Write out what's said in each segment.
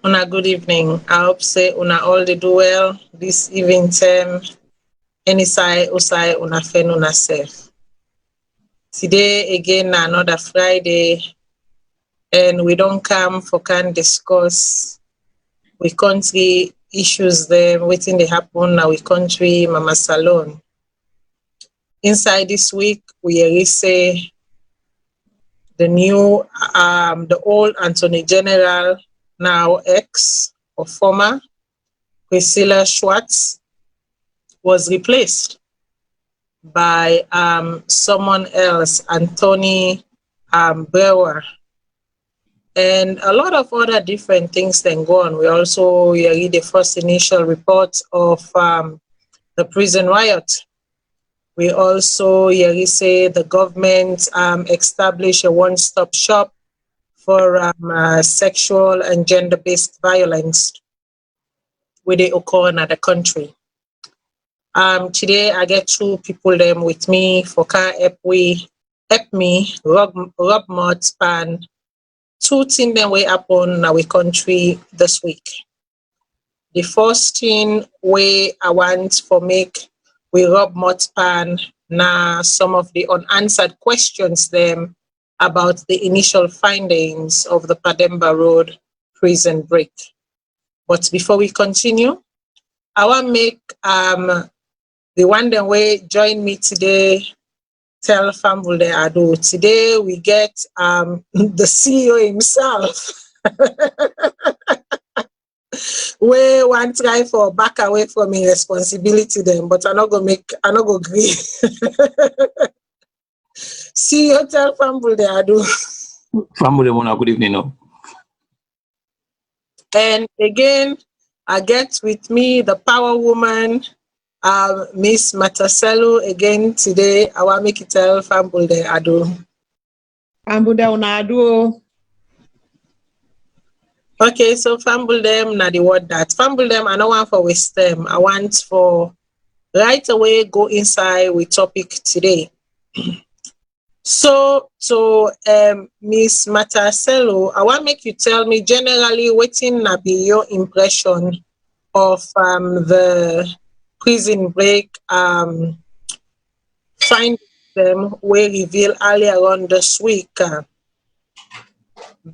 Una good evening. I hope say una all dey do well this evening time. Any side usai una fen una self. Today again na another Friday and we don't come for can discuss we country issues them waiting they happen now we country Mama Salone. Inside this week we already say the new the old Attorney General now ex or former Priscilla Schwartz was replaced by someone else, Anthony Brewer. And a lot of other different things then go on. We also read the first initial report of the prison riot. We also say the government established a one-stop shop for sexual and gender-based violence where they occur in the country. Today I get two people them with me for can help me rub mud span two things that we happen in our country this week. The first thing we I want for make we rub mud span now some of the unanswered questions them about the initial findings of the Pademba Road prison break. But before we continue, I want to make the one that way join me today. Tell family they are do. Today we get the CEO himself. We want try for back away from his responsibility then, but I not go agree. CEO tell family they are do. Family good evening. No. And again, I get with me the power woman, Miss Mataselu. Again today, I want make it tell family they are do. Family una do. Okay, so family them na the word that family them. I don't want for waste them. I want for right away go inside with topic today. So Miss Mataselu, I want make you tell me generally wetin na be your impression of the prison break findings them we reveal earlier on this week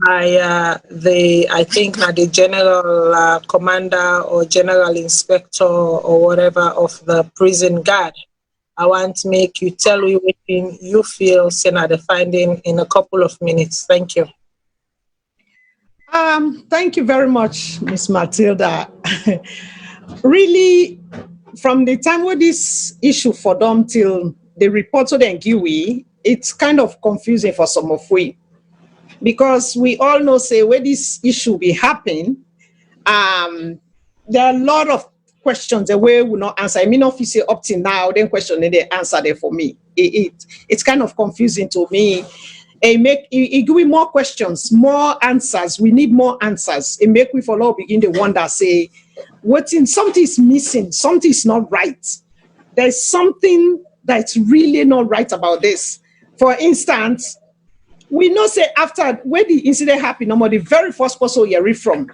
by the I think na the general commander or general inspector or whatever of the prison guard. I want to make you tell me what you feel saying the finding in a couple of minutes. Thank you. Thank you very much, Miss Matilda. Really, from the time when this issue for them till the report to the NGWE, it's kind of confusing for some of we. Because we all know, say, where this issue be happening, there are a lot of questions the way will not answer. I mean, obviously up till now, then question the answer there for me. It's kind of confusing to me. It give me more questions, more answers. We need more answers. It make we follow begin to wonder, say, something is missing, something is not right. There's something that's really not right about this. For instance, we know say after when the incident happened, the very first person you read from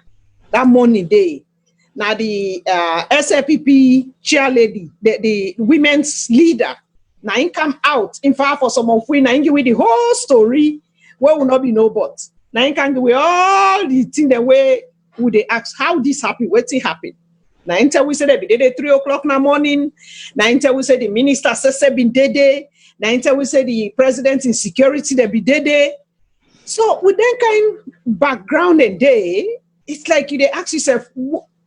that morning day. Now the SLPP chairlady, the women's leader, now he come out in far for some of we now give the whole story where will not be no but. Now he can give all the thing the way would they ask how this happened, what it happened. Now until we say that be dead at 3 o'clock in the morning. Now until we say the minister says been dead. Now until we say the president in security they be dead. So with that kind of background and day, it's like you they ask yourself.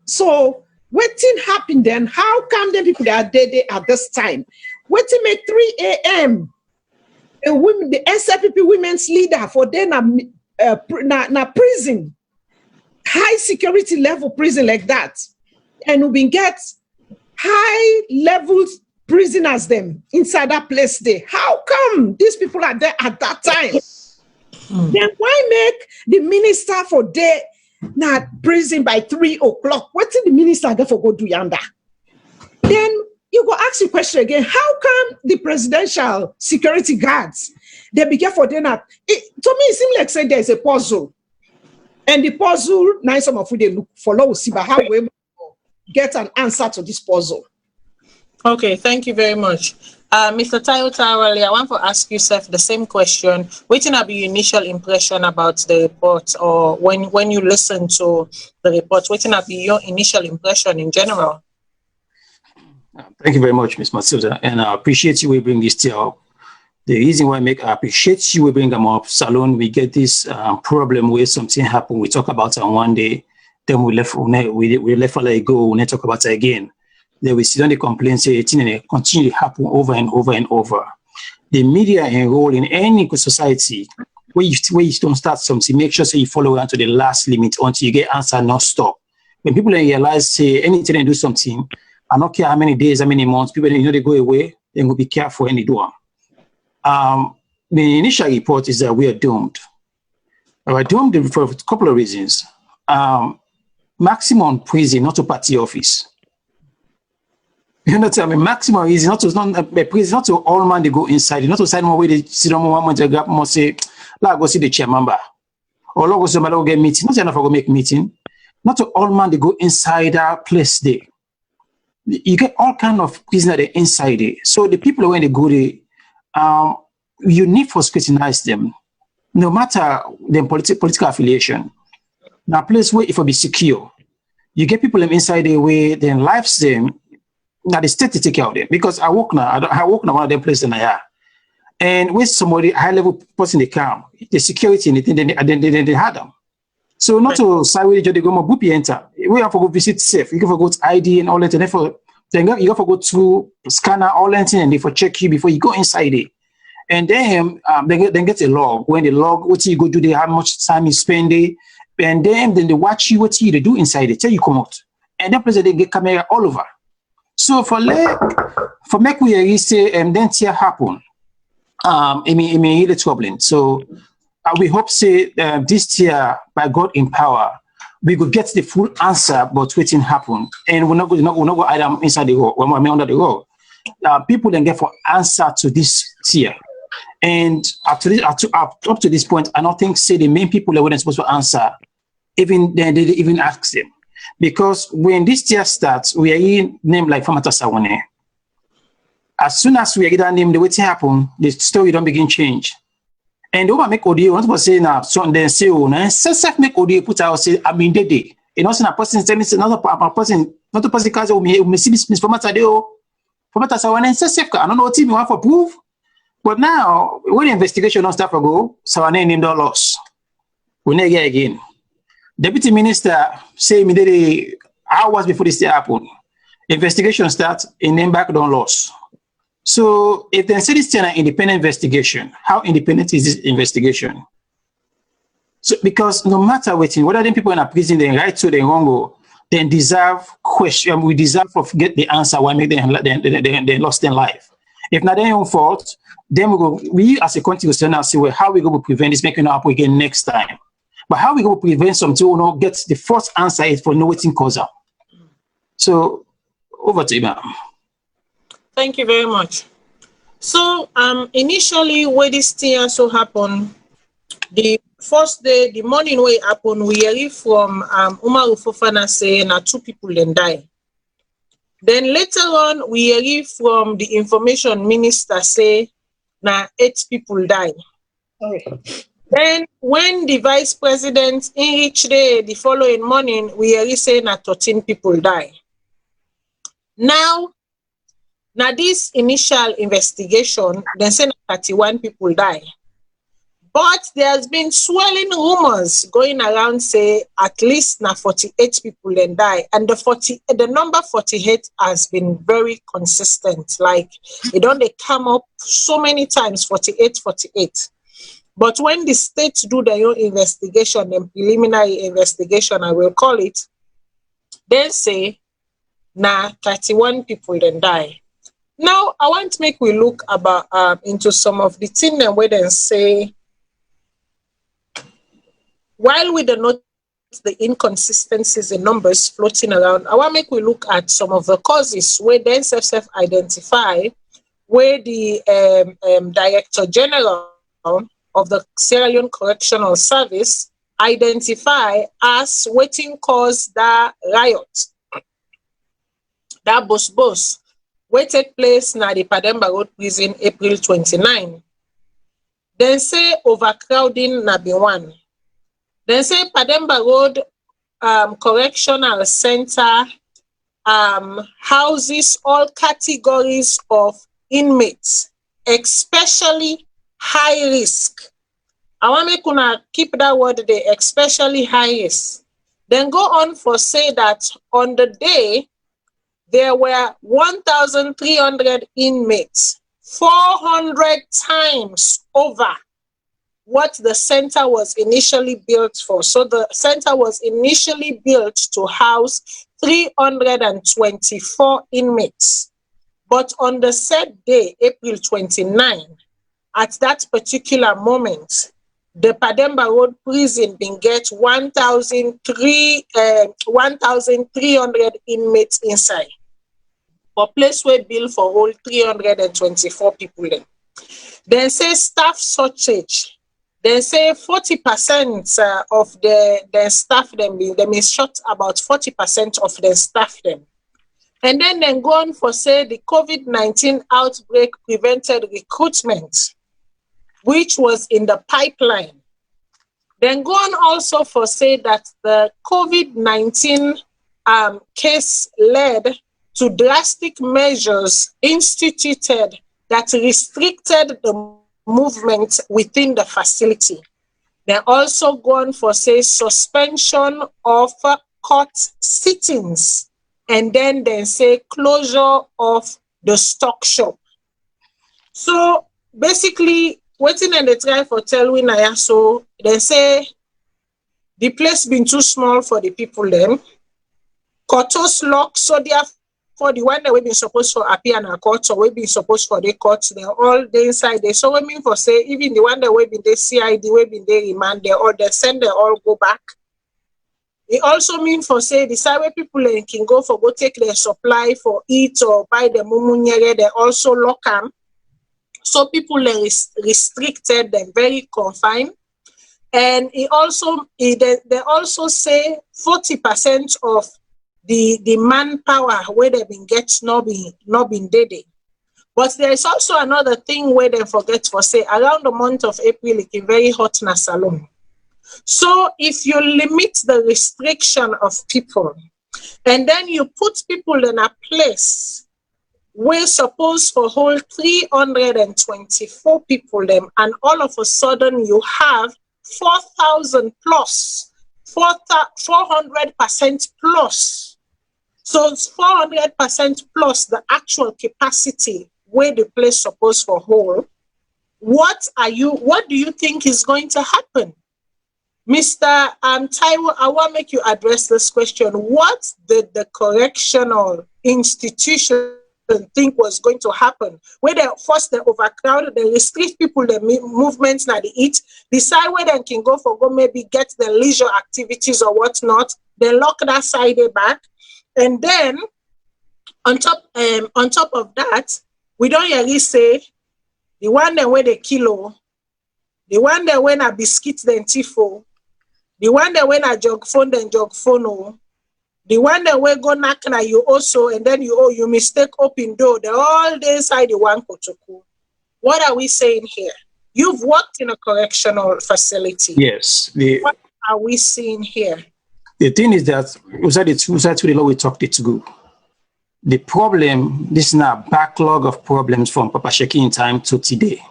So what thing happened then? How come the people that are dead at this time? What to make 3 a.m. The SLPP women's leader for them na prison, high security level prison like that, and we been get high level prisoners them inside that place there. How come these people are there at that time? Then why make the minister for there? Not prison by 3 o'clock. What did the minister there for go do yonder? Then you go ask the question again. How come the presidential security guards they begin for dinner? To me, it seems like say there's a puzzle. And the puzzle, now some of they look follow see, but how we get an answer to this puzzle. Okay, thank you very much. Mr. Tayo Tawali, I want to ask you, Seth, the same question. What will be your initial impression about the report, or when you listen to the report, what will be your initial impression in general? Thank you very much, Ms. Matilda, and I appreciate you bringing this to up. The reason why I appreciate you bring them up, Salone, we get this problem where something happened, we talk about it on one day, then we let it go, we never talk about it again. Then we sit on the complaints, say it continue to happen over and over and over. The media enroll in any society where you don't start something, make sure you follow on to the last limit until you get answer, not stop. When people realize, say anything they do something, I don't care how many days, how many months, people they go away, then we'll be careful when they do them. The initial report is that we are doomed. We're doomed for a couple of reasons. Maximum prison, not to party office. You know what I mean? Maximum is not to prison, not to all man they go inside, not to sign one way they sit on one month, grab more say, like go see the chair member. Or go somebody go get meeting, not enough go make meeting. Not to all man they go inside our place there. You get all kind of prisoners there inside there. So the people when they go there, you need to scrutinize them, no matter their political affiliation. Now, place where if it be secure, you get people inside the way, then lives them. Now the state to take care of them, because I work now one of them places in I and with somebody high level person they come, the security and then they had them. So not to side with they go more boopy enter. We have to go visit safe. You can go to ID and all that, and therefore then you have to go through scanner all that and they for check you before you go inside it. And then they get a log. When they log what you go do, they how much time you spend it, and then they watch you what you they do inside it till you come out. And that place they get camera all over. So for make we say then here happen, it may really troubling. So we hope say this year by God in power we could get the full answer, but waiting happen, and we're not go item inside the road. When we're under the road, people then get for answer to this tier. And up to this point, I don't think say the main people that weren't supposed to answer, even then they even ask them. Because when this tier starts, we are in name like Famata Sawane. As soon as we get that name, the way it happen, the story don't begin change. And the one make audio, want to say now, so then say, oh, now self make audio put out say, I mean, day. You know, a person telling me another person, not a person because we see this Famata Deo, Famata Sawane, self. I don't know what team you want for proof. But now, when the investigation don't start ago, Sawane named all loss. We never get again. Deputy Minister say immediately hours before this happened. Investigation starts and then back down loss. So if they say this is an independent investigation, how independent is this investigation? So because no matter what, whether them people in a prison they right to the wrong, then deserve question. We deserve to get the answer why make they lost their life. If not their own fault, then we as a country will now see well, how we go to prevent this making up again next time. But how we go to prevent something who not get the first answer is for no waiting cause up. So over to you, ma'am. Thank you very much. So initially where this thing so happened, the first day, the morning where it happened, we heard from Umaru Fofana saying that 2 people then die. Then later on, we heard from the information minister say now 8 people died. Sorry. Then when the vice president in each day the following morning, we heard saying that 13 people die. Now this initial investigation, then say 31 people die. But there's been swirling rumors going around say at least now 48 people then die. And the number 48 has been very consistent. Like it don't they come up so many times, 48. But when the states do their own investigation, the preliminary investigation, I will call it, they say, 31 people then die. Now, I want to make we look about into some of the things that we then say, while we do not the inconsistencies in numbers floating around, I want to make we look at some of the causes where then self-identify, where the Director General of the Sierra Leone Correctional Service identify as waiting cause that riot, that boss, wey take place na the Pademba Road prison April 29. Then say overcrowding na be one. Then say Pademba Road Correctional Center houses all categories of inmates, especially high risk. I want me to keep that word there, especially high risk. Then go on for say that on the day, there were 1,300 inmates, 400 times over what the center was initially built for. So the center was initially built to house 324 inmates. But on the said day, April 29, at that particular moment, the Pademba Road prison been get 1,300 inmates inside. For place where bill for all 324 people. Then say staff shortage. They say 40% of the staff them is short about 40% of the staff them. And then go on for say the COVID-19 outbreak prevented recruitment, which was in the pipeline. Then go on also for say that the COVID-19 case led to drastic measures instituted that restricted the movement within the facility. They also go on for say suspension of court sittings, and then they say closure of the stock shop. So basically, waiting and they try for tell we now, so they say the place been too small for the people then. Courtos lock, so therefore the one that we've been supposed to appear in a court, so we've been supposed for the courts, they're all there inside there. So we mean for say, even the one that we've been the CID, we've been there remand, they all they send, they all go back. It also mean for say the side where people can go for go take their supply for eat or buy the mumunyere, they also lock them. So people are restricted, they're very confined. And they also say 40% of the manpower where they've been get not been dead. But there is also another thing where they forget for say around the month of April it is very hot in Salone. So if you limit the restriction of people and then you put people in a place where supposed for whole 324 people them, and all of a sudden you have 4,000 plus, 400% plus. So it's 400% plus the actual capacity where the place supposed for whole. What do you think is going to happen? Mr. Taiwo, I want to make you address this question. What did the correctional institution think was going to happen? Where they first they overcrowded, they restrict people, the movements, now they eat, decide where they can go for go maybe get the leisure activities or whatnot, they lock that side back. And then on top of that, we don't really say the one that where they kilo, the one that when a biscuit then tifo, the one that when a jog phone then jog phone, the one that we go knock na you also, and then you mistake open door. They're all there inside the one kotoku. What are we saying here? You've worked in a correctional facility. Yes. What are we seeing here? The thing is that the law we talked it to go. The problem, this is now a backlog of problems from Papa Sheki in time to today.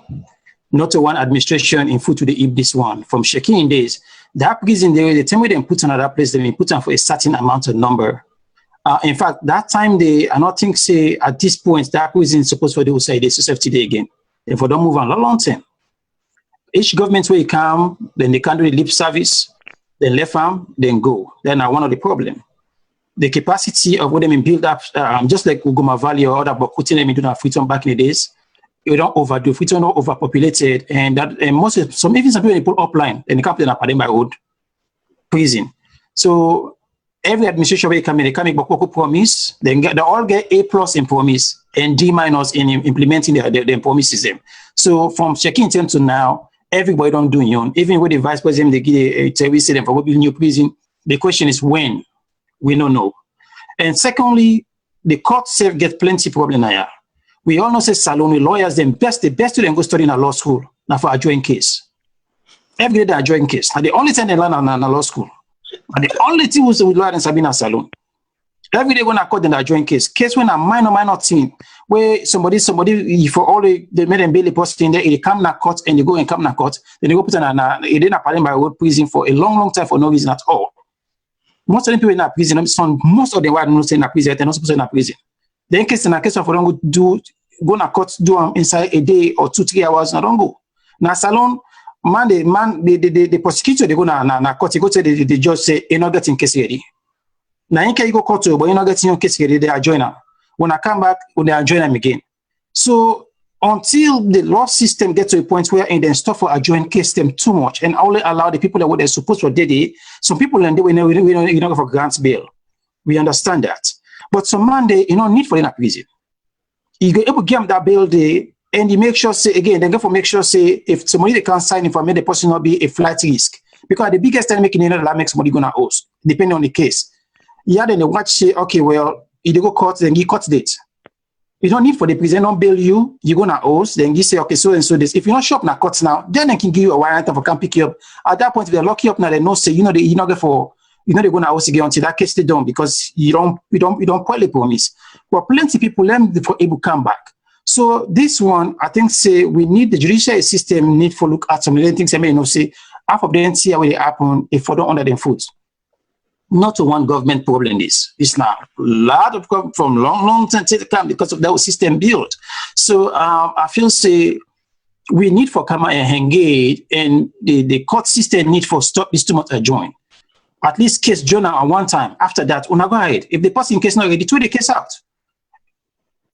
Not to one administration in food to the eat this one. From Sheki in days, that prison there, the time we then put another place, they put on for a certain amount of number. In fact, that time I not think say at this point that prison is supposed for the outside they safety day again. And for don't move on long term. Each government where you come, then they can't do the lip service, then left arm, then go. Then one of the problem. The capacity of what they mean build up, just like Ugoma Valley or other Bokuti, they do that Freetown back in the days. You don't overdo, Freetown not overpopulated, and that even some people they put upline and they can't play in a Pademba Road prison. So every administration where they can make Boko promise, they all get A+ in promise and D- in implementing their promises. So from checking in to now, everybody don't do it. Even with the vice president, they give a say them for building new prison. The question is when. We don't know. And secondly, the court self get plenty problem here. We all know say Salone lawyers, the best to them go study in a law school now for a joint case. Every day they are joint case. And the only time they learn in a law school. And the only thing who's with lawyer in Sabina Salone. Every day when I court in a joint case when a minor thing, where somebody for all they made them bail the person in there, they come to court and they go and come to court, then they go put in a Pademba road prison for a long time for no reason at all. Most of the people in a prison, most of them were not in a prison, they're not supposed to be in a prison. Then case of for them go to court, do inside a day or 2-3 hours, and don't go. Now Salone, the prosecutor, they go na court, they go to the judge say, you're not getting case ready. Now you can go court to, but you're not getting your case ready, they are joining. When I come back, they are joining them again. So until the law system gets to a point where they stop for a joint case them too much and only allow the people that were supposed to do, some people and they will not go for grants bail. We understand that. But some man they need for in a prison. You go able to give them that bail day and you make sure say again, they go for make sure say if somebody they can't sign in for me, the person not be a flight risk. Because the biggest time making that makes somebody gonna host, depending on the case. Yeah, then they watch say, okay, well, if they go court, then you court date. You don't need for the prison don't bail you, you're gonna host, then you say, okay, so and so this. If you're not shop in a court now, then they can give you a warrant for come pick you up. At that point, if they lock you up now, they know say, they're gonna host again until that case they done because you don't quite promise. But plenty of people them for able to come back. So this one, I think say we need the judicial system need for look at some of the things I may say half of them see how they happen if we don't under them foot. Not to one government problem this. It's now a lot of problem from long time to come because of that system built. So I feel say we need for come and engage and the court system need for stop this too much adjoin. At least case journal at one time. After that, go ahead. If the person in case not ready, throw the case out.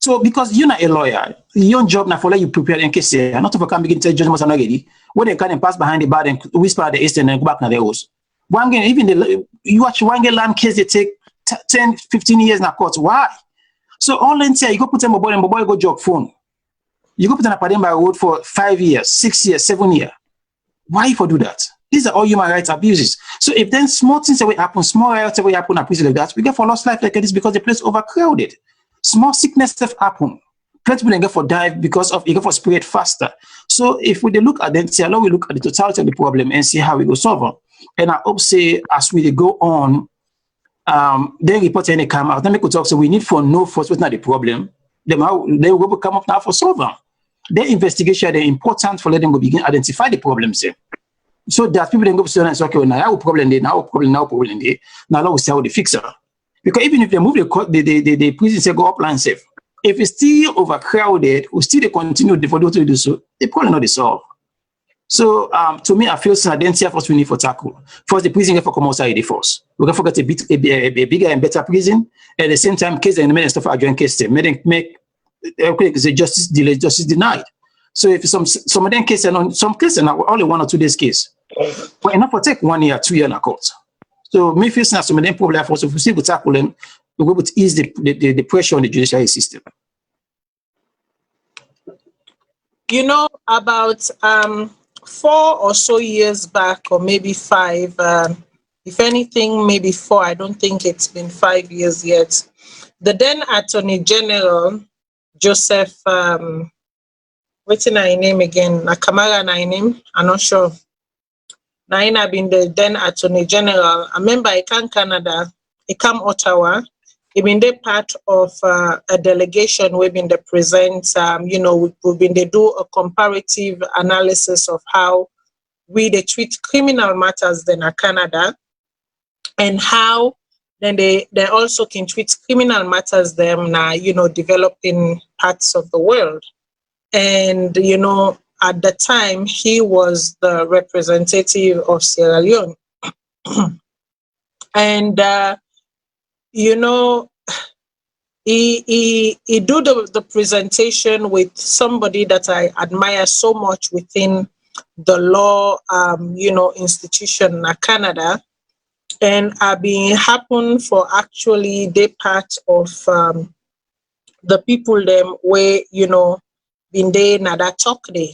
So because you're not a lawyer, your job now for let you prepare in case not to come begin to tell judgments are not ready. When they can pass behind the bar and whisper the east and then go back to the house. One game, even you watch one game land case, they take 10, 15 years in a court. Why? So all in here, you go put them a boy and boy go job phone. You go put them a Pademba road for 5 years, 6 years, 7 years. Why for do that? These are all human rights abuses. So if then small things that will happen, small riots that will happen at prison like that, we get for lost life like this because the place overcrowded. Small sickness stuff happen. Plenty people get for dive because of you get for spread faster. So if we look at them, see, we look at the totality of the problem and see how we go solve them. And I hope say as we go on, then report any come out. Then we could talk. So we need for no force what's not the problem. They will come up now for solve them. Their investigation are important for letting them begin identify the problems there. So that people then go to and say, okay, well, now our problem there, now problem there. Now we see how they fix it. Because even if they move the prison say go up and safe. If it's still overcrowded, we still continue to do so, they probably not solve. So to me, I feel some identity first we need for tackle. First, the prison for come outside the force. We can forget a bigger and better prison. At the same time, case and the stuff are joint case them. Make the justice delayed, justice denied. So if some of them cases and some cases are only 1 or 2 days case, but enough for take 1 year, 2 years in a court. So me feel some of them probably for if we see we tackle them, we're able to ease the pressure on the judiciary system. About 4 or so years back, or maybe 5, if anything, maybe 4, I don't think it's been 5 years yet. The then Attorney General, Joseph, what's my name again? Nakamara name, I'm not sure. Naina been the then Attorney General. I remember I came Canada, I came Ottawa. I've been the part of a delegation we've been the present, we've been they do a comparative analysis of how we they treat criminal matters then in Canada and how then they also can treat criminal matters them now, developing parts of the world. And, at the time he was the representative of Sierra Leone. And, he do the presentation with somebody that I admire so much within the law, institution in Canada. And I've been happen for actually they part of the people them where, been there na that talk day.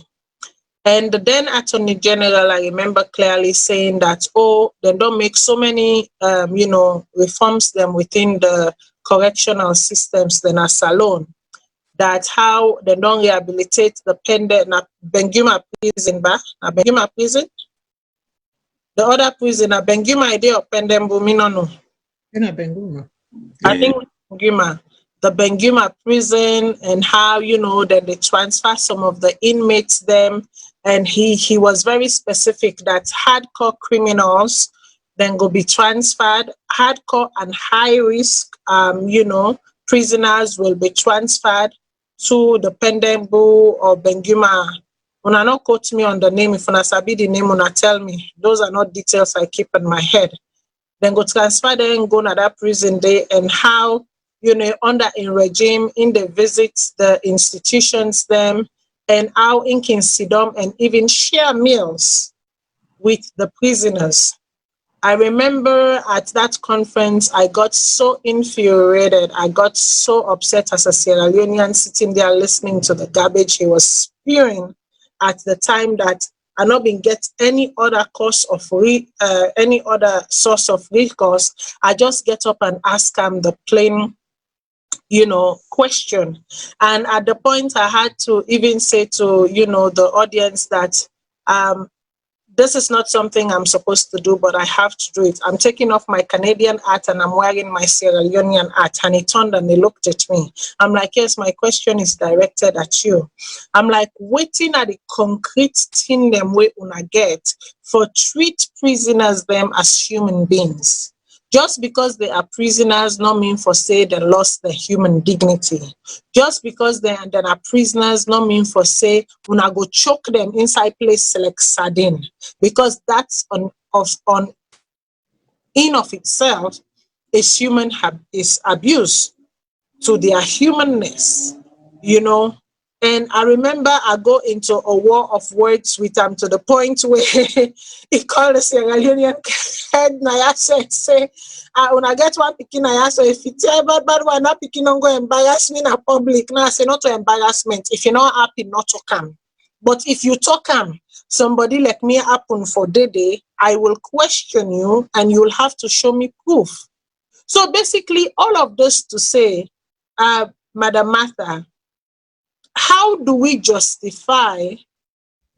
And the then Attorney General, I remember clearly saying that, oh, they don't make so many, reforms them within the correctional systems than a Salone. That how they don't rehabilitate the pendant na Benguma prison, Benguma prison. The other prison, Benguma idea of Pademba, me no. I think Benguma, the Benguma prison, and how then they transfer some of the inmates them, and he was very specific that hardcore criminals then go be transferred, hardcore and high risk prisoners will be transferred to the Pademba or Benguma. Una not quote me on the name. If una sabi the name, una tell me. Those are not details I keep in my head. Then go transfer them and go to that prison day, and how under a regime in the visits the institutions them, and how in can sit down and even share meals with the prisoners. I remember at that conference, I got so infuriated. I got so upset as a Sierra Leonean sitting there listening to the garbage he was spewing at the time that I not been get any other course of any other source of recourse. I just get up and ask him the plain, question. And at the point I had to even say to, the audience that this is not something I'm supposed to do, but I have to do it. I'm taking off my Canadian hat and I'm wearing my Sierra Leonean hat. And he turned and he looked at me. I'm like, yes, my question is directed at you. I'm like, waiting at the concrete thing them way una get for treat prisoners them as human beings. Just because they are prisoners not mean for say they lost their human dignity. Just because they are prisoners not mean for say una go choke them inside place like sardine. Because that's in of itself is is abuse to their humanness, And I remember I go into a war of words with him to the point where he called the Sierra Leonean head and I say, when I get one picking, I ask, if it's bad one, not picking on go embarrass me in a public. Now I say not to embarrassment. If you're not happy, not to come. But if you talk somebody like me happen for day, I will question you and you'll have to show me proof. So basically, all of this to say, Madam Martha, how do we justify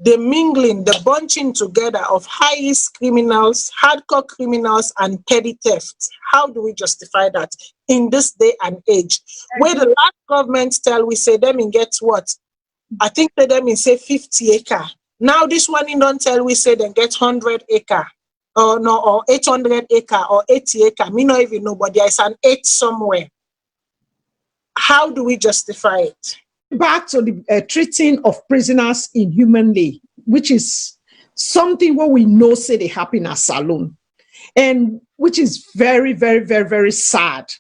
the mingling, the bunching together of high-risk criminals, hardcore criminals, and petty theft? How do we justify that in this day and age? Where the last government tell we say them in get what? I think they them in say 50 acre. Now this one in don't tell we say they get 100 acre. Or 800 acre or 80 acre. Me not even know, but there is an 8 somewhere. How do we justify it? Back to the treating of prisoners inhumanly, which is something what we know say they happen at Salone, and which is very, very, very, very sad.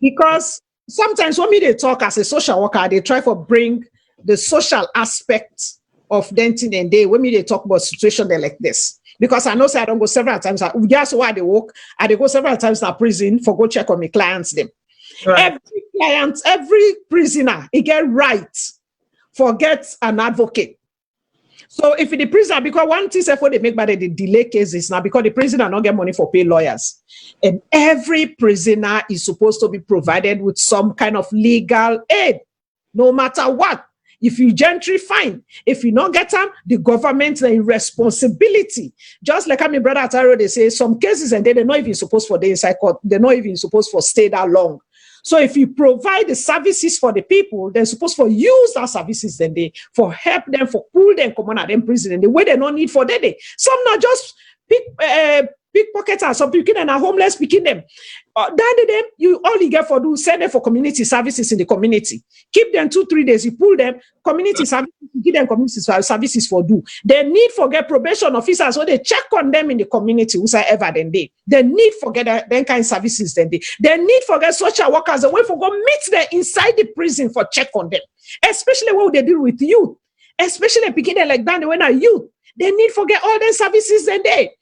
Because sometimes when they talk as a social worker, they try to bring the social aspect of denting and day when they talk about situation they like this. Because I know say I don't go several times. That's why they work. I go several times to prison for go check on my clients them. Right. Every client, every prisoner, he get right for get an advocate. So if the prisoner, because one thing for they make by the delay cases now, because the prisoner don't get money for pay lawyers, and every prisoner is supposed to be provided with some kind of legal aid, no matter what. If you gentry, fine. If you don't get them, the government is responsibility. Just like my brother Ataro, they say some cases and they're not even supposed for the inside court. They're not even supposed for stay that long. So if you provide the services for the people, they're supposed to use that services then they for help them, for pull them, come on at them prison, and the way they don't need for that day. Some not just pickpockets, some picking and a homeless picking them. That them, you only get for do send them for community services in the community. Keep them 2-3 days. You pull them community services, give them community services for do. They need for get probation officers, so they check on them in the community whosoever then they. They need for get that kind of services then they. They need for get social workers the way for go meet them inside the prison for check on them. Especially when they deal with youth, especially picking them like that when are youth. They need for get all their services then they.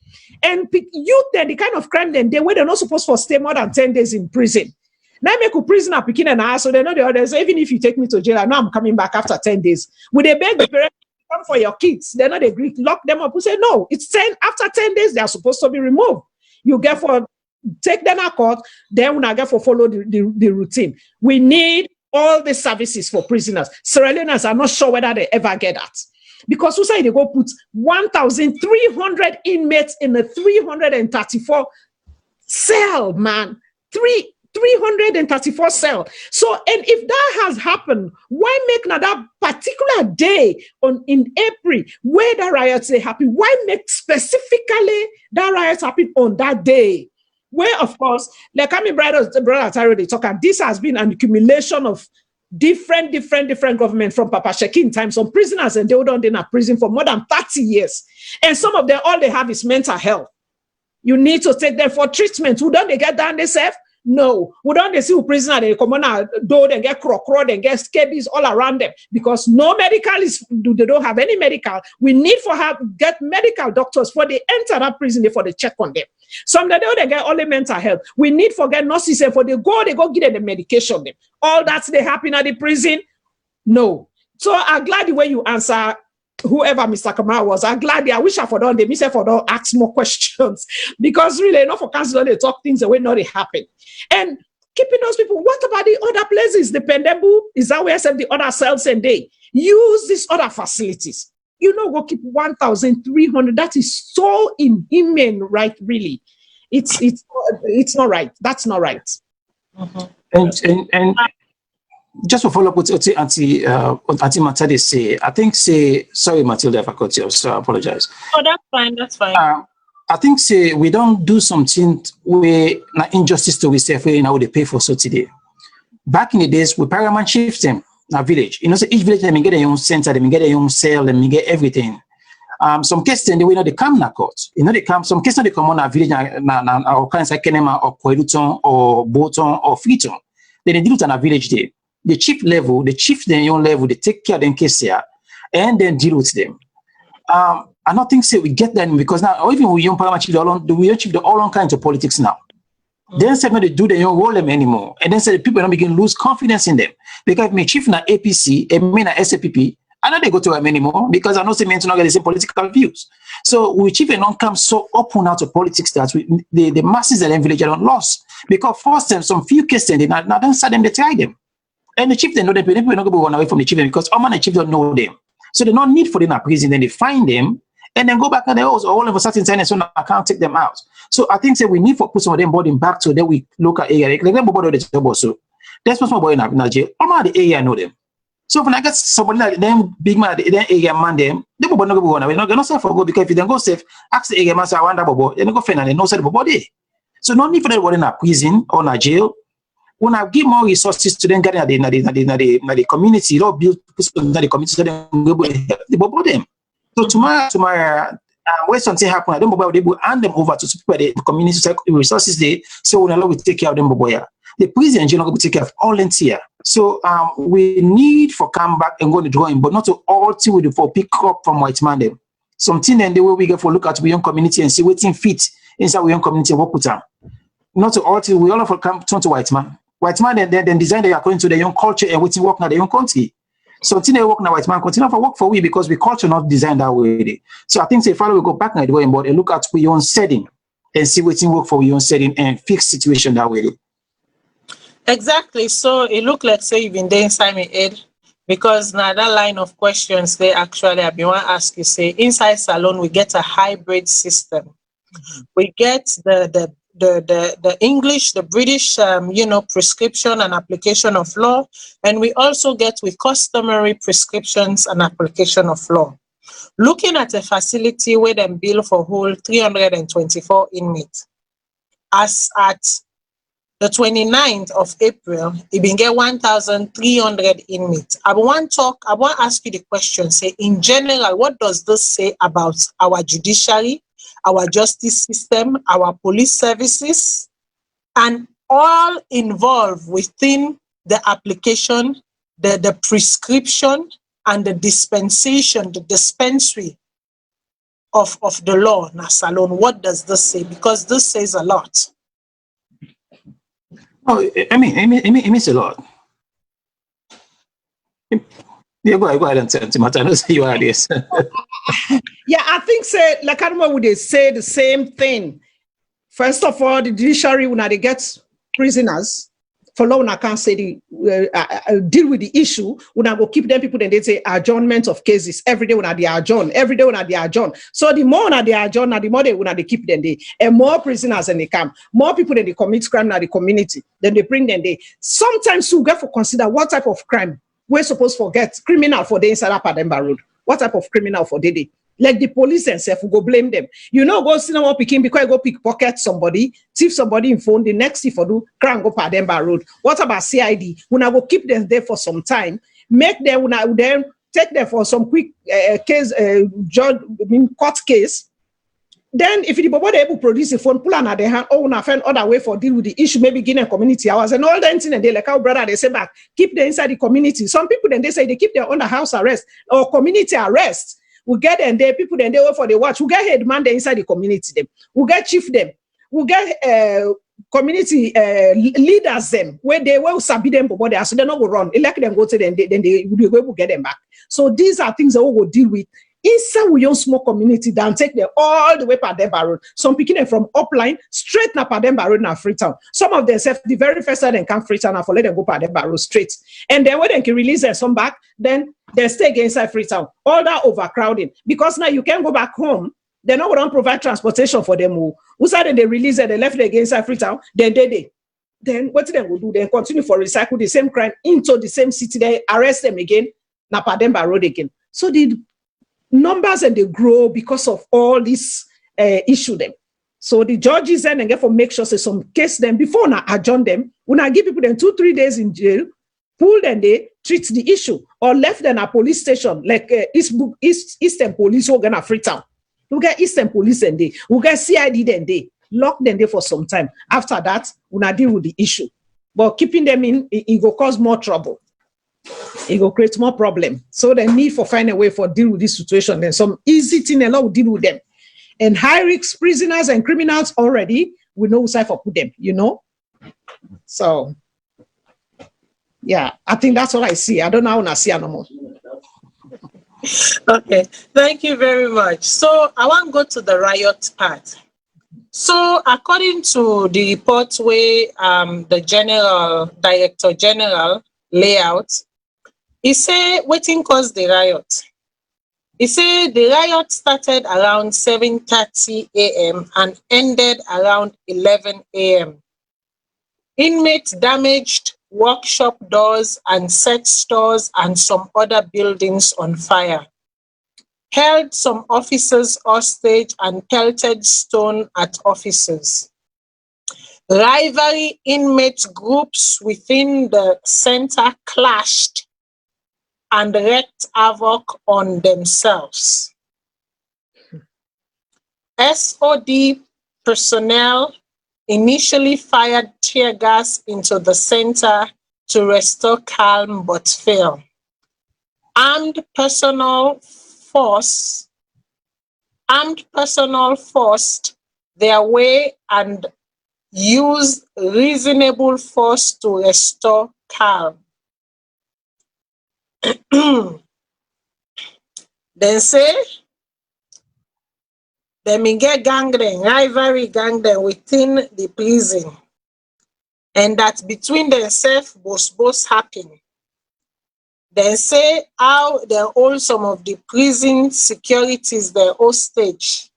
And youth, then the kind of crime then they were not supposed to stay more than 10 days in prison. Now make a prisoner picking an ass, so they know the others. Even if you take me to jail, I know I'm coming back after 10 days. Would they beg the parents come for your kids. They're not agree, lock them up. We say, no, it's 10, after 10 days, they are supposed to be removed. You get for, take them out court, then when I get for follow the routine. We need all the services for prisoners. Sierra Leoneans are not sure whether they ever get that. Because we say they go put 1,300 inmates in a 334 cell, man. 334 cell. So, and if that has happened, why make now that particular day in April where the riots they happen? Why make specifically that riots happen on that day? Where, of course, like I mean, brother already talk, and this has been an accumulation of different government from Papa Sheki time. Some prisoners and they were in a prison for more than 30 years. And some of them, all they have is mental health. You need to take them for treatment. Who don't they get down themselves? No. Who don't they see who prisoner they come on a door and get crow and get scabies all around them because no medical is they don't have any medical. We need for her get medical doctors for they enter that prison for they check on them. Some they don't get only mental health. We need for get nurses and for they go give them the medication them. All that's they happen at the prison. No. So I'm glad the way you answer whoever Mr. Kamara was. I'm glad I wish I for done. They miss for don't ask more questions because really enough for council they talk things the way not it happen. And keeping those people, what about the other places? The Pademba, is that where the other cells and they use these other facilities? You know, go keep 1,300. That is so inhuman, right? Really, it's not right. That's not right. Mm-hmm. And just to follow up with what Auntie Matade say, I think sorry Matilda if I cut you off, so I apologize. Oh, that's fine. That's fine. I think we don't do something where na injustice to ourselves in how they pay for so today. Back in the days, we paramount chief them na village. You know, so each village they get their own center, they get their own cell, they get everything. Some cases they will know they come na court. You know they come. Some cases they come on a village na or kinds like Kenema or Kweruton or Boton or Freeton. Then they do it on a village there. The chief level, the chief their own level, they take care of them case here and then deal with them. I don't think we get that because now, or even we young parliament chief, we achieve all kinds of politics now. Then say they do they don't roll them anymore, and then say the people don't begin lose confidence in them because me chief na APC and me na SAPP, I know they go to them anymore because I know they meant to not get the same political views. So we chief and don't come so open out of politics that the masses of them village are lost because first time some few cases they now don't say them they try them, and the chief they know them people not go run away from the chief because all man the chief don't know them, so they don't need for them in prison. Then they find them. And then go back and they also all of a certain time so I can't take them out. So I think we need to put some of them body back so that we look at area. Like them body the job also. That's what's my boy in Nigeria. All of the area know them. So when I get somebody like them big man, then area man them, they will not go on. We're not safe for go because if you then go safe, ask the area man say I want that bobo, then go find and they know say the body. So no need for them in a prison or in a jail. When I give more resources to them, get in the community, or build in the community so they go the bobo them. So tomorrow, where something happen, them boy they will hand them over to people the community resources they so we take care of them boy. The prison and jail will take care of all in here. So we need for come back and go to the drawing, but not to all till we for pick up from white man them. Something then the way we get for look at we young community and see what's in fit inside we young community and work with them. Not to all till we all of come turn to white man. White man then design they according to their own culture and what's work now their own country. So continue work now, white man, continue for work for we because we culture not designed that way. So I think finally we go back now the way and look at we own setting and see what's work for we own setting and fix situation that way. Exactly. So it look like say you've been there inside my head because now that line of questions they actually I've been want to ask you say inside Salone we get a hybrid system. We get the English, the British, prescription and application of law, and we also get with customary prescriptions and application of law. Looking at a facility where them bill for whole 324 inmates, as at the 29th of April, it been get 1,300 inmates. I want to ask you the question, say in general, what does this say about our judiciary, our justice system, our police services, and all involved within the application, the prescription, and the dispensation, the dispensary of the law, na Salone. What does this say? Because this says a lot. Oh, it means a lot. Yeah, go ahead and tell him. I know say you are this. Yeah, I think say like I don't know would they say the same thing. First of all, the judiciary when they get prisoners, for law I can't say the deal with the issue. When I go keep them people, then they say adjournment of cases every day when they adjourn, every day when they adjourn. So the more when they adjourn, the more they keep them there, and more prisoners in the camp, more people that they commit crime in the community, then they bring them there. Sometimes you get for consider what type of crime we're supposed to forget criminal for the inside Pademba Road. What type of criminal for the day? Like the police and self will go blame them. You know, go see them picking because I go pickpocket somebody, thief somebody in phone. The next thief for do crank go Pademba Road. What about CID? When I go keep them there for some time, make them when I then take them for some quick case, court case. Then if the body able to produce a phone, pull on their hand, oh, na find other way for deal with the issue, maybe Guinea community hours and all that thing, and they like our brother, they say back, keep them inside the community. Some people then they say they keep them under house arrest or community arrest. We get them there, people then they wait for the watch. We get head man there inside the community them. We get chief them. We get community leaders them where they will sabi them but they so they not go run. Elect them go to them, then they will be able to get them back. So these are things that we will deal with. Inside we own small community down take them all the way Pademba Road. Some picking them from upline straight na Pademba Road na Freetown. Some of them self the very first time they come Freetown and for let them go Pademba Road straight. And then when they can release them some back, then they stay inside Freetown. All that overcrowding because now you can't go back home. They're not going to provide transportation for them. Who said they release it, they left them inside Freetown. Then what do they do? They continue for recycle the same crime into the same city. They arrest them again na Pademba Road again. So the numbers and they grow because of all this issue them. So the judges then get for make sure say some case them before now adjourn them. When I give people them 2-3 days in jail, pull them they treat the issue or left them at police station like Eastern Police or gonna Freetown. We get Eastern Police and they we get CID then they lock them there for some time. After that, when I deal with the issue, but keeping them in it will cause more trouble. It will create more problem. So they need for find a way for deal with this situation. Then some easy thing a lot will deal with them. And high risk prisoners and criminals already, we know who's for put them, you know. So yeah, I think that's what I see. I don't know how I see no more. Okay, thank you very much. So I want to go to the riot part. So according to the report where the Director General layout, he said wetin cause the riot. He said the riot started around 7:30 a.m. and ended around 11 a.m. Inmates damaged workshop doors and set stores and some other buildings on fire, held some officers hostage and pelted stone at officers. Rivalry inmate groups within the center clashed and wreaked havoc on themselves. SOD personnel initially fired tear gas into the center to restore calm but failed. Armed personnel forced their way and used reasonable force to restore calm. Then say they may get rivalry gangrene within the prison, and that between themselves both happen. Then say how they hold some of the prison securities their hostage,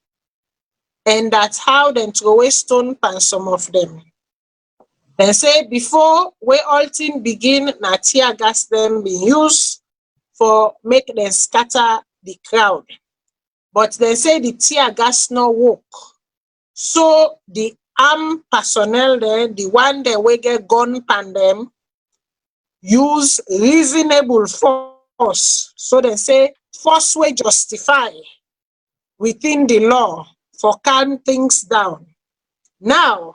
and that's how they throw away stone pan some of them. Then say before where all things begin, na tear gas them be used for make them scatter the crowd. But they say the tear gas no work. So the armed personnel there, the one that we get gun pan them, use reasonable force. So they say force will justify within the law for calm things down. Now,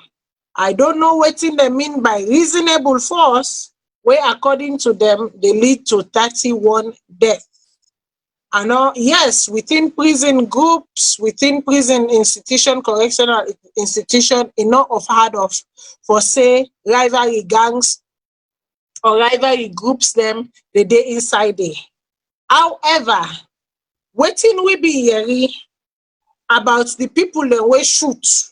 I don't know what they mean by reasonable force, where according to them, they lead to 31 deaths. And yes, within prison groups, within prison institution, correctional institution, enough of hard of for say rivalry gangs or rivalry groups them, the day inside there. However, wetin we be hearing about the people that we shoot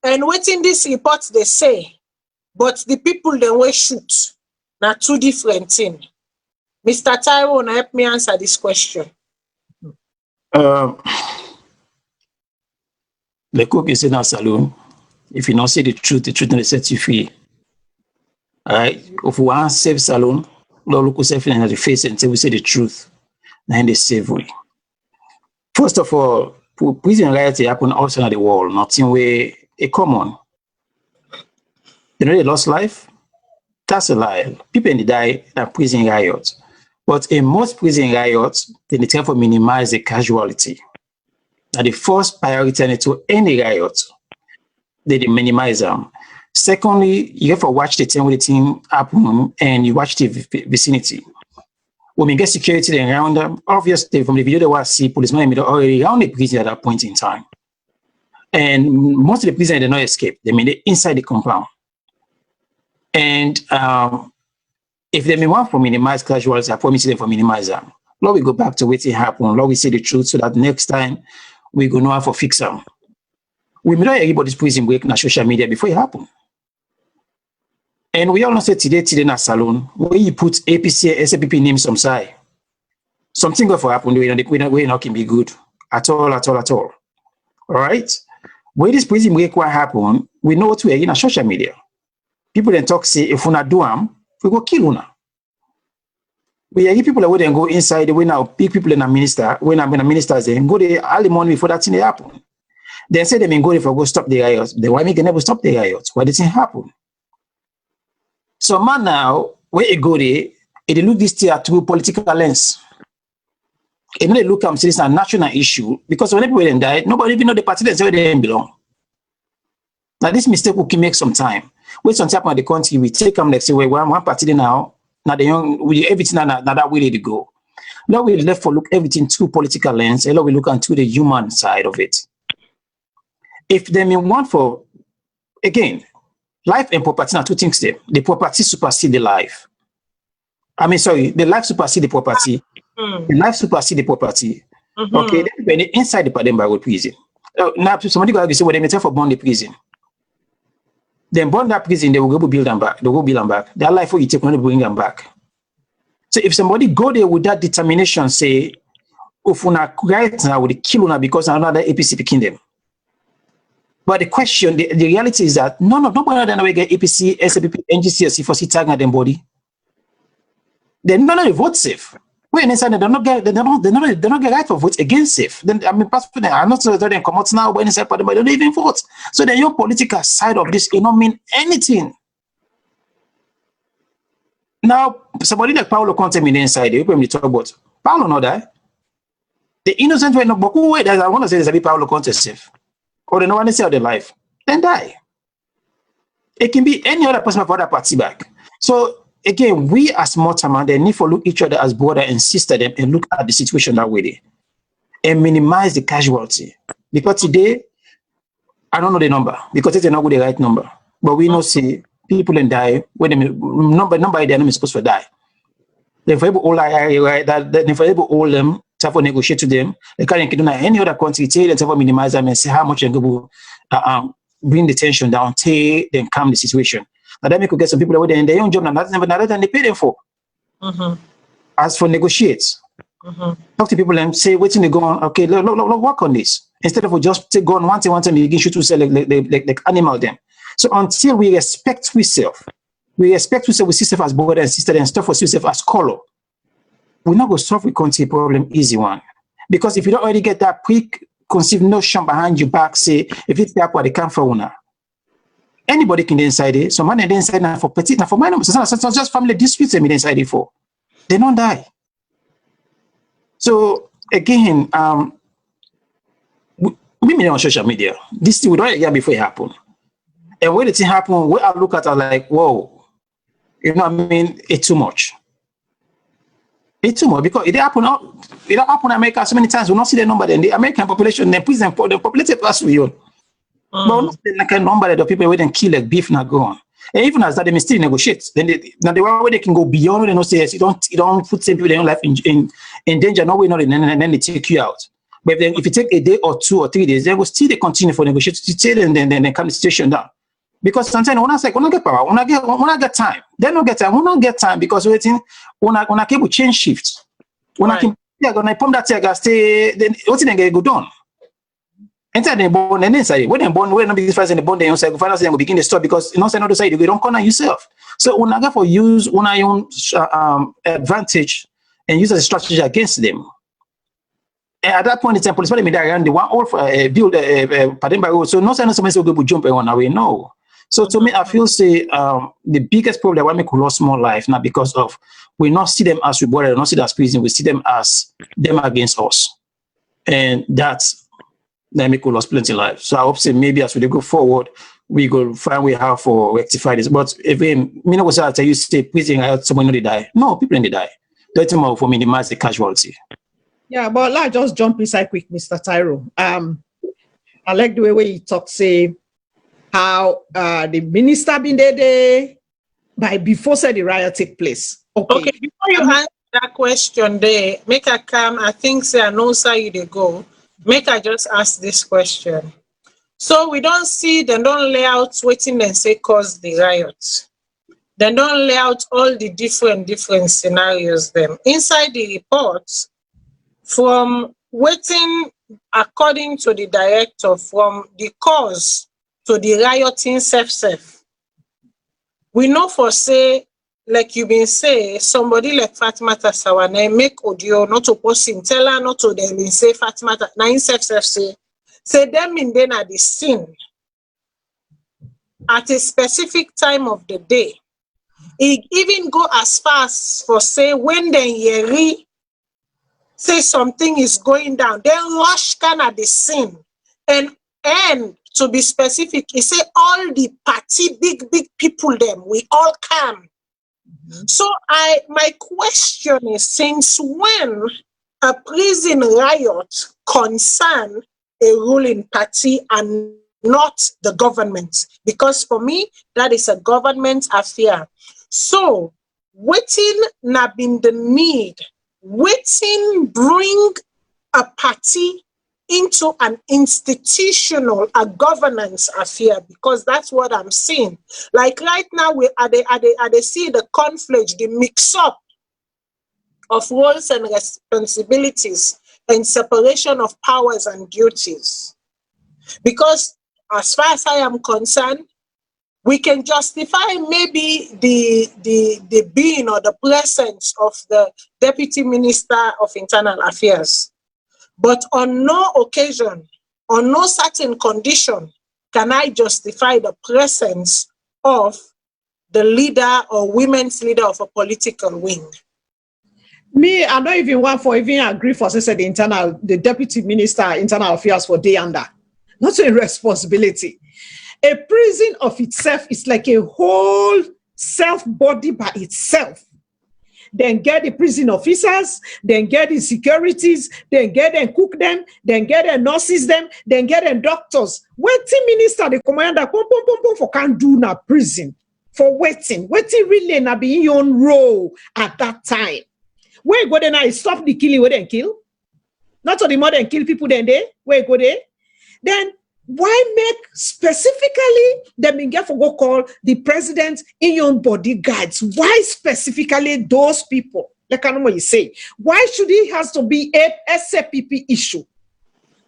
and wetin this report they say, but the people that we shoot na two different things. Mr. Tyrone, help me answer this question. The cook is in our saloon. If you don't say the truth will set you free. All right. If we want to save Salone, Lord look yourself in the face and say we say the truth. Then they save we. First of all, prison riot happen outside the world, nothing where a common. You know they lost life? That's a lie. People in the die at prison riots. But in most prison riots, they try to minimize the casualty. Now the first priority to any riot, they minimize them. Secondly, you have to watch the thing when the thing happen and you watch the vicinity. When we get security around them, obviously from the video they will see policemen already around the prison at that point in time. And most of the prisoners did not escape. They they're inside the compound. And if they may want to minimize casualties, I promise them for minimize them. Lord, we go back to what happened. Lord, we say the truth so that next time we go know how to fix them. We may not everybody's prison break on social media before it happened. And we all know say today in a salon, where you put APC, SAPP names some side. Something going to happen, we not can be good at all. All right? Where this prison break what happen, we know what we are in a social media. People then talk, say, if we not do them, we go kill una. We are people that would then go inside, we now big people in a minister, when I'm in a minister, they go there early morning before that thing happen. Then say they may go there for go stop the riots. Then why make never stop the riots? Why did it happen? So man now, where it go there, it look this thing through political lens. It may look at this a national issue because when people then die, nobody even know the party that's where they belong. Now this mistake we can make some time. When some happen in the country, we take them like say, well, one party now the young we everything now that way to go. Now we left for look everything through political lens, and now we look into the human side of it. If they may want for again, life and property are two things there. The property supersede the life. The life supersede the property. The life supersede the property. Okay, then inside the Pademba Road prison. Now somebody go say, well, they may tell for burn the prison. Then burn that prison, they will go build them back. They will go build them back. Their life will you take when they bring them back. So if somebody go there with that determination, say, if we not right now with the kill una because another APC picking them. But the question, the reality is that nobody will get APC, SAPP, NGCSC for tagging at them body. They're not vote safe. When inside they don't get right for vote against safe. Then personally, I'm not sure that they come out now, but inside party, but they don't even vote. So the your political side of this, it don't mean anything. Now, somebody like Paulo Conte me inside, they probably talk about Paulo not die. The innocent way, no, but who way that I want to say is a Paulo Conte safe. Or they don't want to sell their life, then die. It can be any other person for that party back. So again, we as Mortimer, they need to look each other as brother and sister them and look at the situation that way and minimize the casualty. Because today, I don't know the number because it's not the right number. But we know see people and die when the number they're not supposed to die. They're able all that they're able all them. To negotiate to them, they can't do any other country. Tell them to minimize them and see how much they go bring the tension down, then calm the situation. Now that could get some people that in their own job now that's than they pay them for. As for negotiates, talk to people and say, waiting to go on. Okay, look, work on this instead of just take go on one time begin shoot to sell like animal them. So until we respect ourselves, we see ourselves as brother and sister and stuff for ourselves as color. We're not going to solve the country problem easy one. Because if you don't already get that preconceived notion behind your back, say, if it's people they come for una. Anybody can inside it. So man they inside now for petite, now for minor, it's not just family disputes they inside it for. They don't die. So again, we on social media. This thing we don't hear before it happen. And when the thing happen, we I look at it like, whoa, you know what I mean? It's too much. It's too much because it happen in America so many times. We don't see the number then the American population, the populated plus we own. But we don't see the kind of number that the people who then kill like beef not gone. And even as that, they may still negotiate. Then now the one way they can go beyond when they know say yes, you don't put same people in life in danger, no way, not and then they take you out. But then if you take a day or 2 or 3 days, they will still continue for negotiation to tell them then calm the situation down. Because sometimes when I get power, when I get time, they don't get time. When I get time because waiting, when I keep change shifts. When I keep gonna pump that I stay, then what's it get go done? Inside the bond and inside when they born, when not be first in the bond, they say go finance them go begin to stop because you know say another side you don't corner yourself. So when I go for use when I own advantage and use as a strategy against them. And at that point in time, police party around the one all build Pademba road. So no saying somebody will go jump on away. No. So to me, I feel say the biggest problem that why make we lost more life now because of we not see them as rebellion, not see them as prison, we see them as them against us. And that's that make we lost plenty of life. So I hope say maybe as we go forward, we go find way how for rectify this. But even me know what I tell you say prison I heard someone they die. No, people they die. That's more for minimize the casualty. Yeah, but let's just jump inside quick, Mr. Tyro. I like the way you talk, say how the minister been there by before say the riot take place. Okay, before you answer that question there, make a come, I think say I know side they go. Make I just ask this question. So we don't see them don't lay out waiting and say cause the riot. They don't lay out all the different scenarios them. Inside the reports, from waiting according to the director, from the cause to the rioting self. We know for say, like you been say, somebody like Fatima Tasawane make audio not to post him, tell her not to them and say Fatima nine self say them in then at the scene at a specific time of the day. It even go as far as for say when they yeri say something is going down, then rush can at the scene. And to be specific, he say all the party, big people them, we all come. So my question is, since when a prison riot concern a ruling party and not the government? Because for me, that is a government affair. So waiting na been the need, waiting bring a party into an institutional, a governance affair, because that's what I'm seeing. Like right now, we are they see the conflict, the mix-up of roles and responsibilities and separation of powers and duties. Because as far as I am concerned, we can justify maybe the being or the presence of the Deputy Minister of Internal Affairs. But on no occasion, on no certain condition, can I justify the presence of the leader or women's leader of a political wing. Me, I don't even want for even agree for say the Deputy Minister Internal Affairs for day under. Not a responsibility. A prison of itself is like a whole self body by itself. Then get the prison officers, then get the securities, then get and cook them, then get and nurses them, then get and doctors. Waiting minister, the commander, for can't do na prison. For waiting really na be in your own role at that time. Where you go there now, stop the killing, where they kill. Not to the more than kill people then they, where you go there. Then why make specifically them in get for go call the president in your own bodyguards? Why specifically those people? Like I know what you say. Why should it has to be a SAPP issue?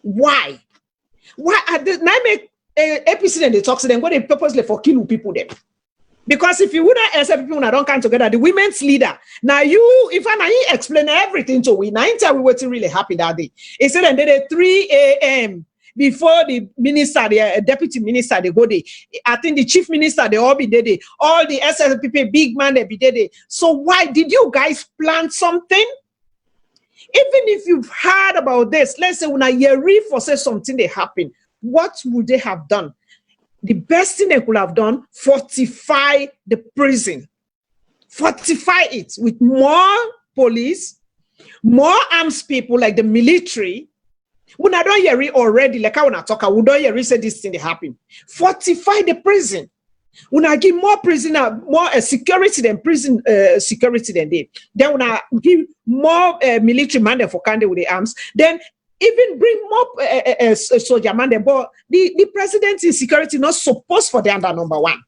Why? Why are the now make a president they talk to them? What they purposely for killing people them? Because if you wouldn't accept people that don't come together, the women's leader. Now you, if I explain everything to we, now we were really happy that day. He said and then at 3 a.m. before the minister, the deputy minister, they go there. I think the chief minister, they all be there. All the SLPP big man, they be there. So why did you guys plan something? Even if you've heard about this, let's say when a year for say something they happen, what would they have done? The best thing they could have done, fortify the prison. Fortify it with more police, more armed people like the military. When I don't hear it already, like I want to talk, I would not hear it say this thing happen. Fortify the prison. Una give more prisoner, more security than prison security than they. Then una give more military man for Kande with the arms. Then even bring more soldier man. But the president in security not supposed for them that number one.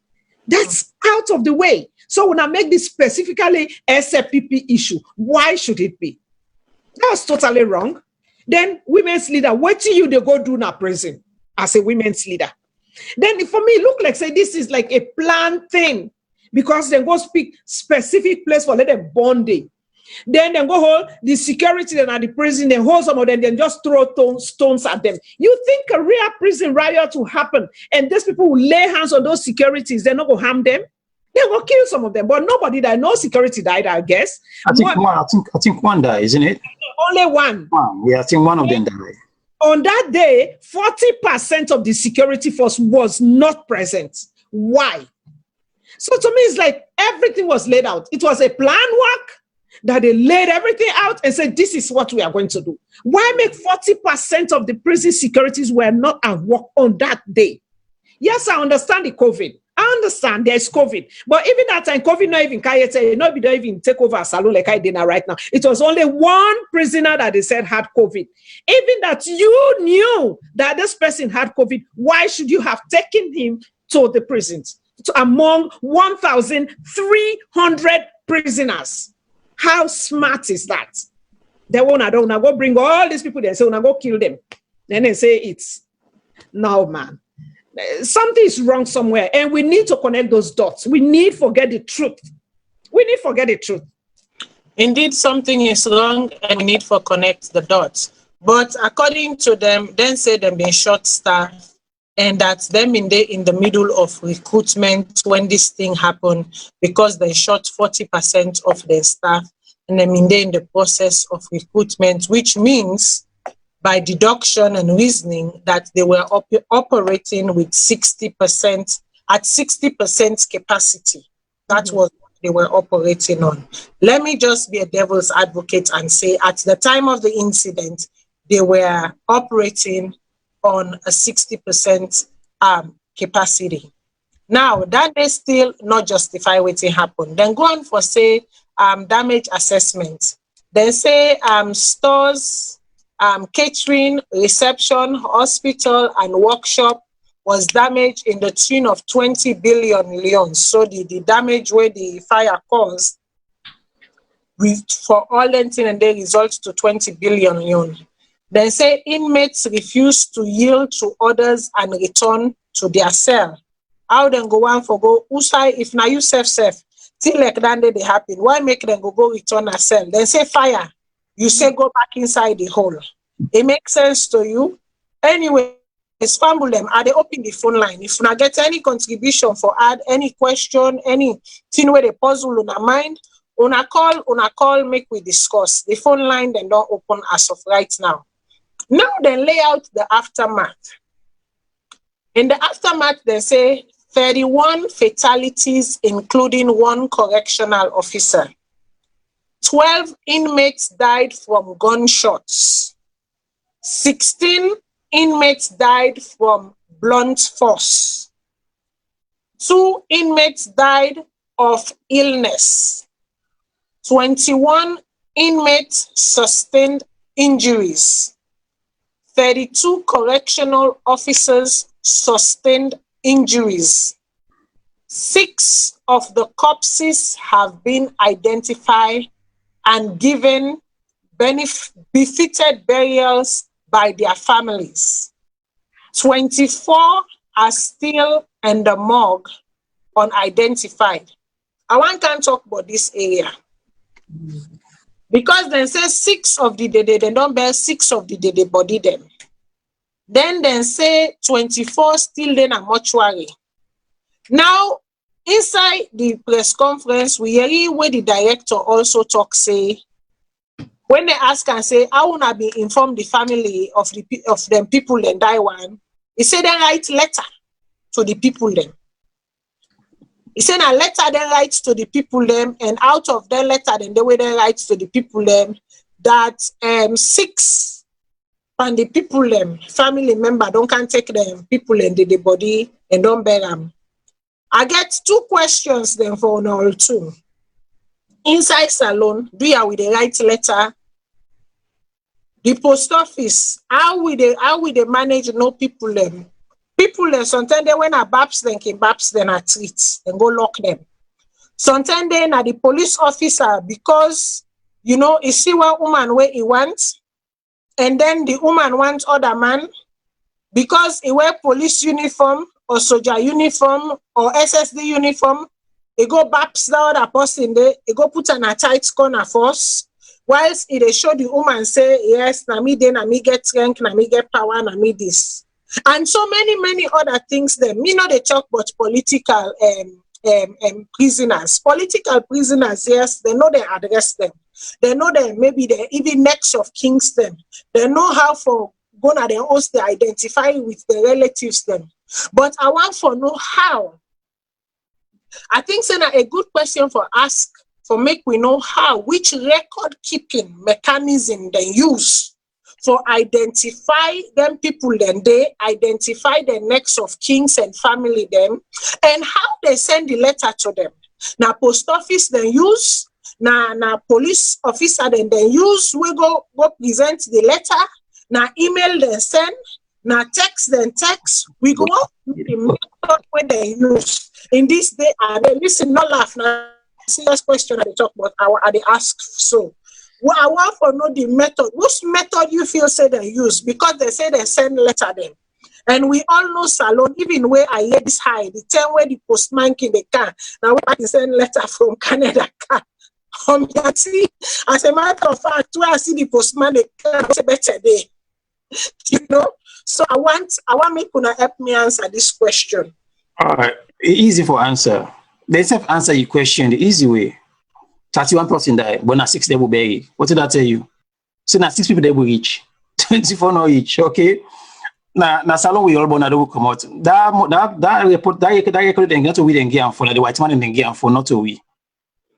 That's out of the way. So when I make this specifically SFPP issue, why should it be? That's totally wrong. Then women's leader, what do you they go do now prison as a women's leader? Then for me, look like say this is like a planned thing because they go speak specific place for let them bonding. Then they go hold the security then at the prison, they hold some of them, then just throw stones at them. You think a real prison riot will happen and these people will lay hands on those securities, they're not going to harm them? They will kill some of them, but nobody died. No security died, I guess. I think one died, isn't it? Only one. Yeah, I think one of them died. On that day, 40% of the security force was not present. Why? So to me, it's like everything was laid out. It was a plan work that they laid everything out and said, this is what we are going to do. Why make 40% of the prison securities were not at work on that day? Yes, I understand the COVID. I understand there's COVID. But even that time, COVID not even don't even take over Salone like I did now right now. It was only one prisoner that they said had COVID. Even that you knew that this person had COVID, why should you have taken him to the prisons? Among 1,300 prisoners. How smart is that? They won't go bring all these people there, so go kill them. Then they say it's no, man. Something is wrong somewhere, and we need to connect those dots. We need to forget the truth. We need to forget the truth. Indeed, something is wrong, and we need to connect the dots. But according to them, then say them being short staff, and that's them in the middle of recruitment when this thing happened because they shot 40% of their staff, and them in the process of recruitment, which means by deduction and reasoning that they were operating with 60% at 60% capacity. That was what they were operating on. Let me just be a devil's advocate and say at the time of the incident, they were operating on a 60% capacity. Now, that they still not justify what happened. Then go on for say damage assessment. Then say stores, catering, reception, hospital, and workshop was damaged in the tune of 20 billion leons. So the damage where the fire caused, for all lengthing and they result to 20 billion leon. Then say inmates refuse to yield to others and return to their cell. How then go on for go, Usai, if now you safe, till like that they happen, why make them go return a cell? Then say fire. You say go back inside the hole. It makes sense to you. Anyway, it's fumble them. Are they open the phone line? If you not get any contribution for add any question, anything where they puzzle on our mind, on a call, make we discuss. The phone line then don't open as of right now. Now then lay out the aftermath. In the aftermath, they say 31 fatalities, including 1 correctional officer. 12 inmates died from gunshots. 16 inmates died from blunt force. 2 inmates died of illness. 21 inmates sustained injuries. 32 correctional officers sustained injuries. 6 of the corpses have been identified and given befitted burials by their families. 24 are still in the morgue unidentified. I want to talk about this area. Because they say 6 of the dead, they don't bear 6 of the dead body them. Then they say 24 still in a mortuary. Now, inside the press conference, we hear where the director also talk say, when they ask and say, I want to be informed the family of them people then die one, he said they write letter to the people then. He said a letter then writes to the people them, and out of the letter then the way they write to the people them that 6 and the people them family member don't can take them people and the body and don't bury them. I get 2 questions then for all two. Inside Salone, do you with the right letter? The post office, how we they manage no people them? People them sometimes they when a baps then can baps then a treat and go lock them. Sometimes they na the police officer because you know he see one woman where he wants, and then the woman wants other man because he wear police uniform or soldier uniform or SSD uniform. He go baps the other person there, he go put an a tight corner first. Whilst they show the woman say, yes, na me then, na me get strength, na me get power, na me this. And so many other things them. Me know they talk about political prisoners. Political prisoners, yes, they know they address them. They know that maybe they even next of kings them. They know how for go na their host they identify with the relatives them. But I want to know how. I think it's a good question for ask for make we know how, which record keeping mechanism they use for identify them people then they identify the next of kings and family them and how they send the letter to them. Now post office then use, now police officer then they use, we go present the letter, now email then send, now text then text, we go up with the method when they use. In this day, they listen, not laugh now. Serious question I talk about, I they ask so. Well, I want to know the method. Which method you feel say they use? Because they say they send letter them. And we all know Salone, even where I hear this high, the time where the postman in the car, now I can send letter from Canada car. As a matter of fact, when I see the postman, the car, it's a better day. You know? So I want me to help me answer this question. All right. Easy for answer. They self answer your question the easy way. 31 person die, but now 6 they will bury. What did I tell you? So now 6 people they will reach. 24 no each, okay? Now Salone we all born that will come out. That report that record then get to we then get for the white man then get for not to we.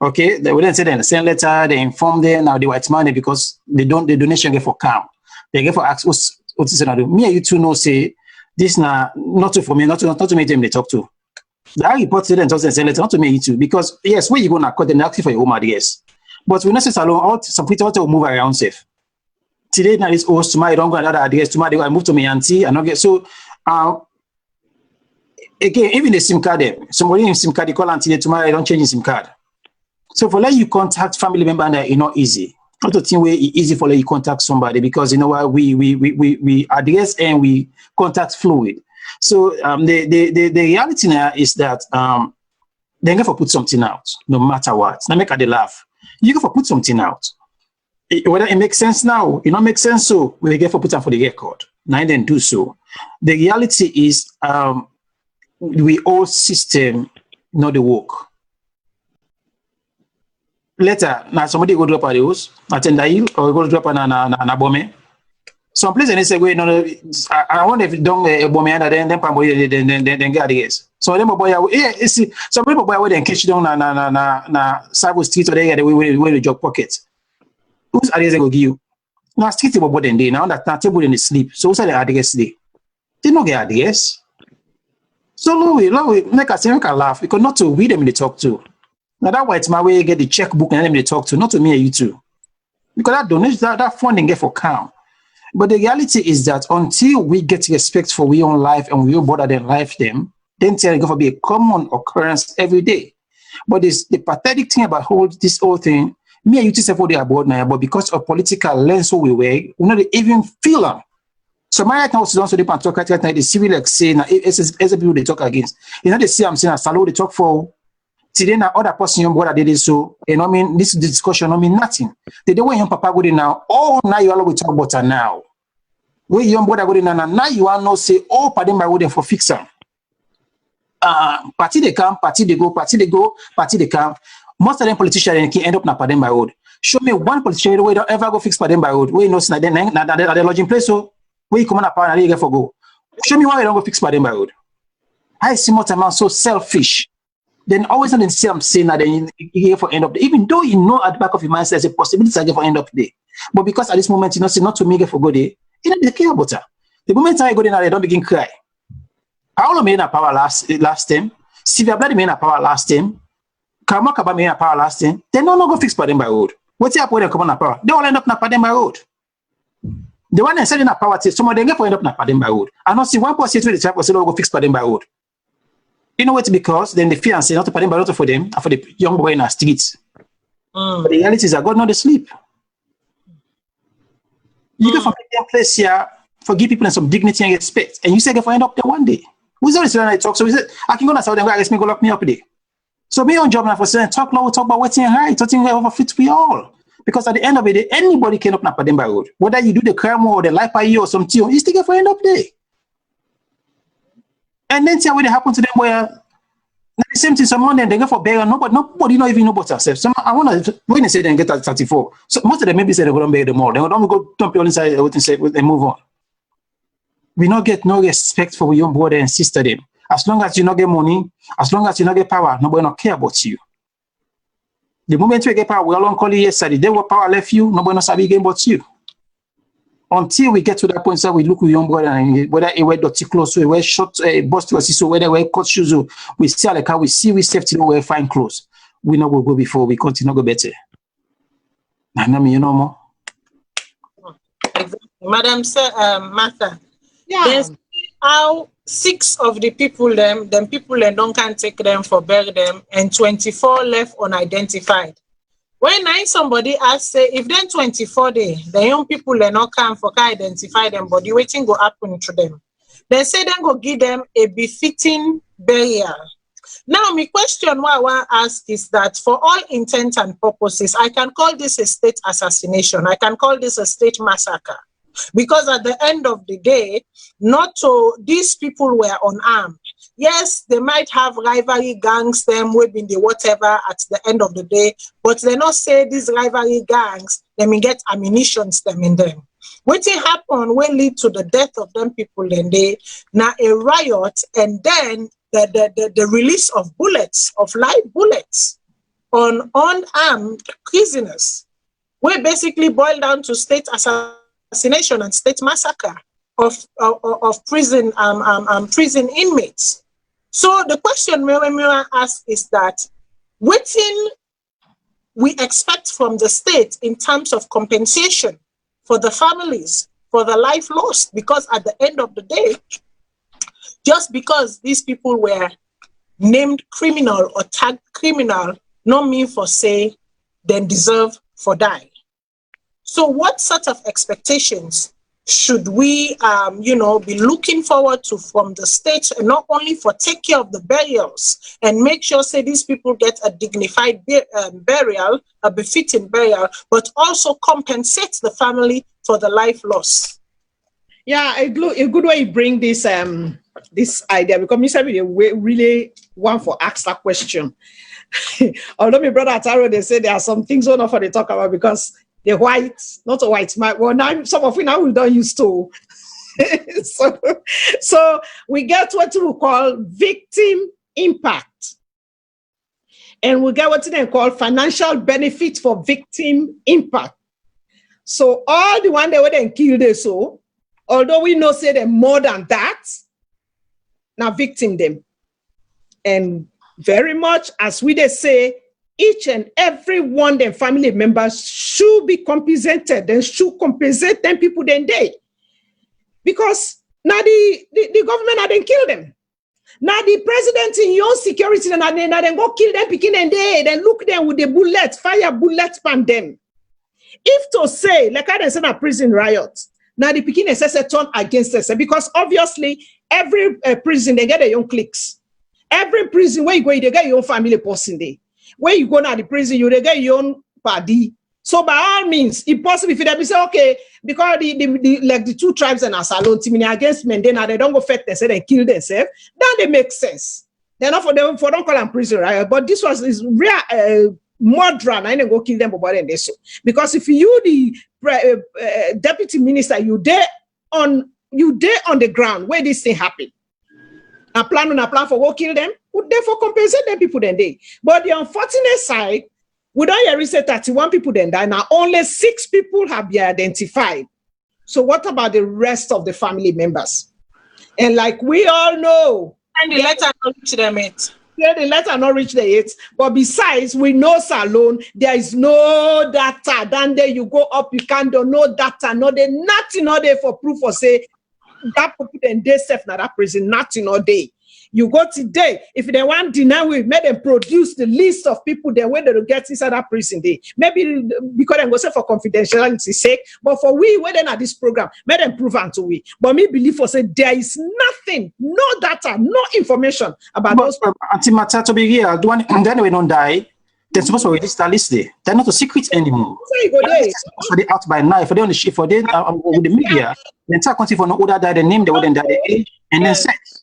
Okay? They will then say then send letter, they inform them now the white man because they don't the donation get for calm. They get for ask what is another. Me and you two know say this now not to for me, not to make them they talk to. That report to them and say letter not to me too because yes, where you go now cut and ask for your home address. But we not say Salone out some people to move around safe. Today now is host tomorrow I don't go another address tomorrow I move to my auntie and not get so again even the SIM card there somebody in SIM card they call auntie tomorrow I don't change the SIM card. So for let you contact family member and it's not easy. Not the thing where it's easy for let you contact somebody because you know what we address and we contact fluid. So the reality now is that they go for put something out no matter what. Now make they laugh. You go for put something out. Whether it makes sense now, it not make sense so we get for put out for the record. Now then do so. The reality is we all system not the work. Later, now somebody go drop a house, attend the hill, or go drop a bomb. Some place and they say, wait, no, I wonder if don't a bomb and then get the yes. So them boy, yeah, see, some people boy then catch down na Sabo Street or they get the way the job pocket. Who's are they go give you? Now street about then day now that table in the sleep. So who's the address day? They no get address. So long we make us make a laugh because not to read them in the talk to. Now that white my way get the checkbook and them they talk to, not to me and you too. Because that donation that funding get for calm. But the reality is that until we get respect for we own life and we own bother than life them, then it's going to be a common occurrence every day. But the pathetic thing about this whole thing, me and you just for the about now, but because of political lens so we wear, we not even feel them. So my right now so they talk right now, the civil like say now as people they talk against. You know they see I'm saying Salone they talk for today now other person young brother did it so you know I mean this discussion I mean nothing. The way young papa go there now, oh now you all we talk about her now. Where young brother go there now you all know say oh Pademba go there for fix them. Party they come, party they go, party they go, party they come. Most of them politicians can end up na Pademba road. Show me one politician where don't ever go fix Pademba road. Where you know na the lodging place so where you come on a power and you get for go. Show me why you don't go fix Pademba road. I see more time so selfish. Then always on the same saying that then you get for end up there. Even though you know at the back of your mind there's a possibility I get for end up there. But because at this moment you know say not to me get for go there, you know they care about her. The moment I go there now they don't begin cry. How long made a power last time? Sylvia Bloody in a power last time. Kamakaba in a power last time. They no go fix Pademba Road. What's up when they come on a power? They all end up in a Pademba Road. The one that selling a power test, some of them get end up in a Pademba Road. I not see one person to the trap was go fix Pademba Road. You know what? Because then the fear and say not to Pademba Road for them and for the young boy in the streets. But the reality is that God not to sleep. You go from a place here, forgive people some dignity and respect, and you say go end up there one day. Who's always when I talk? So we said I can go and tell them, guys, me go lock me up today. So me on job now for saying talk now, we talk about what's in right, talking over fit we all. Because at the end of the day, anybody can up Pademba Road. Whether you do the crime or the life you or something, you still get for end up there. And then see what happen to them where the same thing, someone then they go for burial, nobody not even know about themselves. Some I want to when they say they get at 34. So most of them maybe say they don't bury them all. They don't go dump all inside everything say they move on. We not get no respect for your young brother and sister them. As long as you not get money, as long as you not get power, nobody not care about you. The moment you get power, we all on call you yesterday. They what power left you, nobody not sabi again about you. Until we get to that point, so we look with young brother and whether he wear dirty clothes, we wear short bust to us, so whether we wear cut shoes, we see like how we see we safety, we wear fine clothes. We not go before we continue go better. I know me, you know more. Exactly. Madam Martha. Yeah. There's how 6 of the people them people don't can take them for bury them and 24 left unidentified. When somebody asks say if then 24 day the young people are not come for can identify them, but the waiting go happen to them. They say then go give them a befitting burial. Now my question what I want to ask is that for all intents and purposes, I can call this a state assassination. I can call this a state massacre. Because at the end of the day, these people were unarmed. Yes, they might have rivalry gangs, them within the whatever at the end of the day, but they not say these rivalry gangs, they may get ammunitions them in them. What happen will lead to the death of them people then they now a riot and then the release of bullets, of live bullets on unarmed prisoners. We basically boil down to state assassination and state massacre of prison prison inmates. So the question we ask is that what we expect from the state in terms of compensation for the families for the life lost, because at the end of the day, just because these people were named criminal or tagged criminal, no mean for say then deserve for die. So what sort of expectations should we, be looking forward to from the state, and not only for take care of the burials and make sure, say, these people get a dignified burial, a befitting burial, but also compensate the family for the life loss? Yeah, a good way you bring this this idea, because me said we really want for ask that question. Although my brother Taro, they say there are some things we not for they talk about because the white, not a white man. Well, now some of it now we don't use to. so we get what we call victim impact, and we get what they call financial benefit for victim impact. So all the one they were then killed, so although we know say them more than that, now victim them, and very much as we they say. Each and every one them family members should be compensated. They should compensate them people then they. Because now the government had then kill them. Now the president in your security and then go kill them picking and they then look them with the bullet, fire bullet pan them. If to say, like I said a prison riot, now the picking and says turn against us, because obviously every prison they get their own cliques. Every prison where you go, they get your own family person there. When you go now the prison, you get your own party. So by all means, if possible, if they say okay, because the 2 tribes and Salone team against men, then they don't go fight themselves and kill themselves, then they make sense. They're not for them for don't call them prison riot, but this is real modern. I didn't go kill them about this. Because if you the deputy minister, you there on the ground where this thing happened. A plan for go kill them, would therefore compensate them people then they. But the unfortunate side, we don't hear say 31 people then die. Now only 6 people have been identified. So what about the rest of the family members? And like we all know, And the letter to them it. Yeah, the letter not reach the 8. But besides, we know Salone, there is no data. Then there you go up, you can't do no data, no day, nothing all day for proof or say that people then they safe na that prison, nothing all day. You go today, if they want deny, we make them produce the list of people there where they will get inside that prison day. Maybe because they go say for confidentiality's sake, but for we when they at this program, make them prove unto we. But me believe for say there is nothing, no data, no information about those. Until matter to be real, the one then we don't die. They're supposed to release that list there. They're not a secret anymore. So you go there. For they out by now, if they on the ship, for they with the media, the entire country for no order die the name, they wouldn't die the age, and then sex.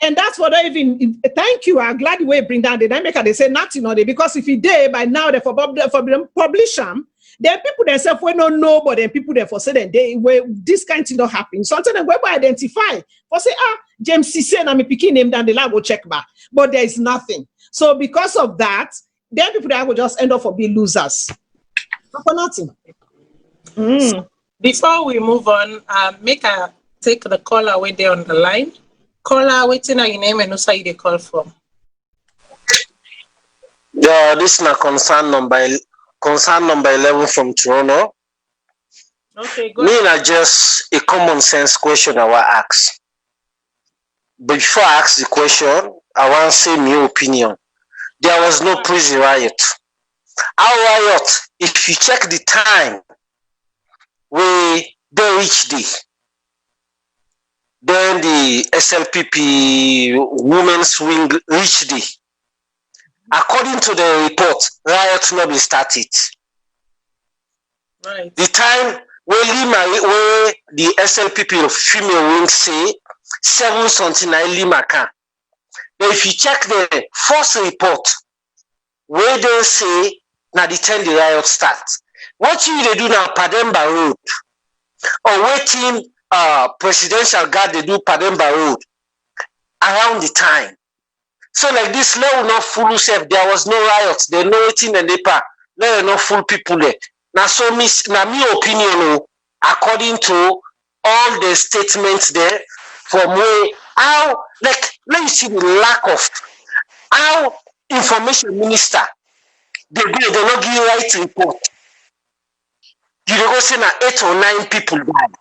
And that's what I even thank you. I'm glad the way bring down the dynamic. They say nothing on it because if you did by now they for them publish them, then people themselves will not know, but then people there for say that they where this kind of thing not happen. Sometimes they will identify for say James C. and I'm picking name down the lab will check back, but there is nothing. So because of that, then people that will just end up for being losers. For nothing. So before we move on, make a take the caller away there on the line. Caller, waiting on your name and also you they call from. Yeah, this is a concern number 11 from Toronto. Okay, go Me na just a common sense question I want to ask. But before I ask the question, I want to say my opinion. There was no prison riot. Our riot, if you check the time where they reached it, then the SLPP women's wing reached it. According to the report, riot not be started. Right. The time where the SLPP female wing say 7 something na Lima can. But if you check the first report, where they say na the time the riot starts. What you they do now Pademba Road or waiting presidential guard they do Pademba Road around the time. So like this law will not fool self. There was no riots. There no waiting and they there are no full people there. Now so me opinion according to all the statements there from where how like let me see the lack of how information minister they not give right report. You go say na 8 or 9 people died.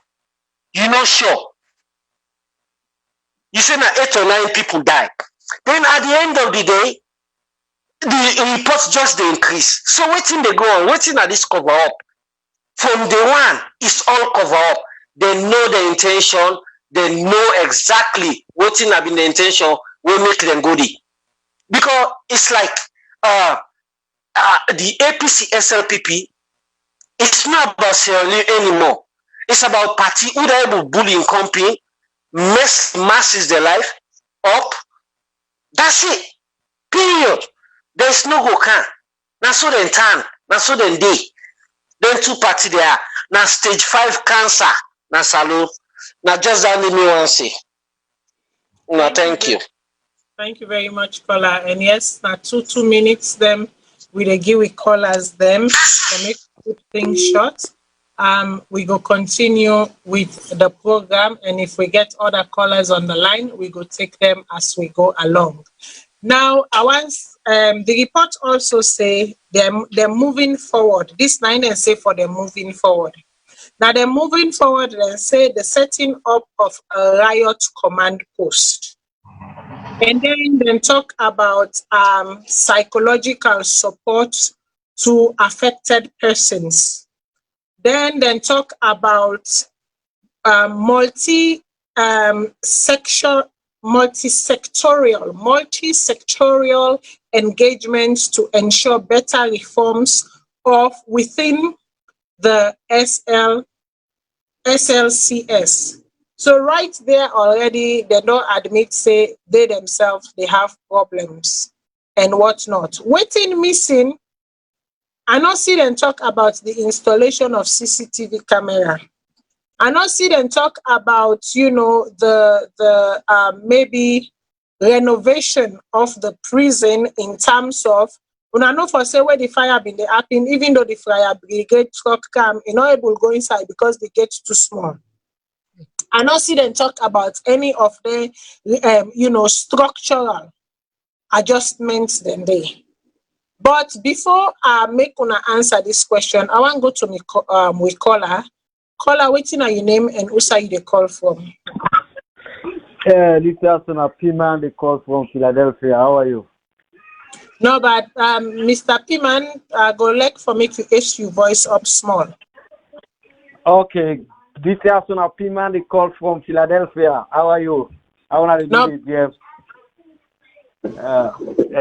You not sure. You say na 8 or 9 people died. Then at the end of the day, the reports just they increase. So waiting they go on, waiting at this cover up. From day one, it's all cover up. They know the intention, they know exactly what have been the intention will make them go there. Because it's like the APC SLPP, it's not about Sierra Leone anymore. It's about party who are able bullying company, masses their life up. That's it. Period. There's no go can. Now so then turn. Now so then day. Then 2 party there. Now stage 5 cancer. Now Salone. Now just that me want say. No, thank you. Thank you very much, caller. And yes, now 2 minutes them we give we callers them to make things short. We go continue with the program, and if we get other callers on the line, we go take them as we go along. Now, the report also say they're moving forward. This 9 and say for them moving forward. Now they're moving forward and say the setting up of a riot command post. And then talk about psychological support to affected persons. Then talk about multi-sectorial engagements to ensure better reforms within the SLCS. So right there already, they don't admit, say they themselves, they have problems and whatnot. Waiting missing, I not see them talk about the installation of CCTV camera. I not see them talk about, the maybe renovation of the prison in terms of, I know for say where the fire been the happen, even though the fire brigade truck come, not able to go inside because the gate's too small. I not see them talk about any of the, structural adjustments then they. But before I make una answer this question, I want to go to me with caller. Caller, waiting on your name and also you they call from. This is Asuna Piman, they call from Philadelphia. How are you? No, but Mr. Piman, go like for me to issue voice up small. Okay, this is Asuna Piman, they call from Philadelphia. How are you? I want to do this, yes.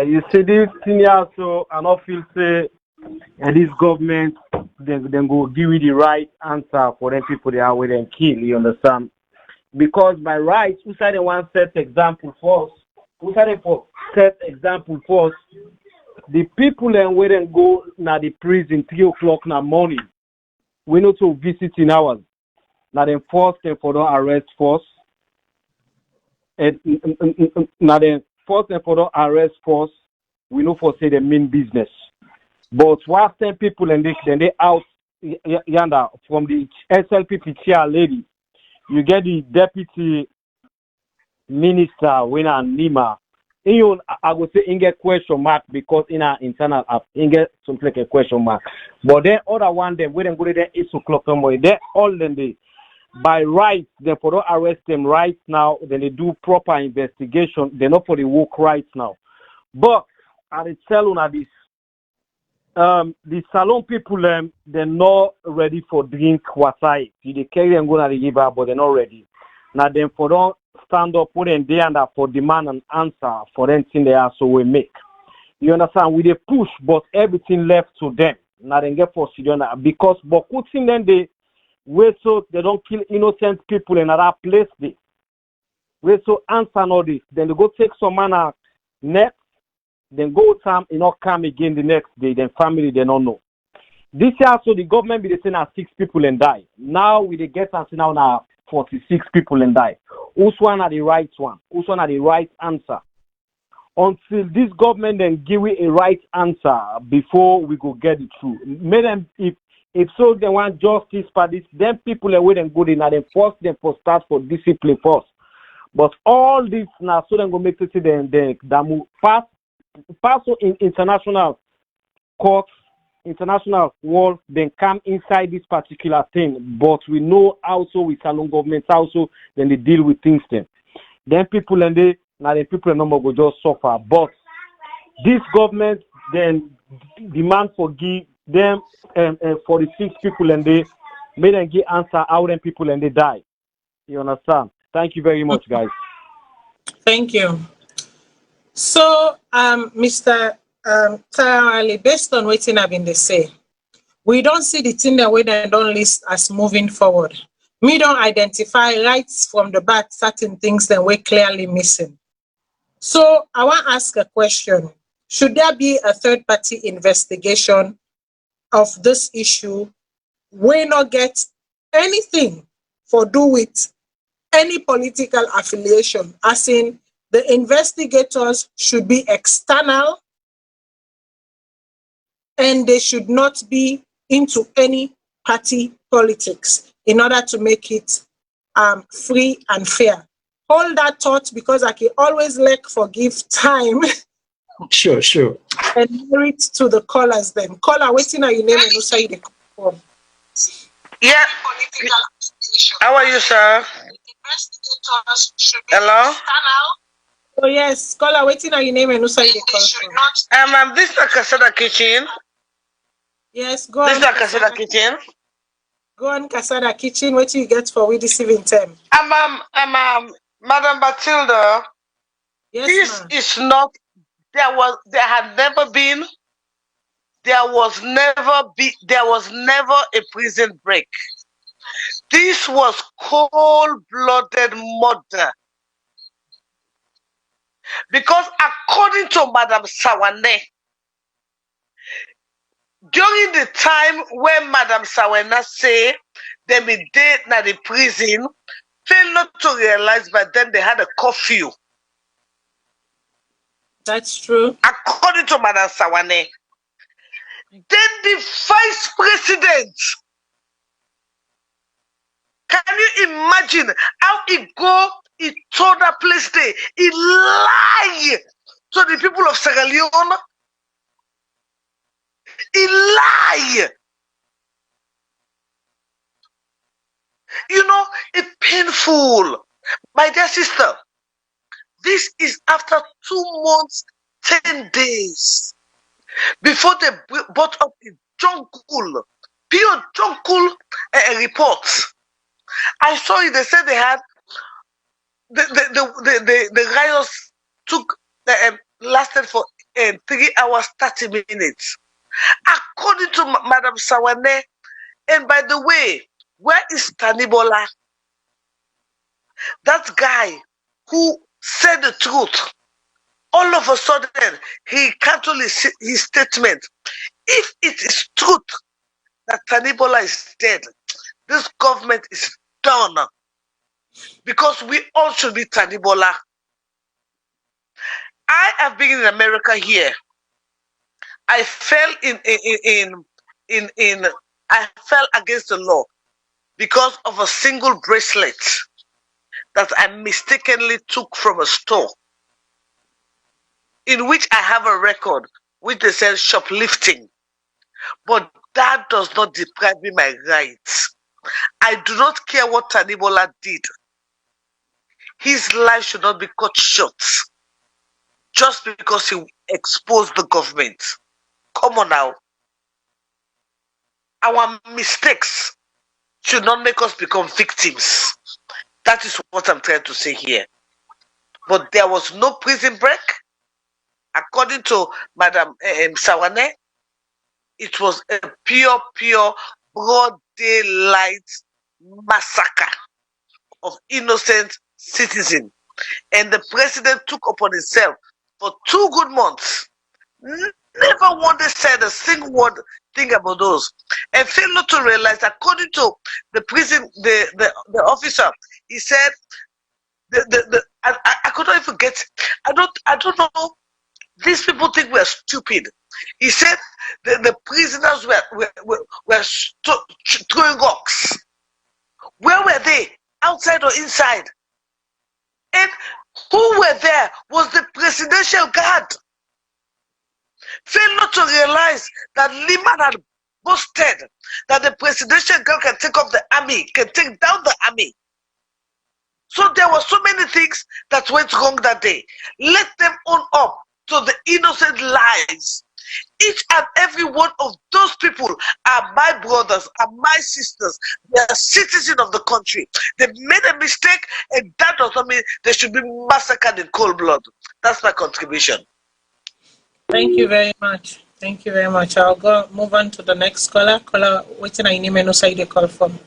You see this thing here, so I don't feel say this government then go give you the right answer for them people they are with and kill, you understand? Because by right, who said they want set example for us? Who said they for set example for us? The people then wait and go now the prison 3 o'clock in the morning. We know to visit in hours. Now then force them for don't arrest force. And now then force them for don't arrest force. We know for say the main business. But while 10 people and they out yonder from the SLPP chair lady, you get the deputy minister Winner Nima. I would say in get question mark because in our internal app in get something like a question mark. But then other one them when they go there 8 o'clock in the morning, they all then they by right they for don't arrest them right now. Then they do proper investigation. They're not for the work right now. But I tell you this. The Salone people they're not ready for drink water. They carry and go to the river, but they're not ready. Now them for don't stand up put them there and for demand and answer for them thing they are so we make. You understand? We they push, but everything left to them. Now they get for because but putting them they wait so they don't kill innocent people in another place they. Wait so answer all this. Then they go take some man next. Then go time, come again the next day. Then family, they don't know. This year, so the government be the saying 6 people and die. Now we they get something now 46 people and die. Who's one are the right one? Who's one are the right answer? Until this government then give we a right answer before we go get it through. Make them if so they want justice for this, then people are waiting good in and then force them for start for discipline first. But all this now so then go make it see them move fast. Also in international courts, international world, then come inside this particular thing. But we know also with Salone governments also then they deal with things then people and they now the people no more go just suffer. But this government then demand for give them 46 people and they may then give answer how them people and they die. You understand? Thank you very much, guys. Thank you. So, Mr. Tarawale, based on what I've been they say, we don't see the thing that we don't list as moving forward. We don't identify rights from the back, certain things that we're clearly missing. So, I want to ask a question. Should there be a third-party investigation of this issue? We not get anything for do with any political affiliation, as in the investigators should be external and they should not be into any party politics in order to make it free and fair. Hold that thought because I can always forgive time. Sure. And merit to the callers then. Caller, waiting on your name and also you the call. Yeah. How are you, sir? Hello? Oh yes, caller, waiting on your name and also you the call. This is the Casada Kitchen. Yes, go This on. is the Casada Kitchen. Go on, Casada Kitchen. What you get for we this evening time? Madam Batilda. Yes, this ma'am. is not. There was never a prison break. This was cold-blooded murder. Because according to Madam Sawane, during the time when Madam Sawane say they be dead at the prison, fail not to realize by then they had a curfew. That's true. According to Madam Sawane. Then the vice president, can you imagine how he told that place there, he lied So the people of Sierra Leone, he lie. You know, it's painful. My dear sister, this is after 2 months, 10 days, before they brought up the jungle, pure jungle report. I saw it, they said they had, the riots took, lasted for 3 hours, 30 minutes. According to Madam Sawane, and by the way, where is Tanibola? That guy who said the truth. All of a sudden, he canceled his statement. If it is truth that Tanibola is dead, this government is done. Because we all should be Tanibola. I have been in America here. I fell I fell against the law because of a single bracelet that I mistakenly took from a store, in which I have a record which they said shoplifting. But that does not deprive me my rights. I do not care what Tanibola did. His life should not be cut short just because he exposed the government. Come on now. Our mistakes should not make us become victims. That is what I'm trying to say here. But there was no prison break. According to Madam Sawane, it was a pure, broad daylight massacre of innocent citizens. And the president took upon himself for 2 good months. Never one day said a single word thing about those. And fail not to realize, according to the prison, the officer, he said, I could not even get, I don't know. These people think we're stupid. He said the prisoners were throwing rocks. Where were they? Outside or inside? And who were there was the presidential guard. Fail not to realize that Liman had boasted that the presidential guard can take up the army, can take down the army. So there were so many things that went wrong that day. Let them own up to the innocent lives. Each and every one of those people are my brothers, are my sisters. They are citizens of the country. They made a mistake, and that does not mean they should be massacred in cold blood. That's my contribution. Thank you very much. Thank you very much. I'll go move on to the next caller. Caller, what's in name and side the call from?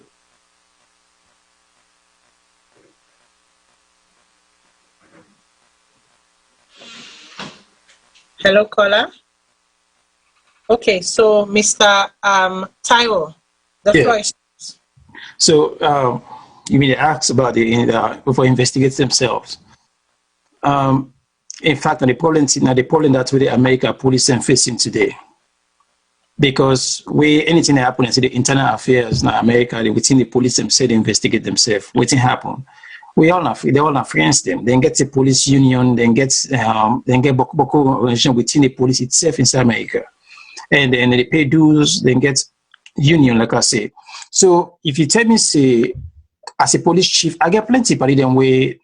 Hello, caller. Okay, so Mr. Taiwo, the floor is yours. So you mean they ask about for investigators themselves. In fact, the problem that with the American police are facing today, because anything that happens in the internal affairs in America, within the police themselves, they investigate themselves. What's happen? They all have friends them. Then get the police union, then get Boko organization within the police itself inside America. And then they pay dues, then get union, like I say. So if you tell me, say, as a police chief, I get plenty of them way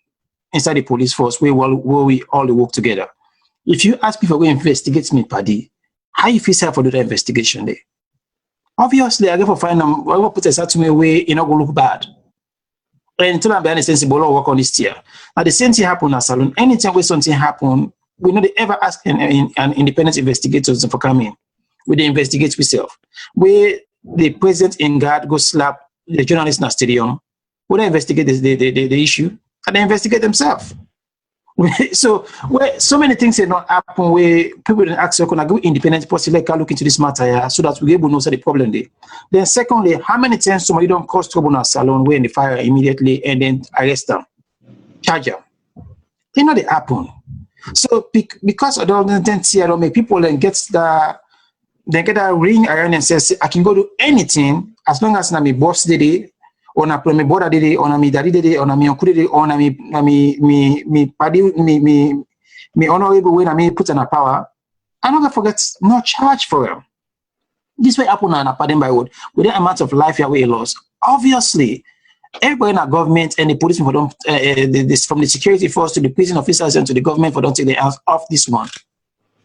inside the police force where we all work together. If you ask people to investigate me, Paddy, how you feel for the investigation there? Obviously, I get for find them, I will put a certain way, you're not going to look bad. And until I'm being sensible, work on this year. Now, the same thing happen at Salone. Anytime where something happen, we know they ever ask an independent investigators for coming. We they investigate ourselves. Where the president in guard go slap the journalist in the stadium, we don't investigate the issue, and they investigate themselves. So where so many things are not happen where people don't ask, can I go independent person like look into this matter here so that we able to know the problem there. Then secondly, how many times somebody don't cause trouble in Salone where in the fire immediately and then arrest them, charge them? They know they happen. So because of all the things here, make people then get that ring around and says I can go do anything as long as na me boss did it. On a me brother did it, on a me daddy did it, on a me uncle did it, on a me me honorable when I mean put in a power, I never forget no charge for him. This way happen on a Pademba road with the amount of life we lost. Obviously, everybody in our government and the police for them, from the security force to the prison officers and to the government for don't take their hands off this one.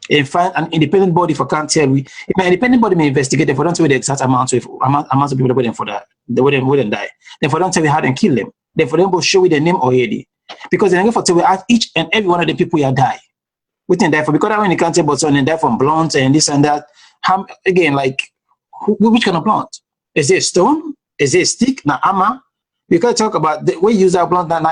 And find an independent body for can't tell we. If an independent body may investigate them for don't tell the exact amount of people that waiting for that, they wouldn't die. Then for don't tell we how them kill them. Then for them both show you their name already. Because then for tell we each and every one of the people here die. We can die for because that when you can't tell but some die from blunt and this and that. Again, like which kind of blunt? Is it a stone? Is it a stick? Na hammer? We can talk about the way you use that blunt na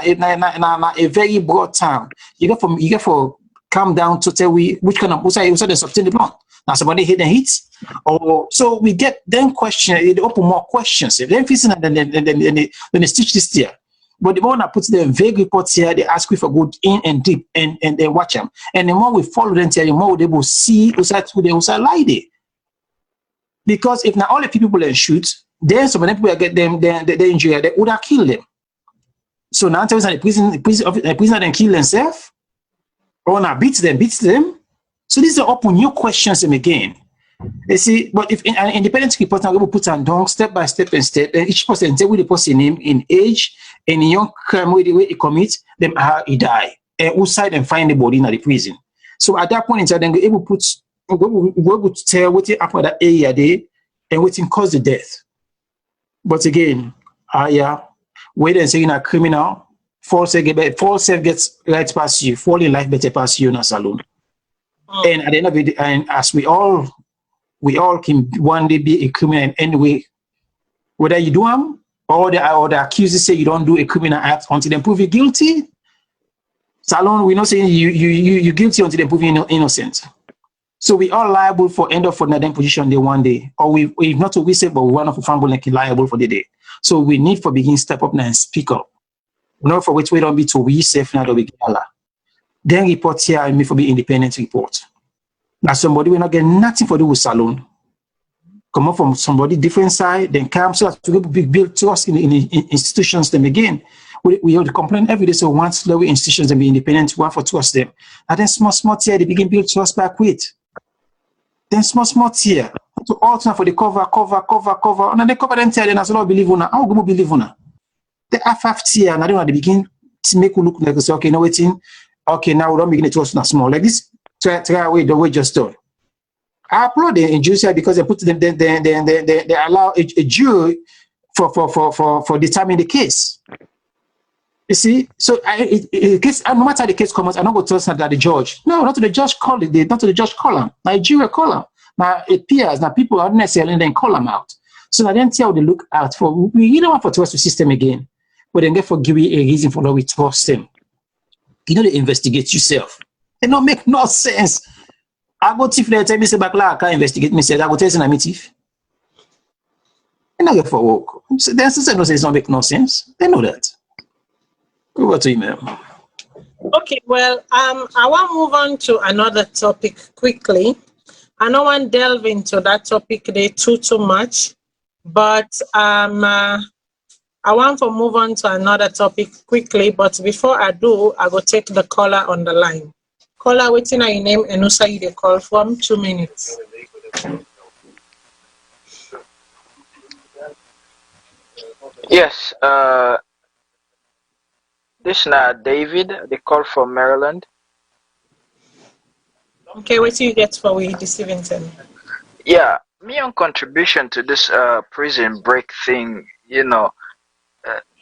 a very broad term. You get for come down to tell we which kind of who say they sustain the blunt. Now somebody hit and hits, or so we get then question. They open more questions. If they're facing then they stitch this here. But the more I put the vague reports here, they ask you for good in and deep and they watch them. And the more we follow them, the more they will see who say lie there. Because if now all the people then shoot, then some of them people get them the injury, they would have killed them. So now the prisoner then kill themselves. Or now beats them. So these are open new questions them again. You see, but if an independent report now will put on down step by step and each person tell with the person name in age and in young crime where he commits, them how he die. And who side and find the body in the prison. So at that point in time, then we able to tell what happened that area there and what caused the death. But again, wait and say in a criminal. False self gets right past you, fall in life better past you in a Salone. And at the end of it, and as we all can one day be a criminal in any way, whether you do them or the accusers say you don't do a criminal act until they prove you guilty. Salone, we're not saying you guilty until they prove you innocent. So we are liable for end up for another position day one day, or we not we say, but we one of the family liable for the day. So we need for begin step up now and speak up. Not for which way don't be to we safe now we gala. Then report here and me for be independent report. Now somebody will not get nothing for do with Salone. Come up from somebody different side, then come so that to build trust in institutions them again. We have to complain every day. So once slow institutions and be independent, one for trust them. And then small tier they begin build trust back with. Then small tier to alter for the cover. And then they cover them tier then as well believe on. How go believe on? The FF tier, and I don't know, they begin to make you look like, say, okay, now waiting, okay, now we don't begin to trust not small. Like this, try away the way just done. I applaud the judiciary because they put them, they allow a jury for determining the case. You see, so case, no matter the case comes, I'm not going to trust that the judge. No, not to the judge call it, not to the judge call them. Now, jury call them. Now, it appears that people are necessarily then call them out. So now then tell they look out for, we don't want to trust the system again. But then therefore give you a reason for why we trust them. You know, they investigate yourself. It don't make no sense. I go thief there, tell me say back like I can't investigate myself. I go tell you I'm a thief. And I go for work. So the system knows it don't make no sense. They know that. Over to you, ma'am. Okay, well, I want to move on to another topic quickly. I don't want to delve into that topic there too much, but I want to move on to another topic quickly, but before I do, I go take the caller on the line. Caller, waiting on your name and also you the call from 2 minutes. Yes, this is David, the call from Maryland. Okay, what do you get for we this evening? Yeah, me on contribution to this prison break thing, you know,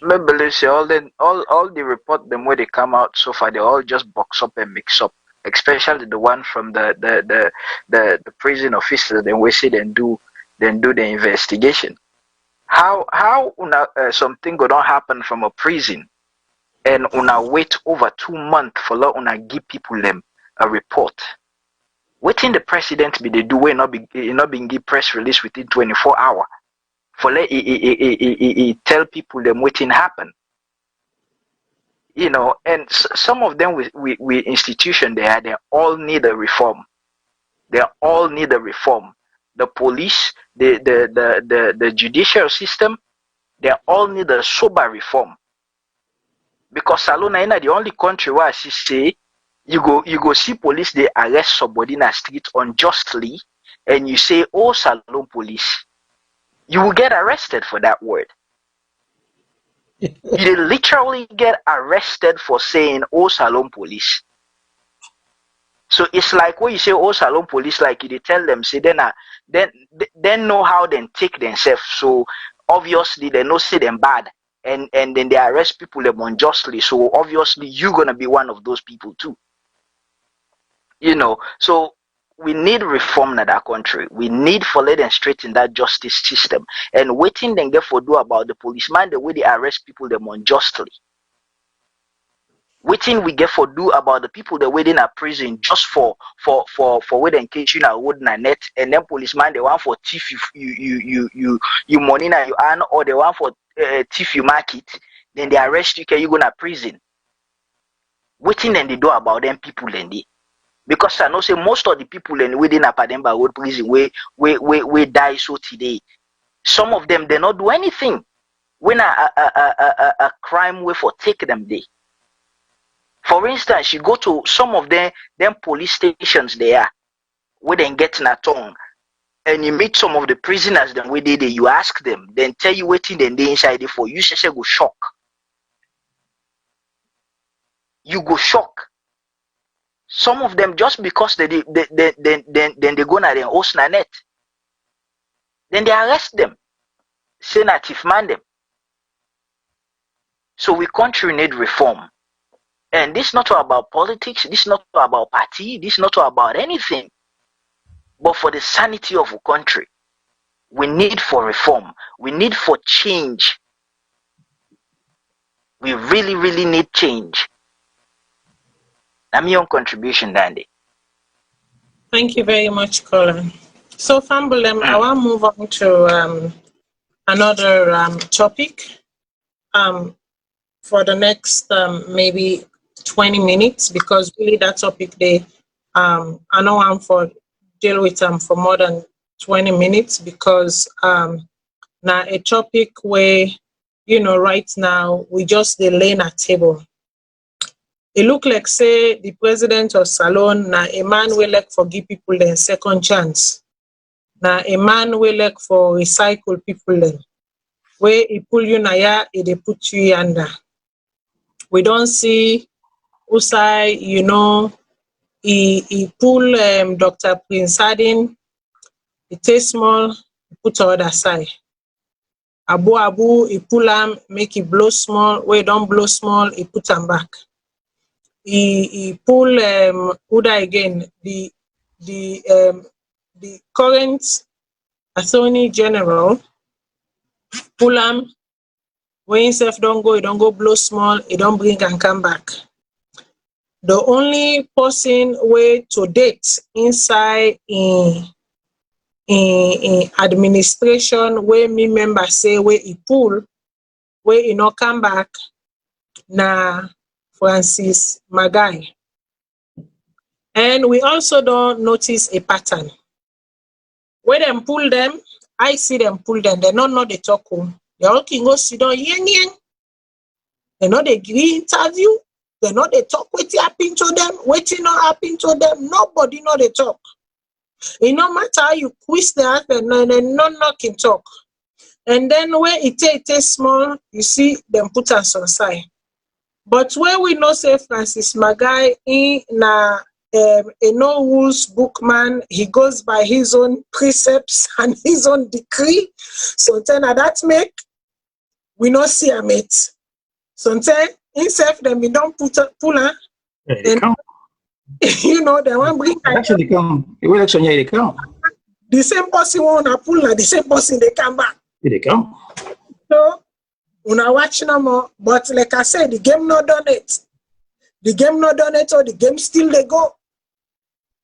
maybe say all the report them where they come out so far, they all just box up and mix up, especially the one from the prison officer. Then we see them do the investigation. How something go don't happen from a prison and una wait over 2 months for law una give people them a report. Waiting the president be they do we not being give press release within 24 hours. For let he tell people them waiting happen, you know, and some of them we institution they all need a reform. They all need a reform. The police, the judicial system, they all need a sober reform. Because Salone is the only country where I say You go see police, they arrest somebody in a street unjustly, and you say, oh, Salone police. You will get arrested for that word. You literally get arrested for saying, oh, Salone police. So it's like when you say, oh, Salone police, like you tell them, say, then know how they take themselves. So obviously they know say them bad. And then they arrest people them unjustly. So obviously you're going to be one of those people too. You know, so we need reform in that country. We need for let them straighten that justice system. And waiting then get for do about the policeman, the way they arrest people them unjustly. Waiting we get for do about the people that waiting at prison just for where they catch you in a wood and net, and then policeman they want for thief you money na you earn, or they want for thief you market, then they arrest you, you go to prison. Waiting then they do about them people then they. Because I know say most of the people in within a Pademba Road prison we die so today. Some of them they not do anything. When a crime way for take them day. For instance, you go to some of them police stations there where they get in a tongue, and you meet some of the prisoners then where they you ask them, then tell you waiting then they inside it for you say go shock. You go shock. Some of them just because they go na their host na net. Then they arrest them. Say na thief man them. So we country need reform. And this is not about politics, this is not about party, this is not about anything. But for the sanity of a country, we need for reform. We need for change. We really, really need change. I'm your contribution, Dandy. Thank you very much, Colin. So, Fambulem, I want to move on to another topic for the next maybe 20 minutes, because really that topic they I know I'm for deal with them for more than 20 minutes, because now a topic where, you know, right now we just the lane at table. It look like say the president of Salone now a man will like forgive people their second chance. Now a man will like for recycle people then. Where he pull you na ya, they put you under. We don't see Usai, you know, he pull Dr. Prince Hardin, he taste small, he put to other side. Abu, he pull him, make it blow small, where he don't blow small, he put him back. He pull Uda again, the current Attorney General, pull him, when himself don't go blow small, he don't bring and come back. The only person way to date inside in administration where me member say where he pull, where he not come back, na Francis Magai. And we also don't notice a pattern. Where them pull them, I see them pull them. They not know they talk home. They all can go sit down yen. They know they give interview. They know they talk what happen to them, what not happen to them. Nobody know they talk. It no matter how you quiz the answer, no can talk. And then when it is small, you see them put us on side. But where we know say Francis Magai in a no rules bookman, he goes by his own precepts and his own decree. Sometimes that make we not see a mate. Sometimes himself then we don't pull her. They come. You know, they want bring Actually come. The election here they come. the same person wanna pull her, the same person they come back. Here they come. So una watch no more. But like I said, the game not done it. The game not done it, or the game still they go.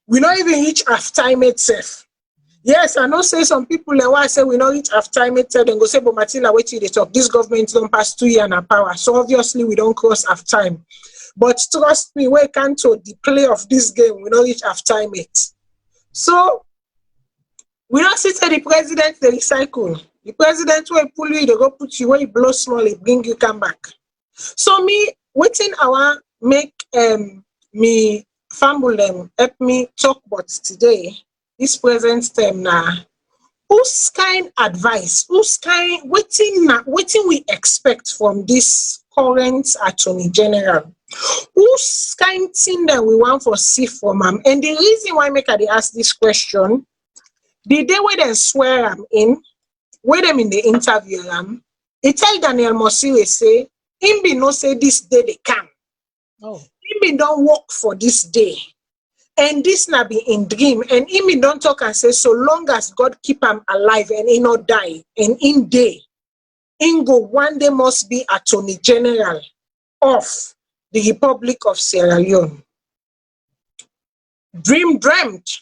We not even reach half time itself. Yes, I know say some people like why I say we not reach half time itself, then go say, but Matilda, wait till they talk. This government don't pass 2 years in power. So obviously we don't cross half time. But trust me, we can't to the play of this game, we not reach half time it. So we don't see the president they recycle. The president will pull you, they go put you where you blow small, it bring you come back. So me waiting our make me family them help me talk about today, this present time now. Whose kind advice, whose kind waiting we expect from this current Attorney General? Whose kind thing that we want for see from him? And the reason why make I dey ask this question, the day where they swear I'm in, where them in the interview he tell Daniel Mosire say, him be no say this day they come. Oh. Him be don't work for this day. And this na be in dream. And him be don't talk and say, so long as God keep him alive and he not die, and in day, in go one day must be Attorney General of the Republic of Sierra Leone. Dream dreamt.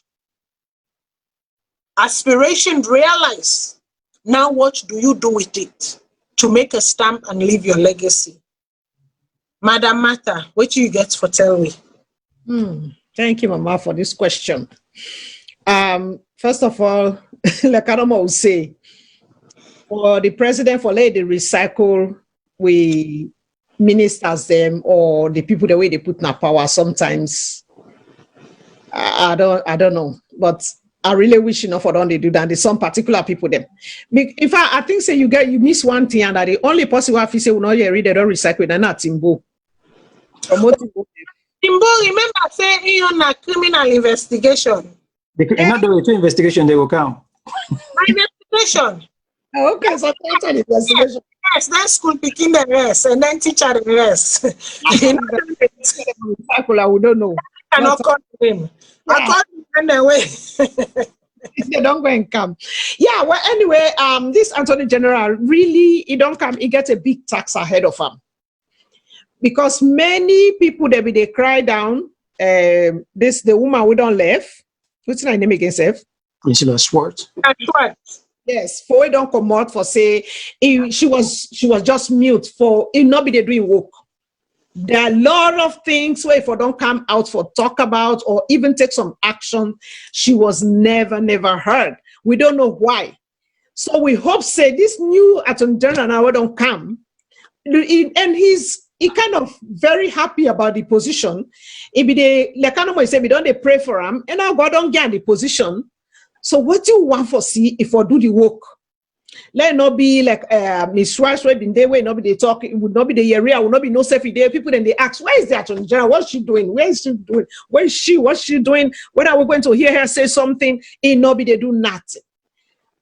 Aspiration realized. Now what do you do with it to make a stamp and leave your legacy? Madam Martha, what do you get for tell me? Thank you, Mama, for this question. First of all, like Adama will say, for the president for let the recycle, we ministers them or the people the way they put in power sometimes. I don't know, but I really wish enough for them they do that. There's some particular people them. In fact, I think say you miss one thing, and that the only possible if you say we not read they don't recycle, they're not Timbo. Timbo, remember saying you na criminal investigation. Another investigation they will come. My investigation. Okay, so that's an investigation. Yes, then school picking the rest and then teacher the rest. We don't know. I cannot call him. I call him anyway. They don't go and come. Yeah, well, anyway, this Attorney General really, he don't come, he gets a big tax ahead of him. Because many people, they cry down, the woman we don't left, what's her name again, Seth? Angela Schwartz. Yes, for we don't come out for say, she was just mute for, it not be they doing work. There are a lot of things where if I don't come out for talk about or even take some action, she was never heard. We don't know why. So we hope say this new Attorney General now don't come. And he kind of very happy about the position. If they like say we don't they pray for him, and now God don't get the position. So what do you want for see if I do the work? Let it not be like Miss Rice in there where not be they talk, it would not be the area, would not be no safety there. People then they ask, where is the Attorney General? What's she doing? Where is she doing? Where is she? What's she doing? When are we going to hear her say something? It not be they do nothing.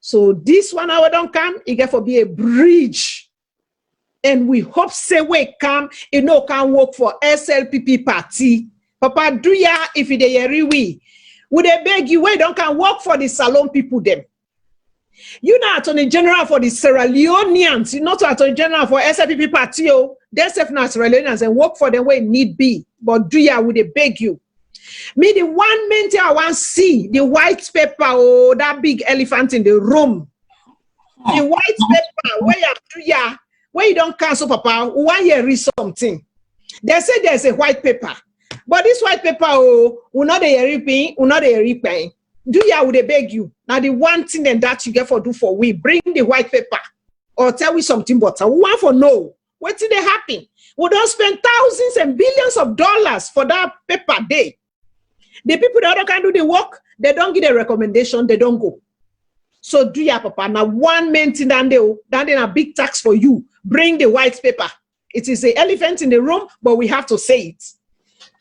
So this 1 hour don't come, it get for be a bridge. And we hope say we come, it no can work for SLPP party. Papa do ya if it dey we. Would they beg you wait don't can work for the Salone people them? You not Attorney General for the Sierra Leoneans, you not Attorney General for SLPP party. They self not Sierra Leoneans and work for them where need be. But do ya would they beg you? Me the one main thing I want see the white paper that big elephant in the room. The white paper where you do ya. When you don't cancel, Papa, 1 year read something. They say there's a white paper. But this white paper, will not a reaping, will not a reaping. Do ya would they beg you? Now the one thing then that you get for do for we bring the white paper or tell we something but we want for no. What did they happen? We don't spend thousands and billions of dollars for that paper day. The people that can do the work, they don't get a recommendation, they don't go. So do ya, Papa. Now one main thing then a big tax for you. Bring the white paper. It is the elephant in the room, but we have to say it.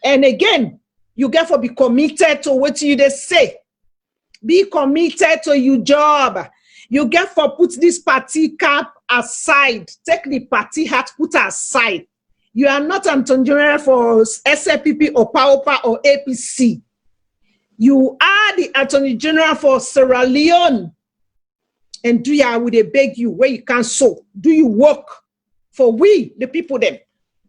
And again, you get for be committed to what you they say. Be committed to your job. You get for put this party cap aside. Take the party hat, put aside. You are not an Attorney General for SLPP or PAOPA or APC. You are the Attorney General for Sierra Leone. And do ya would they beg you where you can so? Do you work for we, the people them?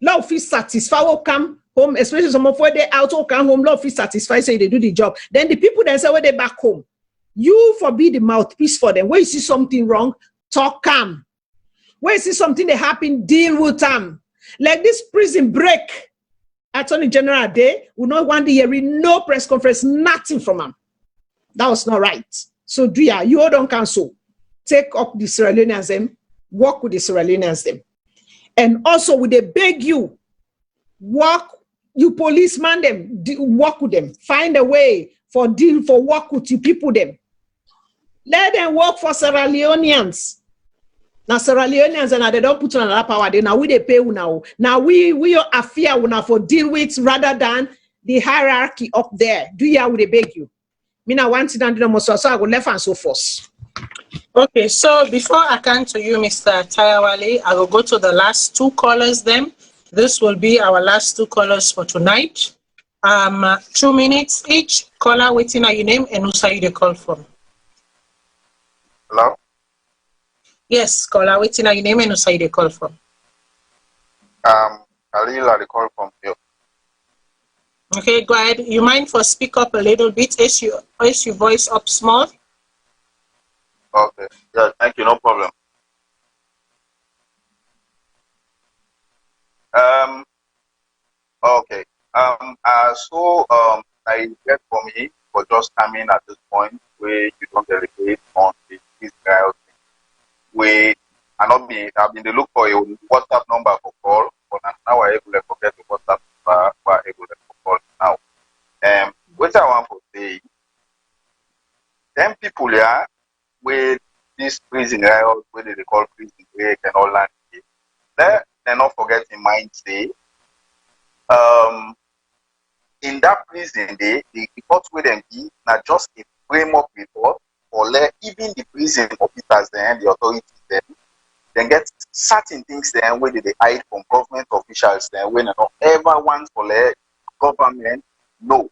Love is satisfied, will come home, especially some of where they out or come home, love is satisfied, say they do the job. Then the people then say when they back home, you forbid the mouthpiece for them. When you see something wrong, talk calm. When you see something that happen, deal with them. Like this prison break, Attorney General Day, we not want to hear no press conference, nothing from them. That was not right. So do ya, you don't cancel. Take up the Sierra Leoneans them, work with the Sierra Leoneans them. And also would they beg you, work you policeman them, work with them, find a way for work with you people them. Let them work for Sierra Leoneans. Now Sierra Leoneans and they don't put on another power. Now we they pay now. Now we are fear now for deal with rather than the hierarchy up there. Do you would they beg you? Me now want it and do so I go left and so forth. Okay, so before I come to you, Mr. Tayawale, I will go to the last two callers then. This will be our last two callers for tonight. 2 minutes each. Caller, waiting at your name and who say you call from. Hello? Yes, caller, waiting at your name and who say you call from. Alila, the call from you. Okay, go ahead. You mind for speak up a little bit? Is your voice up small? Okay. Yeah, thank you. No problem. Okay. I get for me for just coming at this point where you don't delegate on this Israel thing. Where I've been to look for a WhatsApp number for call, but now I'm able to forget the WhatsApp number for able to call now. What I want to say, them people here with this prison riot, where they call prison break and all that, they not forget in mind say, in that prison day, the report with them give not just a framework report, or let even the prison officers then, the authorities then get certain things then where they hide from government officials then when they don't ever want for let government know.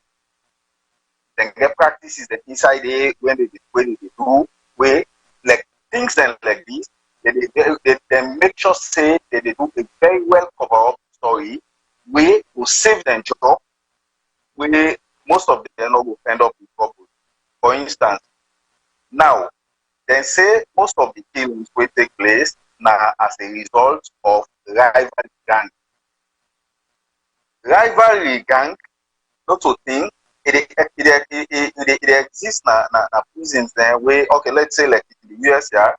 Then get practices that inside there when they do where like things then like this, they make sure say that they do a very well cover up story where will save them job where most of them will end up in trouble. For instance, now they say most of the killings will take place now as a result of rivalry gang. Rivalry gang, not to think it exists na prisons then where okay, let's say like in the US here,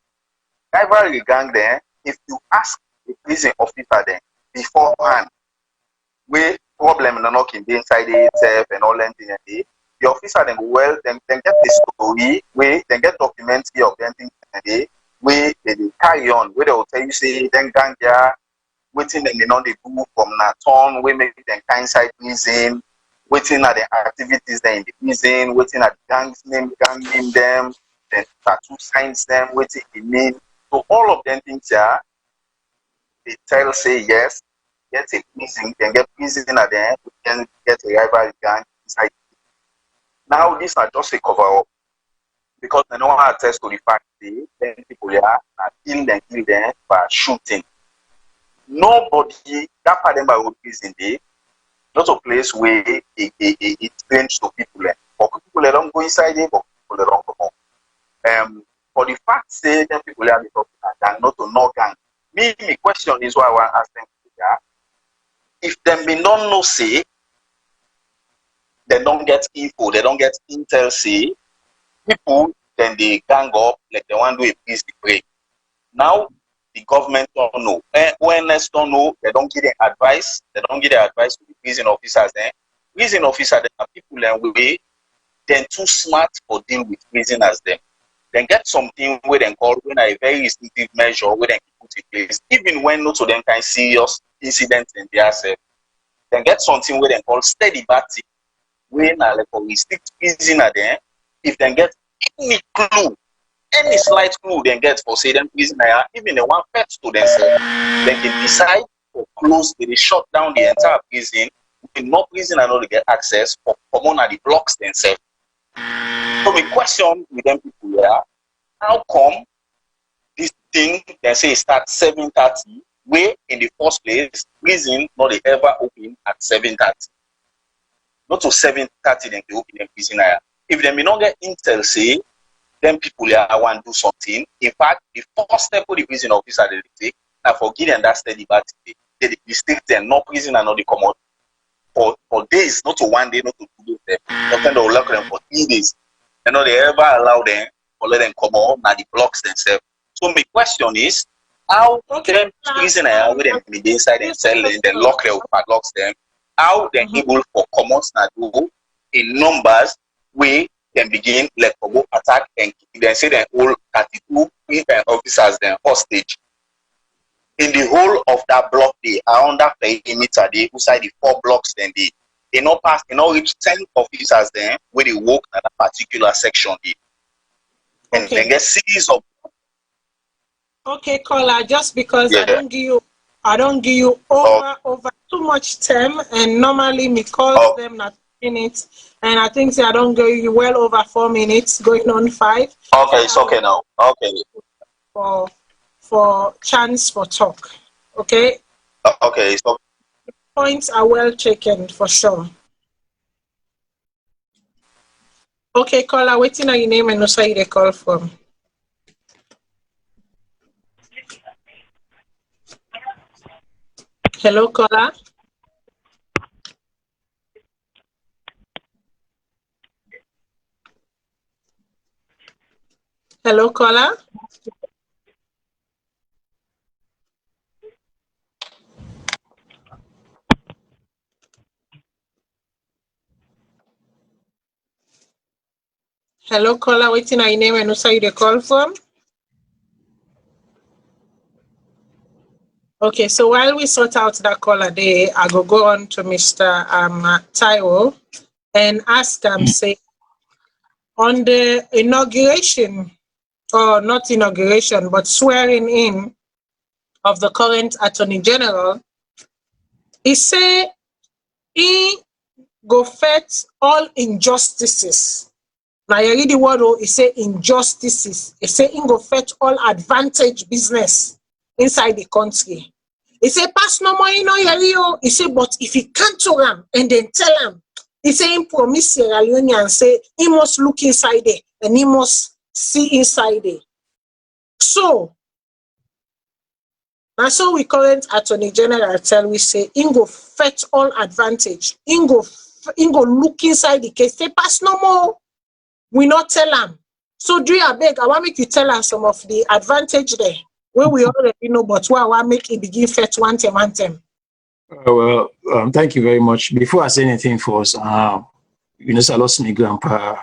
rivalry gang then, if you ask the prison officer then beforehand where problem no knocking inside itself and all that thing, the officer then go well, then get the story where then get documentary of them things where they carry on, where they will tell you say then gang there, waiting then they know they do from Naton, where make them inside prison, waiting at the activities then in the prison, waiting at the gang name them, then tattoo signs them, waiting in name. So all of them things here, they tell say yes, get a prison, can get prison at the end, can get a rival gang inside. Now these are just a cover up because they don't want to attest to the fact that then people here are kill them by shooting. Nobody that Pademba road prison day, not a place where it's strange to people. For people that don't go inside it, but people that don't come home. For the fact say them people here talking gang, not to no gang. Me question is why I want to ask them here. If them be not no say, they don't get info, they don't get intel say, people then they gang up like they want to do a peace break. Now the government don't know. ONS don't know, they don't give the advice, they don't give the advice to the prison officers then. Prison officers then are people then way, then too smart for deal with prisoners then. Then get something where they call when a very restrictive measure where they put in place, even when not to them kind serious incidents in their self. Then get something where they call steady batting, where na like for restrict prisoner then, if they get any clue, any slight clue they get for say them prisoner, even the one pet to themselves, they can decide to close, they shut down the entire prison, with no prisoner not to get access for common at the blocks themselves. So the question with them people here, how come this thing they say start 7:30, where in the first place prison not they ever open at 7:30, not to 7:30 then they open the prison here. If they may not get intel say, then people here want to do something. In fact, the first step for the prison officer they take, now for giving that steady battle, they restrict them, no prison and not the common for days, not to 1 day, not to 2 days. Sometimes they will lock them for 3 days. You know, they ever allow them or let them come on now the blocks themselves. So my question is, how can prison where them be inside and cell and then lock them, padlocks them, how they're able for commons na do in numbers we can begin like go attack and then say the whole 32 officers then hostage. In the whole of that block day, around that perimeter, they inside the 4 blocks, then they not pass, they not reach 10 officers then where they work in a particular section day. And then get series of okay, caller, just because I don't give you over too much time, and normally me calls them not minutes, and I think I don't give you well over 4 minutes, going on 5. Okay, it's okay now. Okay. For chance for talk, okay? Okay, so points are well taken for sure. Okay, caller, waiting on your name and also you they call from. Hello, caller. Hello, caller. Hello, caller, waiting on your name and also you they call from. Okay, so while we sort out that caller there, I go on to Mr. Taiwo and ask him, say, on the inauguration, or not inauguration, but swearing in of the current Attorney General, he say he go fight all injustices. Now you read the word, he say injustices. He say he go fight all advantage business inside the country. He say pass no more, he say, but if he can't to him and then tell him, he say he promise Sierra Leone and say he must look inside there and he must see inside there. So now so we current Attorney General tell we say he go fight all advantage. He go look inside the case. Say pass no more. We not tell him. So do you beg? I want make you tell us some of the advantage there where we already know, but why I want make it begin fight one time. Well, thank you very much. Before I say anything for us, I lost my grandpa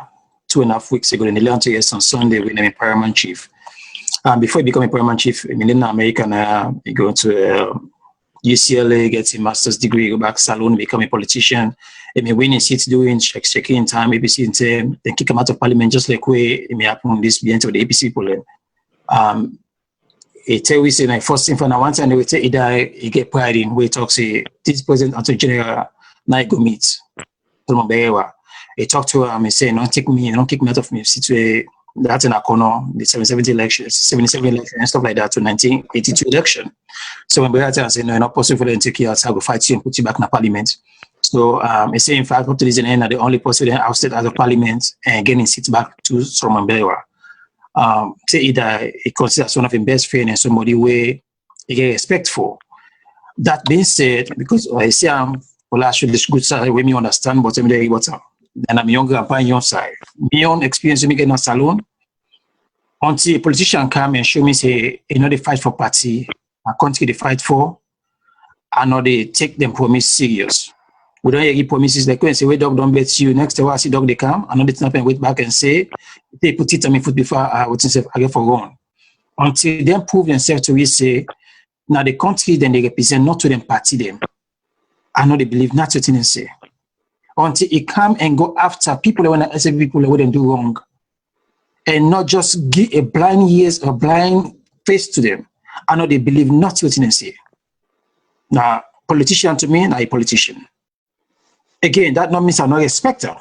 2.5 weeks ago in the 11 years on Sunday when I'm a paramount chief. Before I become a paramount chief, I'm in America now. I go to UCLA, get a master's degree, go back Salone, become a politician. I mean, winning seats, doing checking time, APC in time, then kick them out of parliament, just like way it may happen this behind of the APC people. It tell we say like first thing for now, one time they will say he get pride in where talk say this president Attorney General now go meet. He talk to him and say, don't kick me out of my seat. That's in a corner, the 77 election and stuff like that to 1982 election. So when Brian say no, not possible for them to take you out, I will fight you and put you back in the parliament. So I say in fact up to this end, the only person ousted out of parliament and getting seats back to Stromambewa. Say either he considers one of his best friends and somebody where he get respect for. That being said, because I say well, actually this good side where me understand but I'm what's up. And I'm younger and young side. My own experience me getting a Salone. Until a politician come and show me say, they fight for party, a country they fight for, and now they take them promise serious. We don't give promises like when say, wait dog don't bet you. Next time I see dog they come, and now they snap and wait back and say, they put it on my foot before I would say I get for wrong. Until they prove themselves to me say, now the country then they represent not to them party them. I know they believe not what they say. Until he come and go after people that want to say people that wouldn't do wrong. And not just give a blind ears or blind face to them. I know they believe not what they say. Now, politician to me, now a politician. Again, that not means I don't respect them.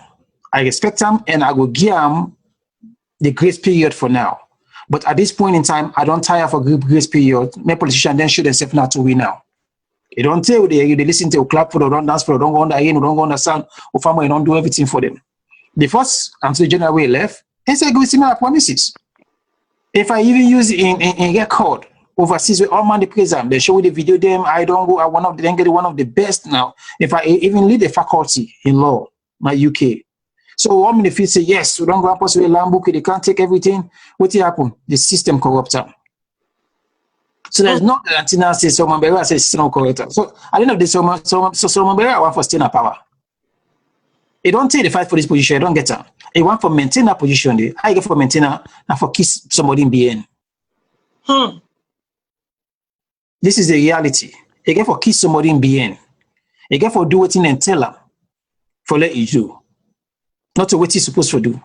I respect them and I will give them the grace period for now. But at this point in time, I don't tire for grace period. My politician then should themselves not to win now. You don't tell they listen to clap for the don't dance for the don't go on the rain, don't go on the sound, or farmer, you don't do everything for them. The first Attorney General way left, and say go see my promises. If I even use in record overseas with all man the president, they show the video them, I don't go, I one of the best now. If I even lead a faculty in law, my UK. So one minute if you say yes, we don't go and possibly land book, they can't take everything. What will happen? The system corrupt them. So there's no guarantee now say Solomon Barrera says it's not correct. So at the end of the day, Solomon Barrera want for staying in power. He don't take the fight for this position, he don't get her. He want for maintain that position. How you get for maintain her and for kiss somebody in BN. This is the reality. You get for kiss somebody in BN. You get for do what in and tell her for let you do. Not to what you're supposed to do.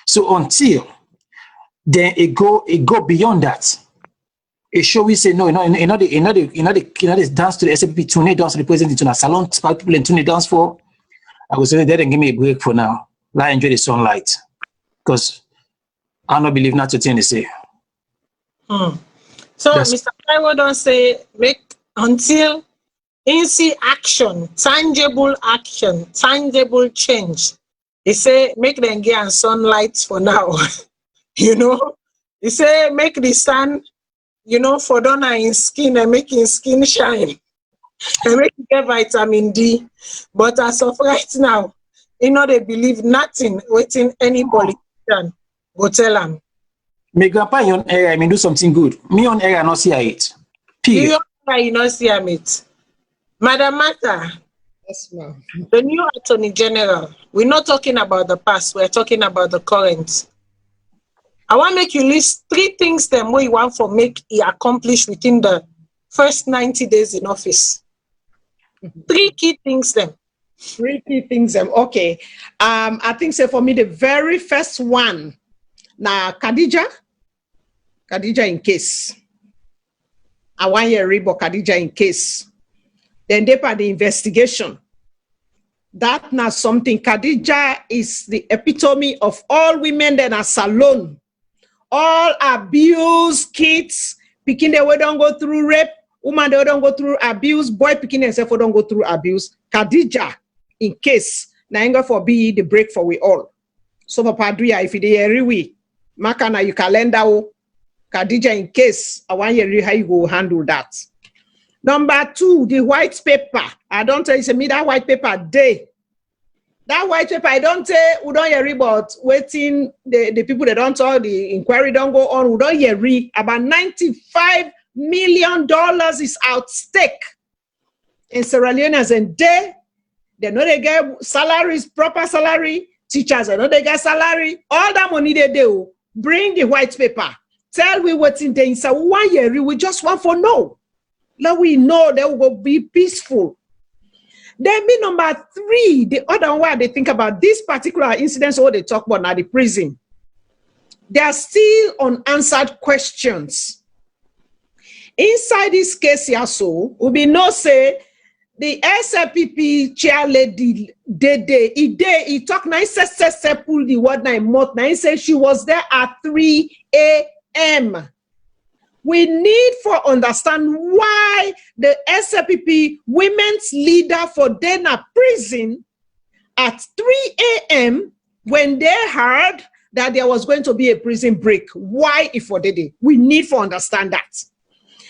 So until then it go beyond that. It show we say no, you know the dance to the SPP tune dance to the president to the Salone people and tune dance for. I was saying that and give me a break for now. Let I enjoy the sunlight. Because I don't believe not to thing they say. So Mr. Taiwo don't say make until in see action, tangible change. He say make them get sunlight for now. You know, he say make the sun, you know, for donor in skin and making skin shine and make it get vitamin D. But as of right now, you know, they believe nothing waiting any politician go tell them. My grandpa in on area, I mean do something good. Me on area not see it. You not see it. Madam Martha, Yes, ma'am. the new Attorney General, we're not talking about the past, we're talking about the current. I want to make you list 3 things them where you want for make he accomplish within the first 90 days in office. 3 key things them. 3 key things. Okay. I think so for me, the very first one. Now, Khadija in case. I want you to read about Khadija in case. Then they part the investigation. That now something. Khadija is the epitome of all women that are Salone. All abuse kids, picking the way don't go through rape, woman they don't go through abuse, boy picking themselves don't go through abuse. Khadija, in case, na ain't for be the break for we all. So Papa Duya, if they every week, Makana you calendar, Khadija in case, I want you how you go handle that. Number 2, the white paper. I don't tell you, say me that white paper day. That white paper, I don't say we don't hear about waiting the people that don't talk, the inquiry don't go on. We don't hear about $95 million is at stake in Sierra Leone as a day. They know they get salaries, proper salary. Teachers, they know they get salary. All that money they do. Bring the white paper. Tell we what's in there. Inside 1 year, we just want for no. Now we know they will be peaceful. Then be number 3, the other one they think about this particular incident, or they talk about now the prison. There are still unanswered questions. Inside this case here, so we be no say the SLPP chair lady he talk now, he says pull the word now month now, he said she was there at 3 a.m. We need for understand why the SLPP women's leader for Dana prison at 3 a.m. when they heard that there was going to be a prison break. Why if for the day? We need for understand that.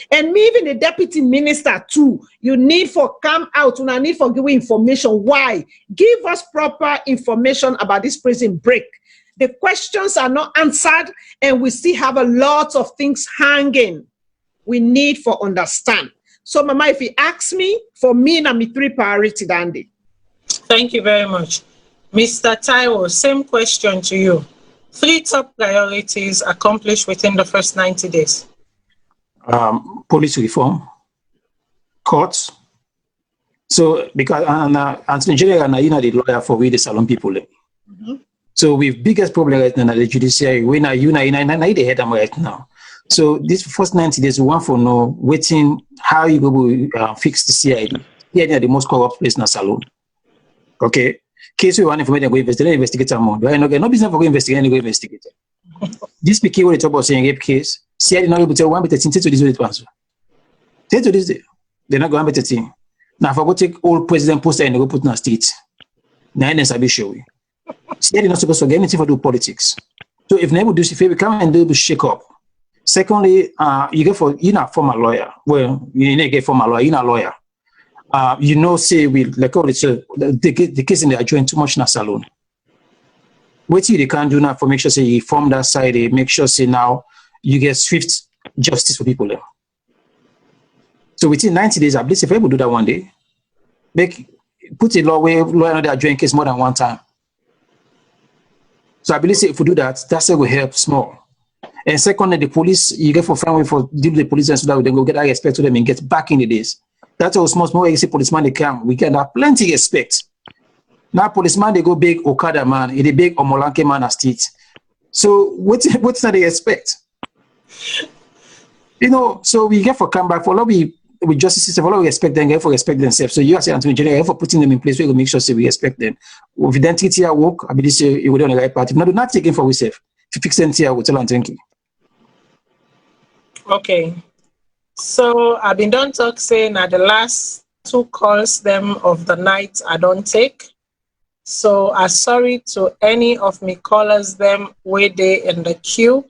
And me, even the deputy minister too, you need for come out and I need for giving information. Why? Give us proper information about this prison break. The questions are not answered and we still have a lot of things hanging. We need for understand. So Mama, if you ask me, for me, na me 3 priority, Dandy. Thank you very much. Mr. Taiwo, same question to you. 3 top priorities accomplished within the first 90 days. Police reform, courts. So because Anthony General, you know the lawyer for we the Salone people. So we've biggest problem right now the judiciary. We now you the head them right now. So this first 90 days, we want for no waiting how you go fix the CID. CID are the most corrupt place in Salone. Okay. Case we want information go investigate more. Right? No business for go investigate. This PK what they talk about saying rape case. CID not able to tell 1 better thing to this way to answer. Say to this day, they're not going to better thing. Now if I go take old president poster and go put in a state, now I be show you. CID not supposed to get anything for do politics. So if never do if we come and do shake up. Secondly, you're not former lawyer. Well, you need to get former lawyer, you're not a lawyer. You know, say we like all the case in the adjoint too much in a Salone. What they can do now for make sure say you form that side, make sure say now you get swift justice for people there. So within 90 days, I believe if we able to do that one day, put a law where lawyer know joint case more than one time. So I believe if we do that, that's will help small. And secondly, the police, you get for friend way for deal with the police and so that we then go get that respect to them and get back in the days. That's how small you see policeman they come. We can have plenty respect. Now policeman they go big Okada man, it a big Omolanke man as state. So what's that they expect? You know, so we get for come back for with justice system, we respect them, get for respect themselves. So you as Attorney General for putting them in place, we will make sure say we respect them. With identity at work, I believe say you will on the right path. If not taking for yourself. If you fix them here, we'll tell them thank you. Okay. So I've been done talk saying at the last 2 calls them of the night I don't take. So I'm sorry to any of me callers them where they in the queue.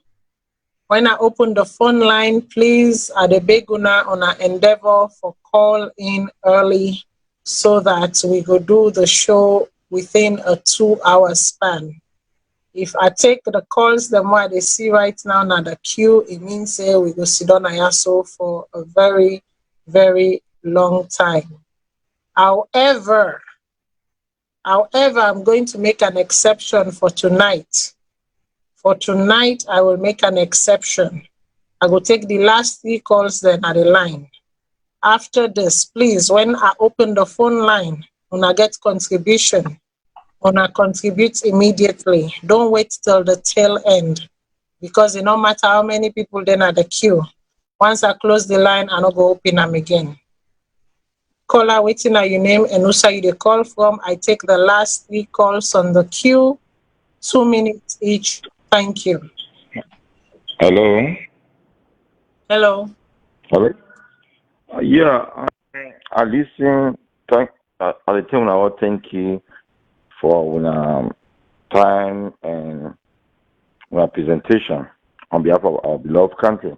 When I open the phone line, please at the beg una on our endeavor for call in early so that we could do the show within a 2-hour span. If I take the calls them what they see right now in the queue, it means we go sit on Ayaso for a very, very long time. However, I'm going to make an exception for tonight. For tonight, I will make an exception. I will take the last 3 calls then at the line. After this, please, when I open the phone line, when I get contribution, when I contribute immediately. Don't wait till the tail end because it no matter how many people then at the queue. Once I close the line, I don't go open them again. Caller waiting at your name and also you the call from. I take the last 3 calls on the queue, 2 minutes each. Thank you. Hello. Hello. Hello. Yeah, I listen. At the time I want thank you for time and presentation on behalf of our beloved country.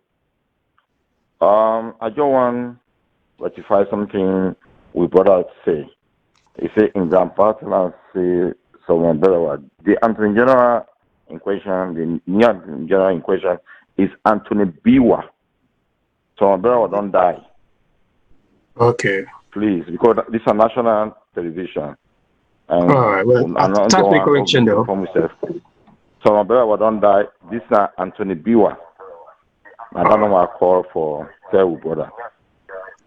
I just want to rectify something we brought out to say. He said in Grand Parliament, say someone better. The Attorney General in question, the new Attorney General in question is Anthony Biwa. Someone better don't die. Okay. Please, because this is a national television. All right. Well, thanks for the correction, though. So my brother don't die. This is Anthony Biwa. I don't know what I call for tell brother.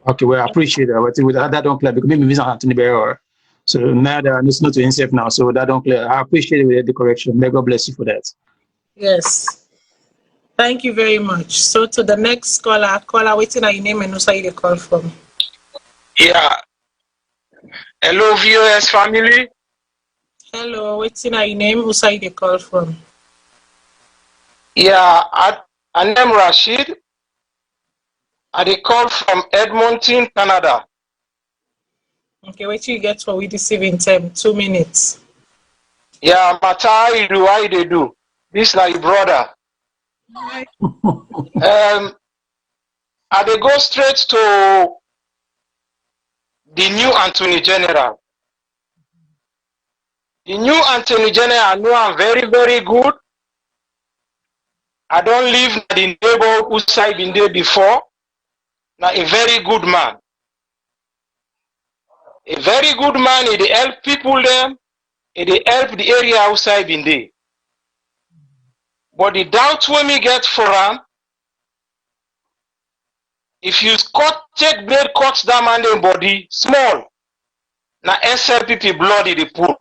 Okay, well, I appreciate that. But with that don't clear because maybe it's Anthony Biwa. So now that I know to himself now, so that don't clear. I appreciate the correction. May God bless you for that. Yes. Thank you very much. So to the next caller waiting at your name and also you call from. Yeah. Hello, viewers family. Hello, waiting at your name, who's you call from? Yeah, I name Rashid. I call from Edmonton, Canada. Okay, wait till you get for we deceiving time. 2 minutes. Yeah, Matai, why they do? This like your brother. I they go straight to the new Attorney General. The new Attorney General, I know I'm very, very good. I don't live in the neighborhood whose I've been there before. Now, a very good man. A very good man, he help people there. He help the area outside been there. But the doubt when we get for him, if you take blade cuts that man in body, small. Now SLPP blood in the pool.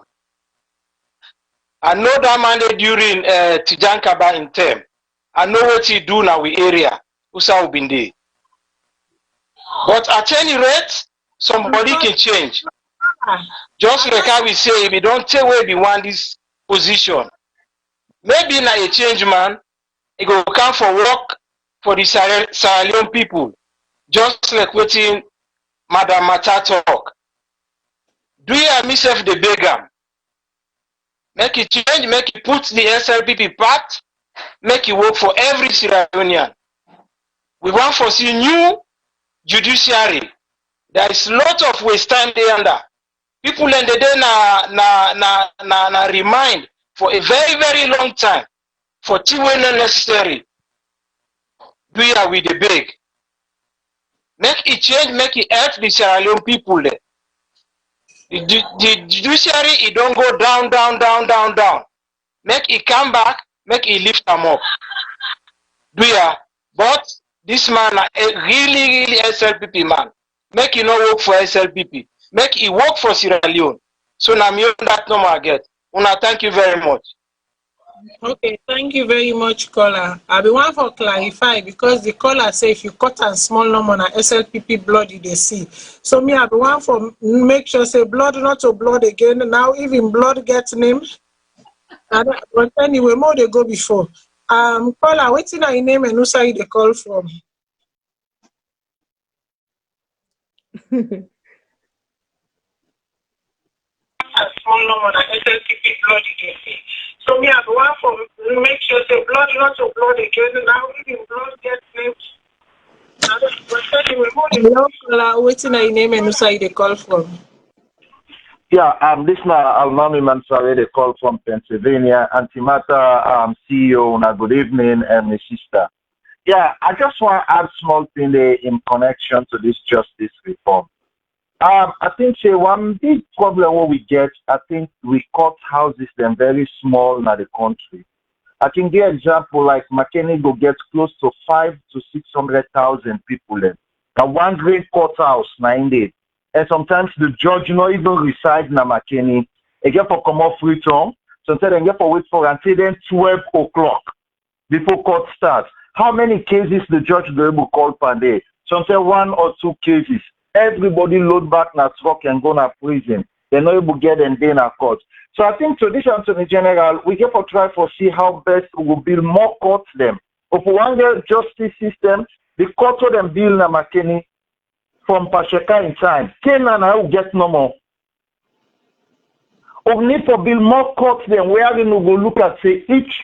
I know that man during Tijankaba in term. I know what he do now with area. Usa been there. But at any rate, somebody can change. Just like how we say, if we don't take away the one this position, maybe now a change man, he go come for work for the Sierra Leone people. Just like waiting Madam Mata talk. Do you have myself the beggar? Make it change, make it put the SLPP part, make it work for every Sierra Leonean. We want to see new judiciary. There is a lot of waste time there under. People in the day na remind for a very, very long time. For two way not necessary. Do you with the big? Make it change, make it help the Sierra Leone people there. The judiciary, it don't go down, down, down, down, down. Make it come back, make it lift them up. Do ya? But this man, really, really SLPP man. Make it not work for SLPP. Make it work for Sierra Leone. So now me that no more get. Una, thank you very much. Okay, thank you very much, caller. I be one for clarify because the caller say if you cut and small number na SLPP blood you dey see. So me I be one for make sure say blood not to blood again. Now even blood gets name. But anyway, more they go before. Caller, what's in your name and who say they call from? Small number na SLPP blood you dey see. So me I be one for make sure say blood not to blood again. Now even blood gets named. Hello, caller, what's in your name and who say they call from? Yeah, this is Almami Mansare, they call from Pennsylvania. Antimata CEO, good evening, and my sister. Yeah, I just want to add small thing there in connection to this justice reform. I think say one big problem what we get, I think we cut houses them very small in the country. I can give example like McKinney go get close to 500,000 to 600,000 people then. Now one great courthouse 9 days. And sometimes the judge not even reside in McKinney. They get for come off return. Sometimes they get for wait for until then 12 o'clock before court starts. How many cases the judge will able to call per day? Sometimes 1 or 2 cases. Everybody load back na truck and go to prison. They're not able to get them in a court. So I think to this Attorney General, we get for try for see how best we will build more courts them. If we want the justice system, the court of them build na McKinney from Pasheka in time. Canaan will get no more. We need to build more courts then where we go look at say each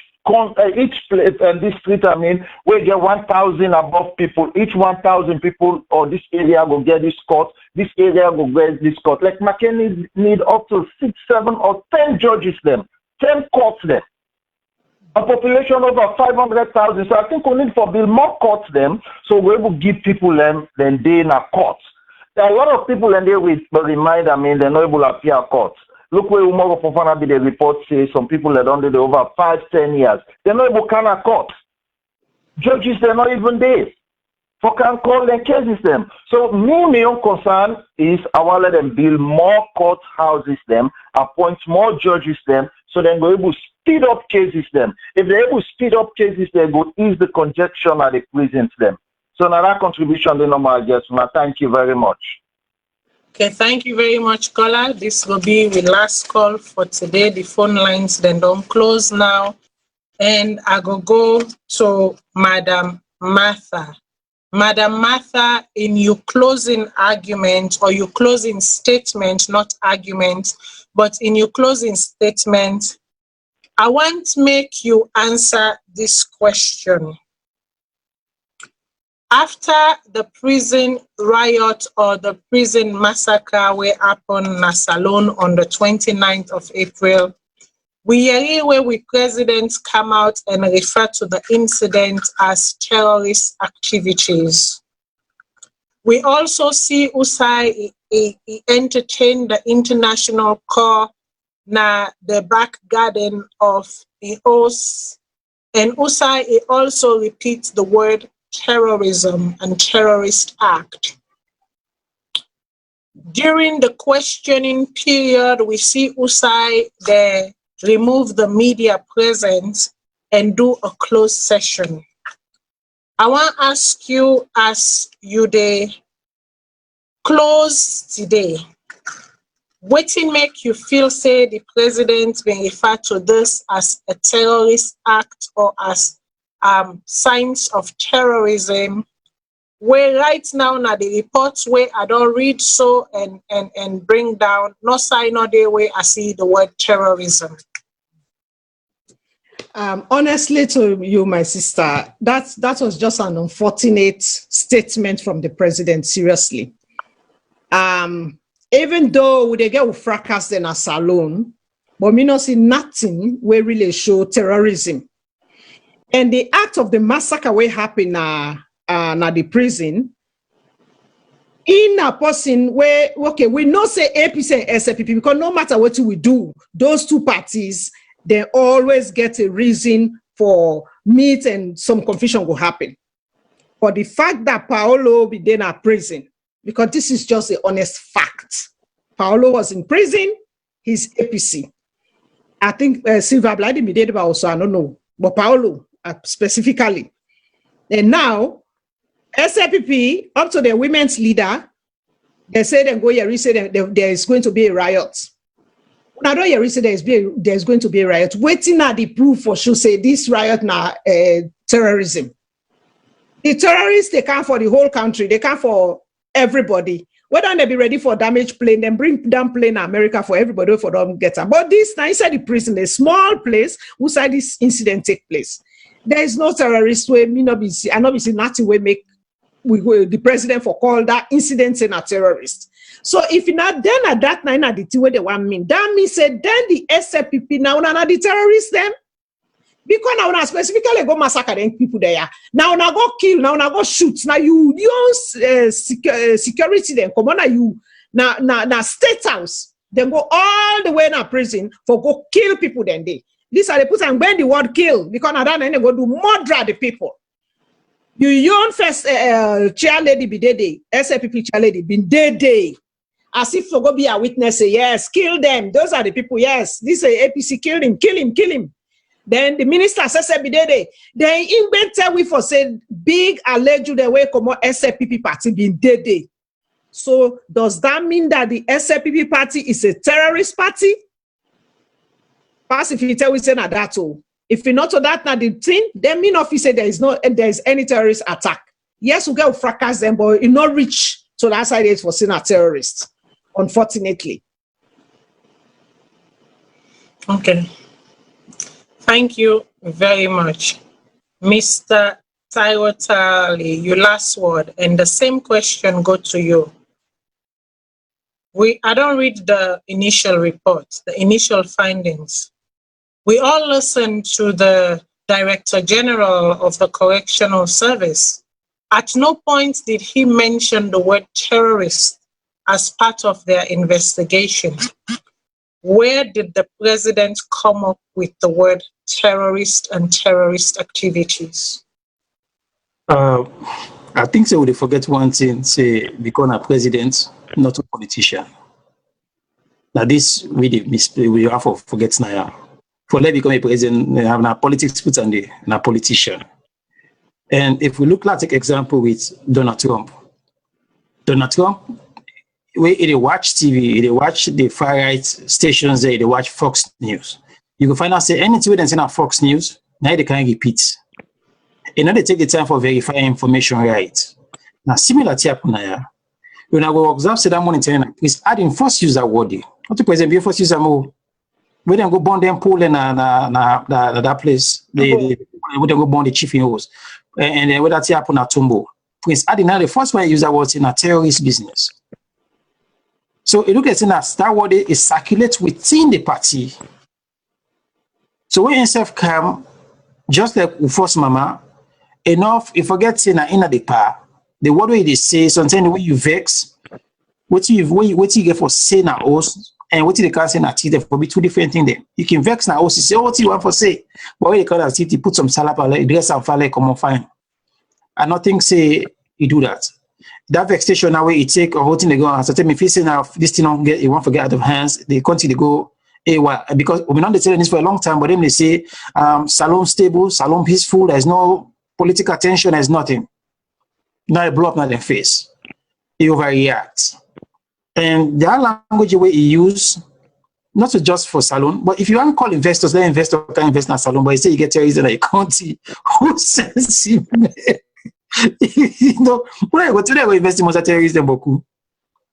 place and district, I mean, we get 1,000 above people. Each 1,000 people or this area will get this court. This area will get this court. Like McKinney need up to 6, 7, or 10 judges them, 10 courts them. A population over 500,000. So I think we need to build more courts them so we will give people them then they in a court. There are a lot of people and they will remind, I mean, they're not able to appear courts. Look where Umaro Fofana be the report say some people that under over 5, 10 years. They're not able to come to court. Judges, they're not even there. For can call their cases them. So my own concern is I want to let them build more court houses them, appoint more judges them, so then go able to speed up cases them. If they're able to speed up cases, they go ease the congestion at the prisons them. So now that contribution the normal guest. Now thank you very much. Okay, thank you very much, caller. This will be the last call for today. The phone lines then don't close now. And I go to Madam Martha. Madam Martha, in your closing argument or your closing statement, not argument, but in your closing statement, I want to make you answer this question. After the prison riot or the prison massacre where happened in Salone on the 29th of April, we hear where we presidents come out and refer to the incident as terrorist activities. We also see Usai entertain the international call na the back garden of the host, and Usai also repeats the word terrorism and terrorist act. During the questioning period, we see Usai there remove the media presence and do a closed session. I want to ask you, as you dey close today, what make you feel say the president will refer to this as a terrorist act or as signs of terrorism, where right now the reports where I don't read so and bring down no sign no day where I see the word terrorism. Honestly to you, my sister, that was just an unfortunate statement from the president, seriously. Even though we get fracas in a Salone, but me not see nothing where really show terrorism. And the act of the massacre where happened na the prison, in a person where, okay, we know say APC and SLPP, because no matter what we do, those two parties, they always get a reason for meet and some confusion will happen. But the fact that Paolo be in a prison, because this is just an honest fact. Paolo was in prison, he's APC. I think Silva Bladi Mideba also, I don't know, but Paolo specifically. And now, SLPP, up to the women's leader, they say they go here, say there is going to be a riot. Now, don't you say there's going to be a riot? Waiting at the proof for sure say this riot now terrorism. The terrorists, they come for the whole country, they come for everybody. Whether they be ready for damaged plane, then bring down plane in America for everybody for them get them. But this now inside the prison, a small place, where this incident take place. There is no terrorist way, me not be see, and not be see nothing way make the president for call that incident in a terrorist. So if not then at that night at the two way they want mean, that means say then the SLPP now not the terrorists them. Because now una specifically go massacre them people there. Now una go kill, now una go shoot. Now you use security then come on now you now state house. Then go all the way in a prison for go kill people then they. These are the put and when the word kill because now then they go do murder the people. You young first chair lady be day, SLPP chair lady been day. As if for go be a witness say yes, kill them. Those are the people, yes. This is APC, kill him. Then the minister says be day. Then in tell we for say big alleged the way come SLPP party been day. So does that mean that the SLPP party is a terrorist party? Pass if you tell we say that all. If you not to that now the thing, then mean officer there is any terrorist attack. Yes, we get fracas them, but it not reach to that side is for saying a terrorist, unfortunately. Okay. Thank you very much. Mr. Taiwo, your last word, and the same question go to you. I don't read the initial report, the initial findings. We all listened to the Director General of the Correctional Service. At no point did he mention the word terrorist as part of their investigation. Where did the president come up with the word terrorist and terrorist activities? I think so. They forget one thing, say, become a president, not a politician. Now this we have to forget now. For let become a president, they have a politics put on the a politician. And if we look at an example with Donald Trump, where they watch TV, they watch the far right stations there, they watch Fox News. You can find out say anything that's in a Fox News, now they can repeat. And now they take the time for verifying information right. Now similar to happen here. When I go observe say that monitoring, is adding first user word. Not to present be first user more. We then go burn them pool in that place. They go burn the chief in house. And then whether that's happen at Tumbo. Prince adding now the first one user was in a terrorist business. So it look at that Star Wars is circulate within the party. So when yourself come, just like first mama, enough if forget saying in the power, the word way they say sometimes the way you vex, what you get for saying na host, and what they can say na teeth for be two different things there. You can vex na host, say what you want for say, but when they call that teeth, put some salad, dress and file come on fine. I not think say you do that. That vexation now way it take or holding they go and so tell me if you say now this thing don't get you won't forget out of hands, they continue to go because we've been on the telling this for a long time, but then they say Salone stable, Salone peaceful, there's no political tension, there's nothing. Now it blow up now their face. He overreacts. And the language way he use, not just for Salone, but if you want to call investors, let investor can invest in Salone, but you say you get terrorism in a county, who sends him? You know, when I go to there, we invest in most terrorism boku.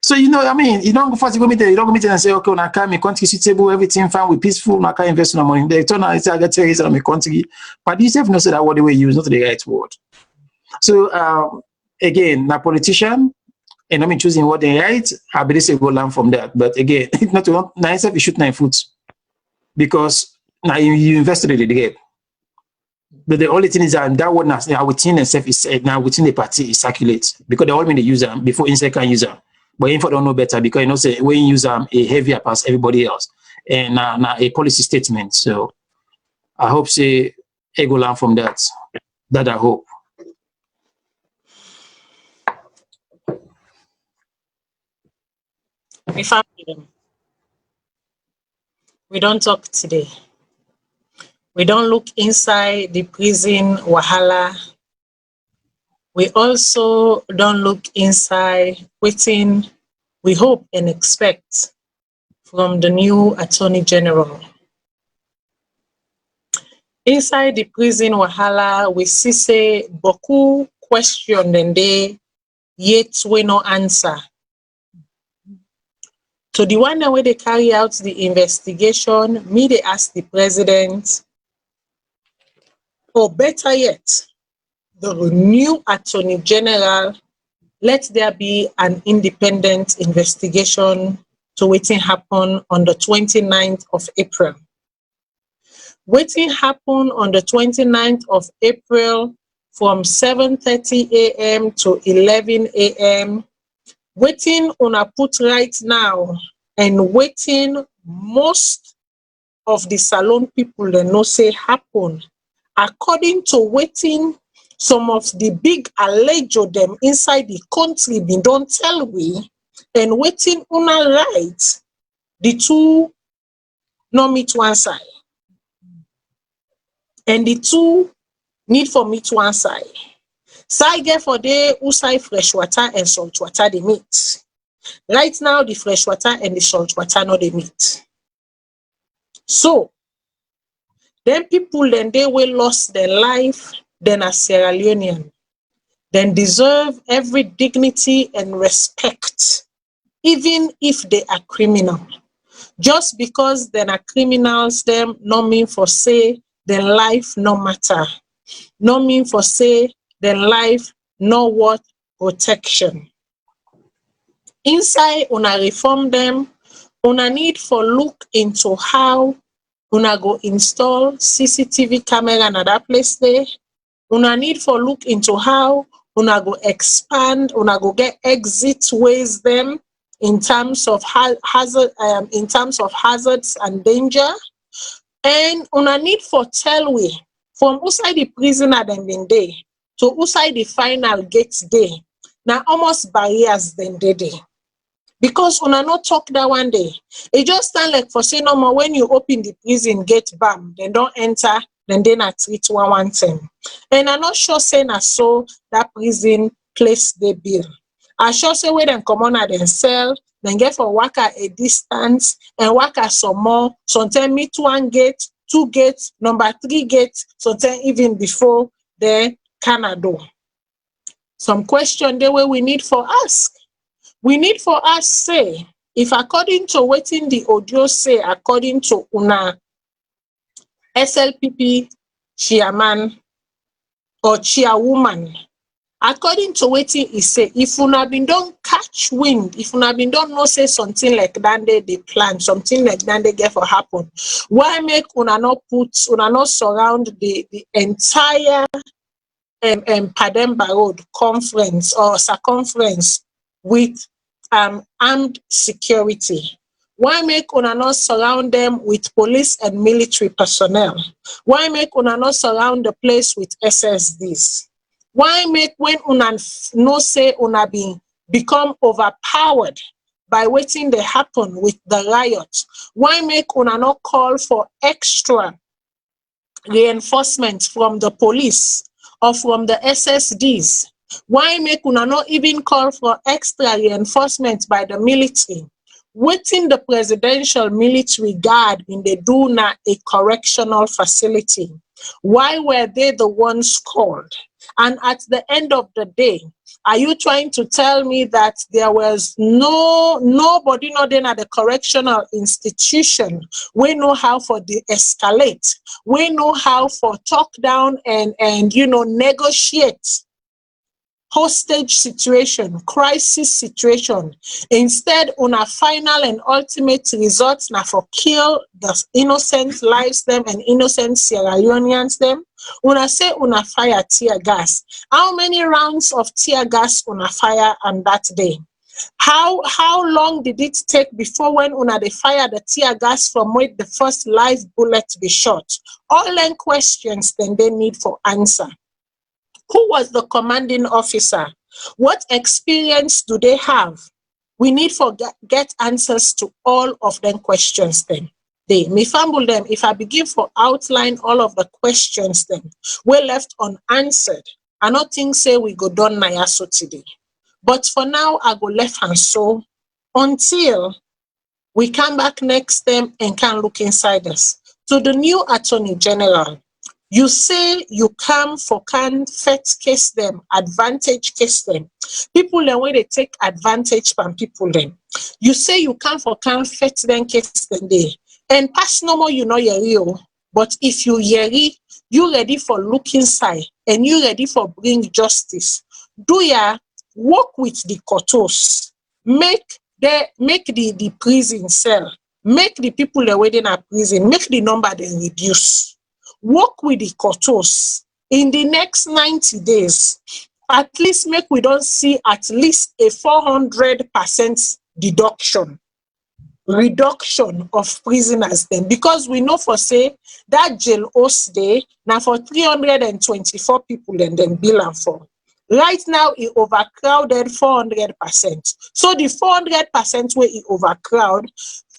So you know, I mean, you don't go first, you don't go meet and say, okay, when I come, my country suitable, everything fine, we peaceful, I can't invest in money. They turn out I get terrorism in my country, but you have not said that word the way you use, not the right word. So again, na politician, and I mean choosing what they right, I believe they go learn from that. But again, not to nice if you shoot 9 foot because now you invested in the game. the only thing is that one now within itself is now within the party is circulates because they all mean the user before inside can use them. But info don't know better because you know say when you use a heavier past everybody else and now a policy statement. So I hope say I go learn from that. That I hope. We don't talk today. We don't look inside the prison wahala. We also don't look inside waiting. We hope and expect from the new Attorney General. Inside the prison wahala, we see say beaucoup question and they yet we no answer. To the one where they carry out the investigation, me they ask the president, or better yet, the new Attorney General, let there be an independent investigation to waiting happen on the 29th of April. Waiting happen on the 29th of April from 7:30 a.m. to 11 a.m. Waiting on a put right now and waiting most of the Salone people they know say happen according to waiting some of the big allejo them inside the country been don't tell we and waiting on a right the two no meet one side and the two need for meet one side. Side get for the usai fresh water and salt water they meet. Right now the fresh water and the salt water no they meet. So then people then they will lost their life then a Sierra Leonean then deserve every dignity and respect even if they are criminal. Just because then are criminals them no mean for say their life no matter. No mean for say their life no worth protection. Inside una reform them, una need for look into how una go install CCTV camera in that place there. Una need for look into how una go expand, una go get exit ways them in terms of hazards and danger. And una need for tell we from outside the prisoner them been day to outside the final gate day. Now almost barriers then day. Because una not talk that one day. It just stand like for say no more when you open the prison gate bam, then don't enter, then they not treat 110. And I'm not sure saying I saw that prison place they build. I sure say where them come on at them cell, then get for work at a distance and work at some more. Sometimes meet one gate, 2 gates, number 3 gates, sometimes even before the Canada. Some question the way we need for ask. We need for us say, if according to waiting the audio say, according to una SLPP chairman or chairwoman, according to waiting he say, if una been don't catch wind, if una been don't know say something like that they plan, something like that they get for happen, why make una not surround the entire Pademba Road conference or circumference with armed security? Why make una not surround them with police and military personnel? Why make una not surround the place with SSDs? Why make when una no say una become overpowered by waiting they happen with the riot? Why make una not call for extra reinforcement from the police or from the SSDs? Why make una not even call for extra reinforcement by the military? Waiting the presidential military guard in the Duna, a correctional facility. Why were they the ones called? And at the end of the day, are you trying to tell me that there was nobody not in at the correctional institution? We know how for de-escalate. We know how for talk down and negotiate hostage situation, crisis situation. Instead, una final and ultimate result na for kill the innocent lives them and innocent Sierra Leoneans them. Una say una fire tear gas. How many rounds of tear gas una fire on that day? How long did it take before when una they fire the tear gas from where the first live bullet be shot? All them questions then they need for answer. Who was the commanding officer? What experience do they have? We need to get answers to all of them questions then. Me fumble them. If I begin to outline all of the questions then, we're left unanswered. I don't think say we go done Nayaso today. But for now, I go left and so until we come back next time and can look inside us. To the new Attorney General, you say you come for can fet case them, advantage case them. People then when they take advantage from people then. You say you come for can fet them case them day. And pass no more you know you're real. But if you yeri, you ready for look inside and you ready for bring justice. Do ya work with the courtos, make the prison cell, make the people that waiting at prison, make the number then reduce. Work with the courtos in the next 90 days. At least make we don't see at least a 400% reduction of prisoners then, because we know for say that jail host day now for 324 people and then bill and for. Right now, it overcrowded 400%. So the 400% where it overcrowd,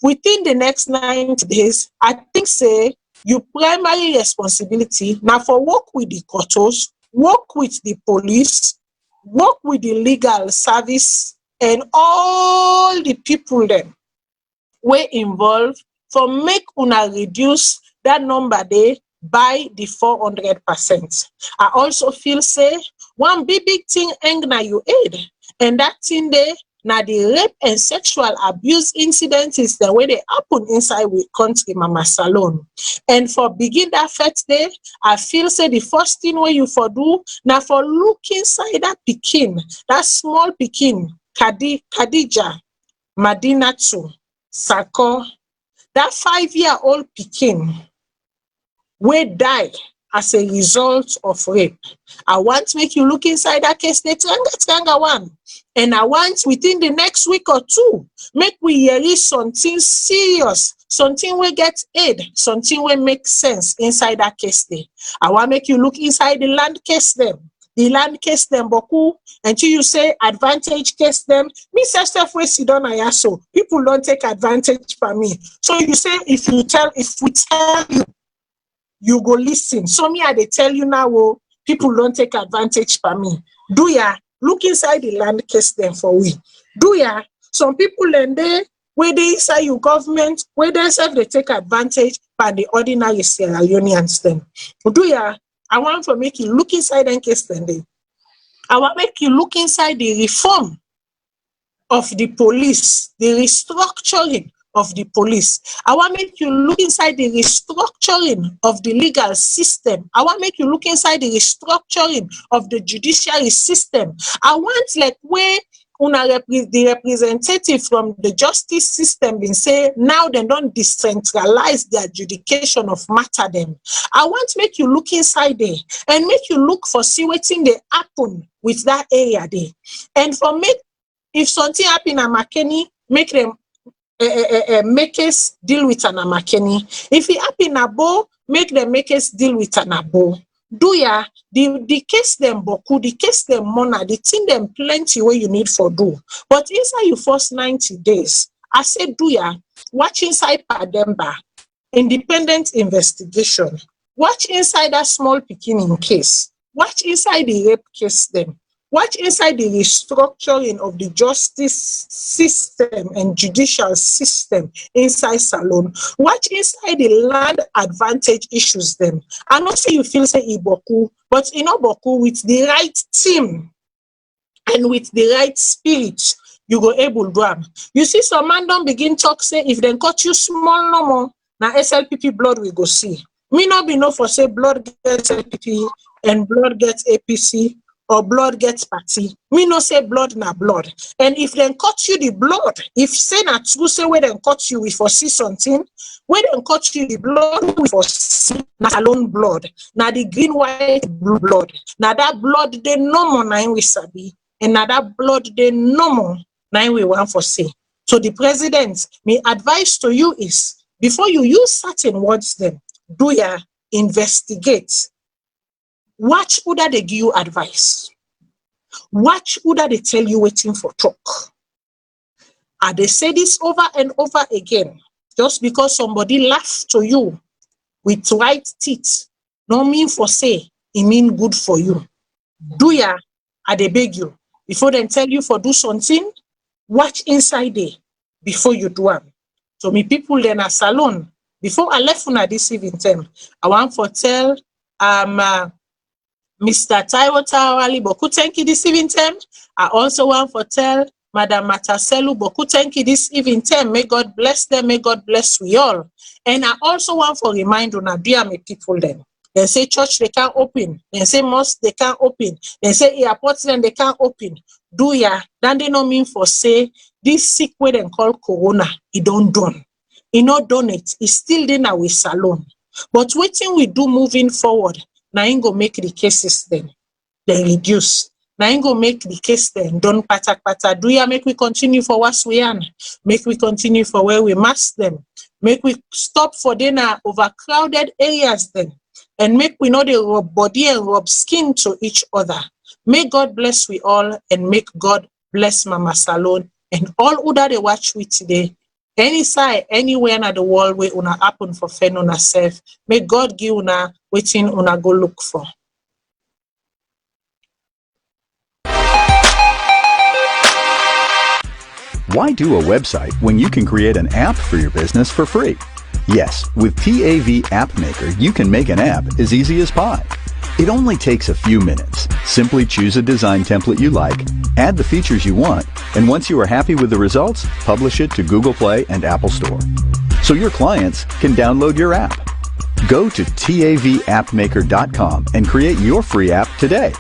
within the next 90 days, I think say your primary responsibility now for work with the courtos, work with the police, work with the legal service, and all the people then were involved for make una reduce that number there by the 400%. I also feel say one big thing na you aid, and that thing there now the rape and sexual abuse incidents is the way they happen inside we country Mama Salone. And for begin that first day, I feel say the first thing where you for do now for look inside that Pekin, that small Pekin, Khadija, Madinatu, Sako, that 5-year-old Pekin will die as a result of rape. I want to make you look inside that case, the Tranga one. And I want within the next week or two, make we hear something serious, something will get aid, something will make sense inside that case there. I want to make you look inside the land case them. The land case them boku until you say advantage case them. Me self we sit down ayaso. People don't take advantage from me. So you say if we tell you, you go listen. So me I they tell you now, oh, people don't take advantage from me. Do ya look inside the land case them for we? Do ya some people and they where they inside your government, where they self they take advantage by the ordinary Sierra Leoneans them. Do ya? I want to make you look inside and case them. I want to make you look inside the reform of the police, the restructuring of the police. I want to make you look inside the restructuring of the legal system. I want to make you look inside the restructuring of the judiciary system. I want like where the representative from the justice system been say now they don't decentralize the adjudication of matter them. I want to make you look inside there and make you look for see what thing they happen with that area there. And for make if something happen at McKinney, make them make us deal with an Amakeni. If it happen a bow, make them make us deal with an abo. Do ya the case them boku, the case them mona, the thing them plenty where you need for do. But inside your first 90 days, I said do ya watch inside Pademba, independent investigation. Watch inside that small beginning case. Watch inside the rape case them. Watch inside the restructuring of the justice system and judicial system inside Salone. Watch inside the land advantage issues them. I not say you feel say Iboku, but in Oboku with the right team and with the right spirit, you go able to do. You see some man don't begin talk say if they cut you small no more, now SLPP blood we go see. Me not be no for say blood gets SLPP and blood gets APC. or blood gets party. Me no say blood na blood. And if they cut you the blood, if say na true say where they cut you, we for see something, where they cut you the blood, we for see na Salone blood, na the green, white, blue blood. Now that blood they normal na we sabi, and now that blood they normal na we want for say. So the president, my advice to you is, before you use certain words then, do ya investigate. Watch who that they give you advice. Watch who that they tell you waiting for talk. And they say this over and over again. Just because somebody laughs to you with white teeth, no mean for say, it mean good for you. Do ya, and they beg you. Before they tell you for do something, watch inside there before you do it. So me people then at Salone, before I left on this evening time, I want to tell Mr. Taiwo Tawali Boku thank you this evening time. I also want to tell Madam Mataselu Boku thank you this evening time. May God bless them, may God bless we all. And I also want to remind you, dear my people then. They say church they can't open. They say mosque they can't open. They say airports then they can't open. Do ya? Then they no mean for say this sick way they call corona, it don't done. It not done it. It's still there now with Salone. But waiting we do moving forward, now ain't go make the cases then reduce. Now ain't go make the case then don't pata. Do ya make we continue for what we are? Make we continue for where we must them. Make we stop for then overcrowded areas then. And make we know the rub body and rub skin to each other. May God bless we all, and make God bless Mama Salone and all who that they watch with today. Any side, anywhere in the world where una happen for fend una self, may God give una waiting una go look for. Why do a website when you can create an app for your business for free? Yes, with TAV App Maker, you can make an app as easy as pie. It only takes a few minutes. Simply choose a design template you like, add the features you want, and once you are happy with the results, publish it to Google Play and Apple Store. So your clients can download your app. Go to tavappmaker.com and create your free app today.